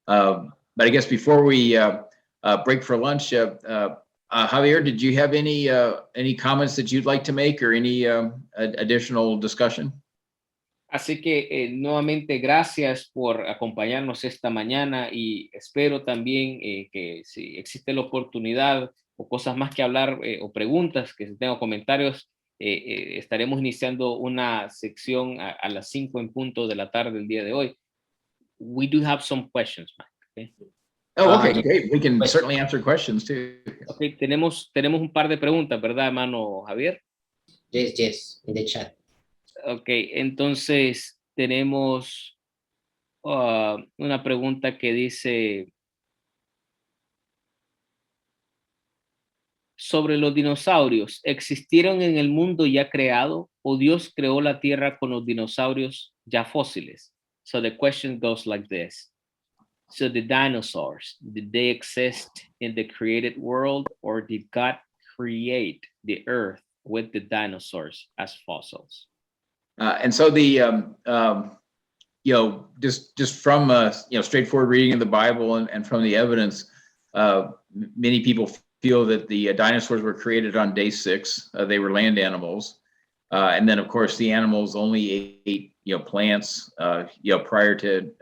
Speaker 3: But I guess before we break for lunch. Javier, did you have any comments that you'd like to make or any additional discussion?
Speaker 4: Así que nuevamente gracias por acompañarnos esta mañana y espero también que si existe la oportunidad o cosas más que hablar o preguntas, que si tengo comentarios, estaremos iniciando una sección a las 5 en punto de la tarde del día de hoy. We do have some questions, Mike. Okay?
Speaker 3: Oh, okay, great. We can certainly answer questions too.
Speaker 4: Okay, tenemos un par de preguntas, ¿verdad, hermano Javier?
Speaker 1: Yes, in the chat.
Speaker 4: Ok, entonces tenemos una pregunta que dice sobre los dinosaurios. ¿Existieron en el mundo ya creado o Dios creó la tierra con los dinosaurios ya fósiles? So the question goes like this. So the dinosaurs, did they exist in the created world or did God create the earth with the dinosaurs as fossils?
Speaker 3: And so the, just from straightforward reading of the Bible and from the evidence, many people feel that the dinosaurs were created on day 6. They were land animals. And then, of course, the animals only ate, plants, prior to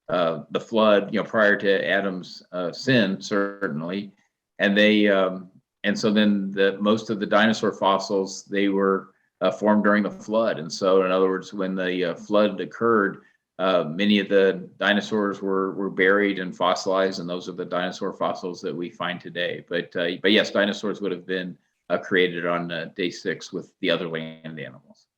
Speaker 3: the flood, prior to Adam's sin, certainly. And and so then most of the dinosaur fossils, they were formed during the flood. And so, in other words, when the flood occurred, many of the dinosaurs were buried and fossilized, and those are the dinosaur fossils that we find today. But yes, dinosaurs would have been created on day 6 with the other land animals.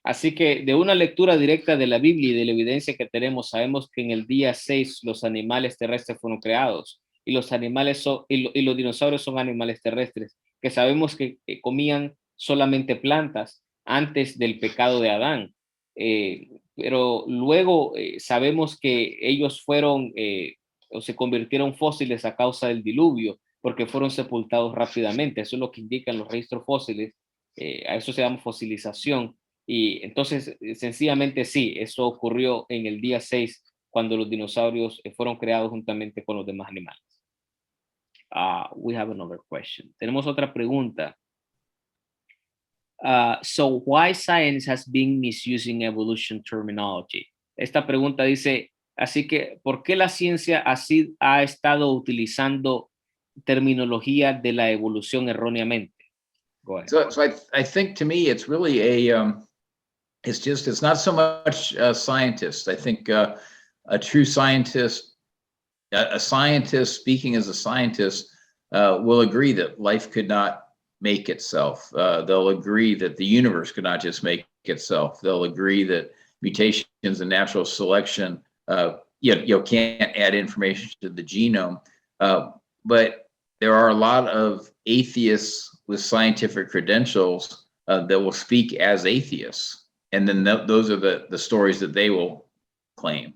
Speaker 4: Así que de una lectura directa de la Biblia y de la evidencia que tenemos, sabemos que en el día 6 los animales terrestres fueron creados y los dinosaurios son animales terrestres que sabemos que comían solamente plantas antes del pecado de Adán. Pero luego sabemos que ellos fueron o se convirtieron fósiles a causa del diluvio porque fueron sepultados rápidamente. Eso es lo que indican los registros fósiles. A eso se llama fosilización. Y entonces, sencillamente sí, eso ocurrió en el día 6 cuando los dinosaurios fueron creados juntamente con los demás animales. We have another question. Tenemos otra pregunta. So why science has been misusing evolution terminology? Esta pregunta dice, así que, ¿por qué la ciencia ha estado utilizando terminología de la evolución erróneamente? Go ahead.
Speaker 3: So I think to me, it's really it's not so much scientists. I think a true scientist, a scientist speaking as a scientist will agree that life could not make itself. They'll agree that the universe could not just make itself. They'll agree that mutations and natural selection, can't add information to the genome. But there are a lot of atheists with scientific credentials that will speak as atheists. And then those are the stories that they will claim.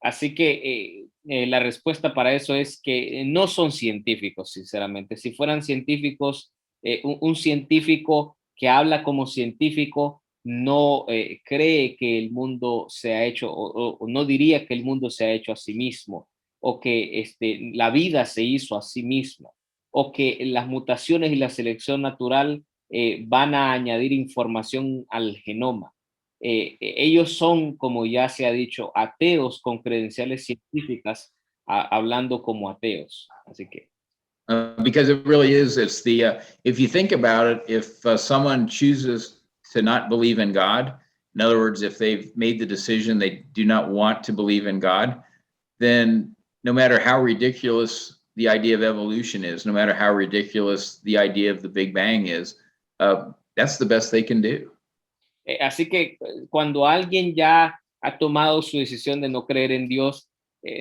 Speaker 4: Así que la respuesta para eso es que no son científicos, sinceramente. Si fueran científicos, un científico que habla como científico no cree que el mundo se ha hecho, o no diría que el mundo se ha hecho a sí mismo, o que la vida se hizo a sí misma, o que las mutaciones y la selección natural van a añadir información al genoma. Ellos son, como ya se ha dicho, ateos con credenciales científicas, hablando como ateos. Así que.
Speaker 3: Because it really is, it's if you think about it, if someone chooses to not believe in God, in other words, if they've made the decision they do not want to believe in God, then no matter how ridiculous the idea of evolution is, no matter how ridiculous the idea of the Big Bang is, that's the best they can do.
Speaker 4: Así que cuando alguien ya ha tomado su decisión de no creer en Dios,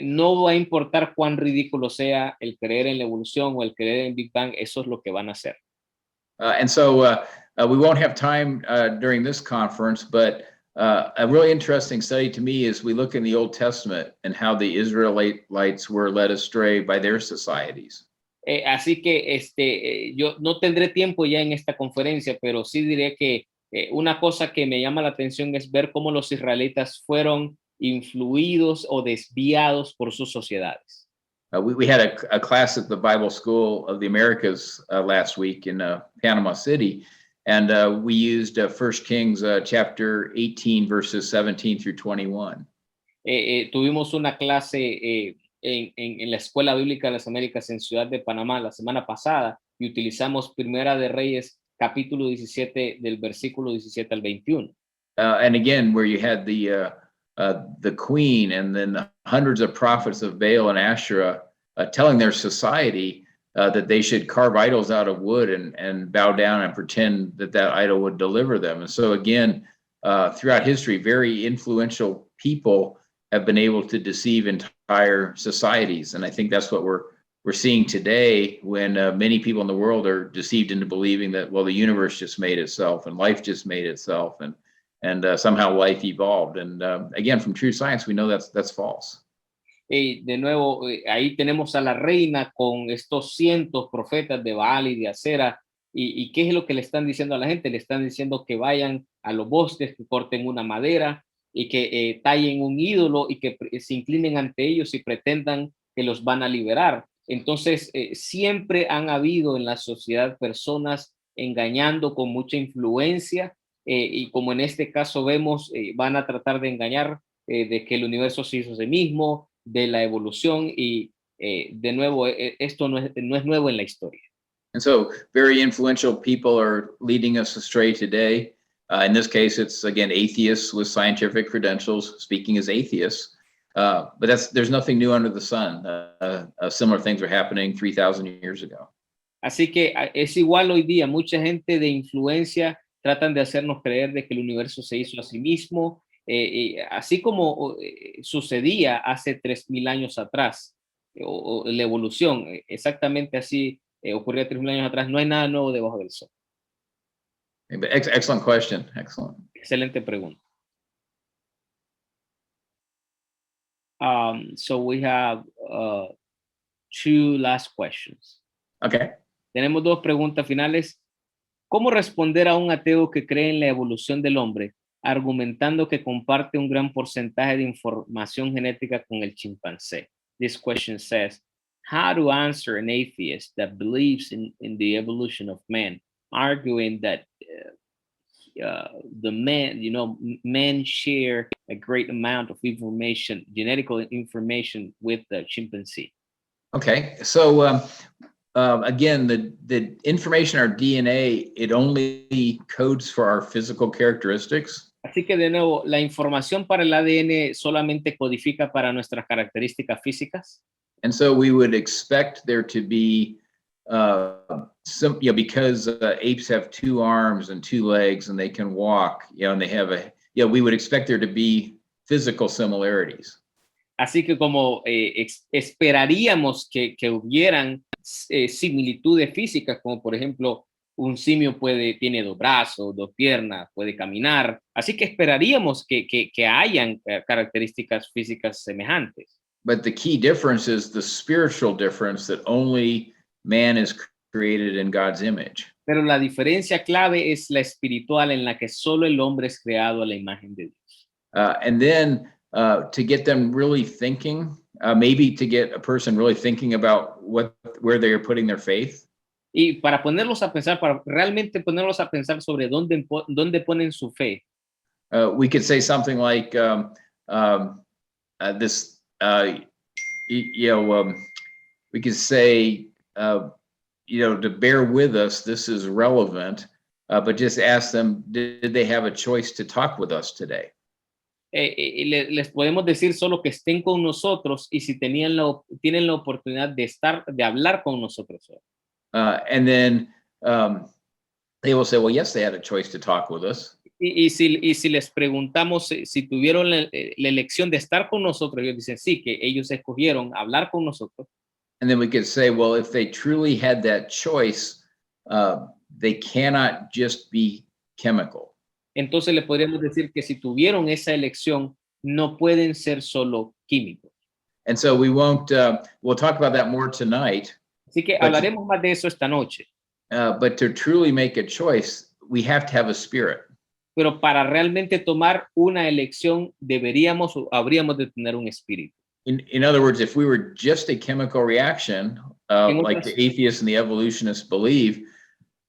Speaker 4: no va a importar cuán ridículo sea el creer en la evolución o el creer en Big Bang, eso es lo que van a hacer.
Speaker 3: And so we won't have time during this conference, but a really interesting study to me is we look in the Old Testament and how the Israelites were led astray by their societies.
Speaker 4: Así que yo no tendré tiempo ya en esta conferencia, pero sí diré que una cosa que me llama la atención es ver cómo los israelitas fueron influidos o desviados por sus sociedades.
Speaker 3: We had a class at the Bible School of the Americas last week in Panama City, and we used 1 Kings chapter 18, verses 17 through 21.
Speaker 4: Tuvimos una clase en la Escuela Bíblica de las Américas en Ciudad de Panamá la semana pasada y utilizamos Primera de Reyes, capítulo 17, del versículo 17 al 21.
Speaker 3: And again, where you had the queen and then hundreds of prophets of Baal and Asherah telling their society that they should carve idols out of wood and bow down and pretend that idol would deliver them. And so again, throughout history, very influential people have been able to deceive entire societies. And I think that's what we're seeing today when many people in the world are deceived into believing that, well, the universe just made itself and life just made itself and somehow life evolved. And again, from true science, we know that's false.
Speaker 4: De nuevo, ahí tenemos a la reina con estos cientos profetas de Baal y de Acera. ¿Y qué es lo que le están diciendo a la gente? Le están diciendo que vayan a los bosques, que corten una madera y que tallen un ídolo y que se inclinen ante ellos y pretendan que los van a liberar. Entonces, siempre han habido en la sociedad personas engañando con mucha influencia y como en este caso vemos, van a tratar de engañar de que el universo se hizo a sí mismo, de la evolución y de nuevo, esto no es nuevo en la historia.
Speaker 3: And so very influential people are leading us astray today. In this case, it's again atheists with scientific credentials speaking as atheists. But there's nothing new under the sun. Similar things were happening 3,000 years ago.
Speaker 4: Así que es igual hoy día. Mucha gente de influencia tratan de hacernos creer de que el universo se hizo a sí mismo, así como sucedía hace 3,000 años atrás, o la evolución, exactamente así ocurría 3,000 años atrás. No hay nada nuevo debajo del sol.
Speaker 3: Excellent question. Excellent.
Speaker 4: Excelente pregunta. So we have 2 last questions.
Speaker 3: Okay.
Speaker 4: Tenemos 2 preguntas finales. ¿Cómo responder a un ateo que cree en la evolución del hombre, argumentando que comparte un gran porcentaje de información genética con el chimpancé? This question says, how to answer an atheist that believes in the evolution of man, arguing that men share a great amount of information, genetic information with the chimpanzee.
Speaker 3: Okay, so again, the information in our DNA, it only codes for our physical characteristics.
Speaker 4: Así que de nuevo, la información para el ADN solamente codifica para nuestras características físicas.
Speaker 3: And so we would expect there to be because apes have 2 arms and 2 legs and they can walk, and they have we would expect there to be physical similarities.
Speaker 4: Así que como esperaríamos que hubieran similitudes físicas, como por ejemplo, un simio tiene 2 brazos, 2 piernas, puede caminar. Así que esperaríamos que hayan características físicas semejantes.
Speaker 3: But the key difference is the spiritual difference that only man is created in God's image.
Speaker 4: Pero la diferencia clave es la espiritual en la que solo el hombre es creado a la imagen de Dios.
Speaker 3: And then to get them really thinking, maybe to get a person really thinking about where they are putting their faith.
Speaker 4: Y para ponerlos a pensar, para realmente ponerlos a pensar sobre dónde ponen su fe.
Speaker 3: We could say something like we could say, to bear with us, this is relevant, but just ask them, did they have a choice to talk with us today?
Speaker 4: Les podemos decir solo que estén con nosotros y si tienen la oportunidad de hablar con nosotros.
Speaker 3: And then they will say, well, yes, they had a choice to talk with us.
Speaker 4: Y si les preguntamos si tuvieron la elección de estar con nosotros, ellos dicen sí, que ellos escogieron hablar con nosotros.
Speaker 3: And then we could say, well, if they truly had that choice, they cannot just be chemical.
Speaker 4: Entonces le podríamos decir que si tuvieron esa elección, no pueden ser solo químicos.
Speaker 3: And so we won't, we'll talk about that more tonight.
Speaker 4: Así que hablaremos más de eso esta noche.
Speaker 3: But to truly make a choice, we have to have a spirit.
Speaker 4: Pero para realmente tomar una elección, habríamos de tener un espíritu.
Speaker 3: In other words, if we were just a chemical reaction, like the atheists and the evolutionists believe,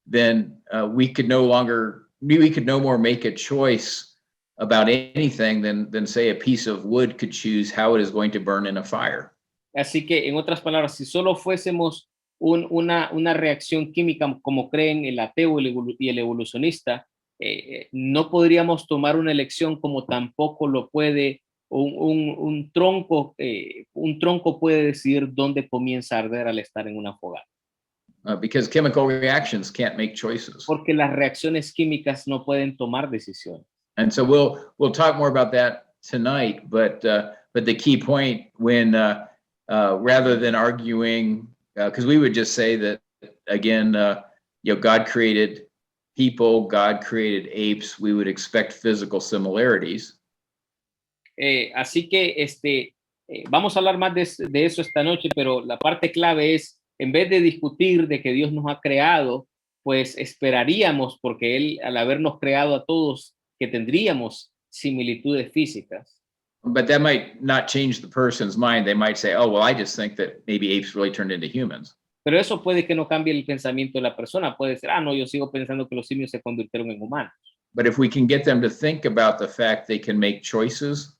Speaker 3: then we could no more make a choice about anything than say a piece of wood could choose how it is going to burn in a fire.
Speaker 4: Así que, en otras palabras, si solo fuésemos una reacción química como creen el ateo y el evolucionista, no podríamos tomar una elección como tampoco lo puede un tronco puede decidir dónde comienza a arder al estar en una fogata.
Speaker 3: Because chemical reactions can't make choices.
Speaker 4: Porque las reacciones químicas no pueden tomar decisiones.
Speaker 3: And so we'll talk more about that tonight, but the key point when rather than arguing, because we would just say that again, God created people, God created apes, we would expect physical similarities.
Speaker 4: Así que vamos a hablar más de eso esta noche, pero la parte clave es, en vez de discutir de que Dios nos ha creado, pues esperaríamos, porque Él, al habernos creado a todos, que tendríamos similitudes físicas.
Speaker 3: But that might not change the person's mind. They might say, oh, well, I just think that maybe apes really turned into humans.
Speaker 4: Pero eso puede que no cambie el pensamiento de la persona. Puede ser, no, yo sigo pensando que los simios se convirtieron en humanos.
Speaker 3: But if we can get them to think about the fact they can make choices,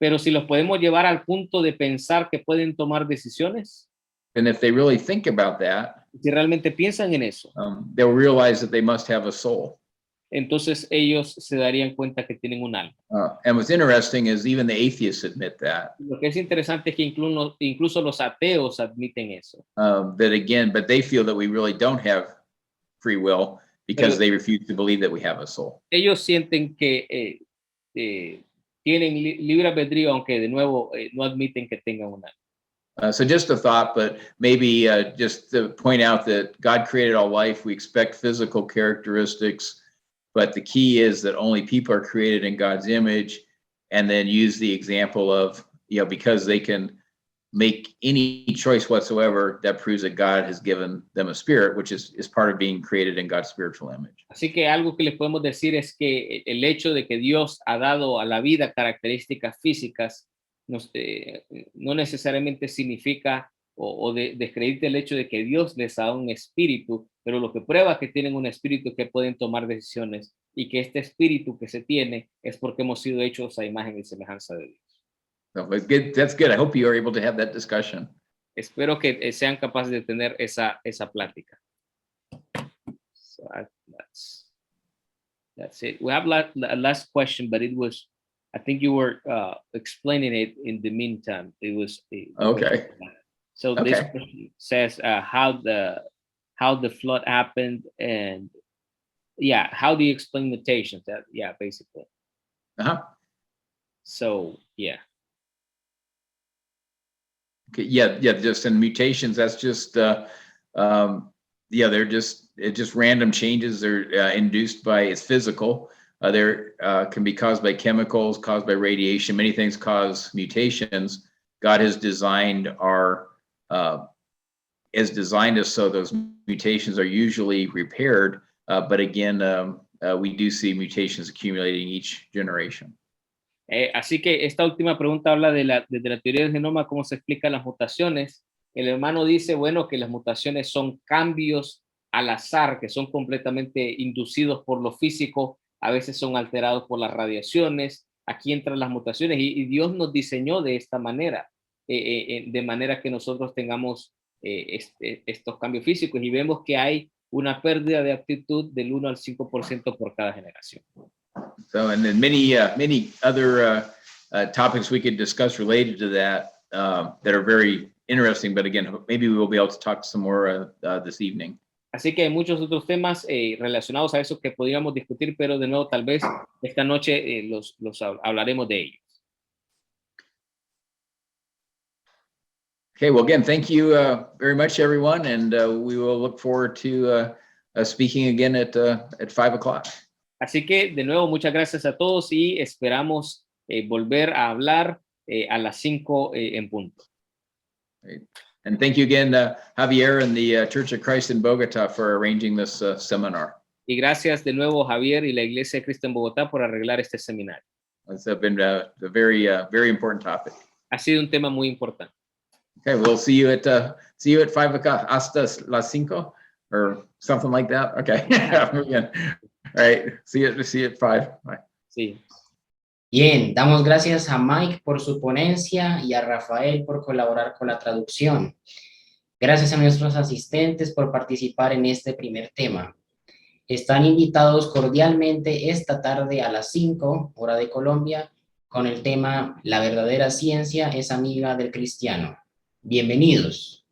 Speaker 4: pero si los podemos llevar al punto de pensar que pueden tomar decisiones,
Speaker 3: and if they really think about that,
Speaker 4: si realmente piensan en eso,
Speaker 3: they'll realize that they must have a soul.
Speaker 4: Entonces ellos se darían cuenta que tienen un alma.
Speaker 3: And what's interesting is even the atheists admit that.
Speaker 4: Lo que es interesante es que incluso los ateos admiten eso.
Speaker 3: That again, but they feel that we really don't have free will because they refuse to believe that we have a soul.
Speaker 4: Ellos sienten que tienen libre albedrío, aunque de nuevo no admiten que tengan un alma.
Speaker 3: So just a thought, but maybe just to point out that God created all life. We expect physical characteristics, but the key is that only people are created in God's image, and then use the example of, because they can make any choice whatsoever, that proves that God has given them a spirit, which is part of being created in God's spiritual image.
Speaker 4: Así que algo que les podemos decir es que el hecho de que Dios ha dado a la vida características físicas no necesariamente significa o descredita el hecho de que Dios les ha dado un espíritu, pero lo que prueba que tienen un espíritu que pueden tomar decisiones, y que este espíritu que se tiene es porque hemos sido hechos a imagen y semejanza de Dios.
Speaker 3: So that's good. I hope you are able to have that discussion.
Speaker 4: Espero que sean capaces de tener esa plática. So that's it. We have a last question, but I think you were explaining it in the meantime. It was
Speaker 3: okay.
Speaker 4: So this question says how the flood happened, and how do you explain mutations? Basically. So
Speaker 3: Okay, just in mutations, that's just they're just random changes. They're induced by, it's physical. There can be caused by chemicals, caused by radiation. Many things cause mutations. God has designed us so those mutations are usually repaired. But again, we do see mutations accumulating each generation.
Speaker 4: Así que esta última pregunta habla de la teoría del genoma, cómo se explican las mutaciones. El hermano dice, bueno, que las mutaciones son cambios al azar, que son completamente inducidos por lo físico, a veces son alterados por las radiaciones. Aquí entran las mutaciones y Dios nos diseñó de esta manera, de manera que nosotros tengamos estos cambios físicos, y vemos que hay una pérdida de aptitud del 1 al 5% por cada generación.
Speaker 3: So, and then many other topics we could discuss related to that that are very interesting, but again, maybe we will be able to talk some more this evening.
Speaker 4: Así que hay muchos otros temas relacionados a eso que podríamos discutir, pero de nuevo tal vez esta noche los hablaremos de ellos.
Speaker 3: Okay, well, again, thank you very much, everyone, and we will look forward to speaking again at 5 o'clock.
Speaker 4: Así que, de nuevo, muchas gracias a todos y esperamos volver a hablar a las 5 en punto.
Speaker 3: Great. And thank you again, Javier and the Church of Christ in Bogotá for arranging this seminar.
Speaker 4: Y gracias de nuevo, Javier y la Iglesia de Cristo en Bogotá por arreglar este seminario.
Speaker 3: It's been a very important topic.
Speaker 4: Ha sido un tema muy importante.
Speaker 3: Okay, we'll see you at 5 o'clock, hasta las 5, or something like that. Okay. All right. See you at 5. Bye.
Speaker 4: Sí.
Speaker 1: Bien, damos gracias a Mike por su ponencia y a Rafael por colaborar con la traducción. Gracias a nuestros asistentes por participar en este primer tema. Están invitados cordialmente esta tarde a las 5, hora de Colombia, con el tema La verdadera ciencia es amiga del cristiano. Bienvenidos.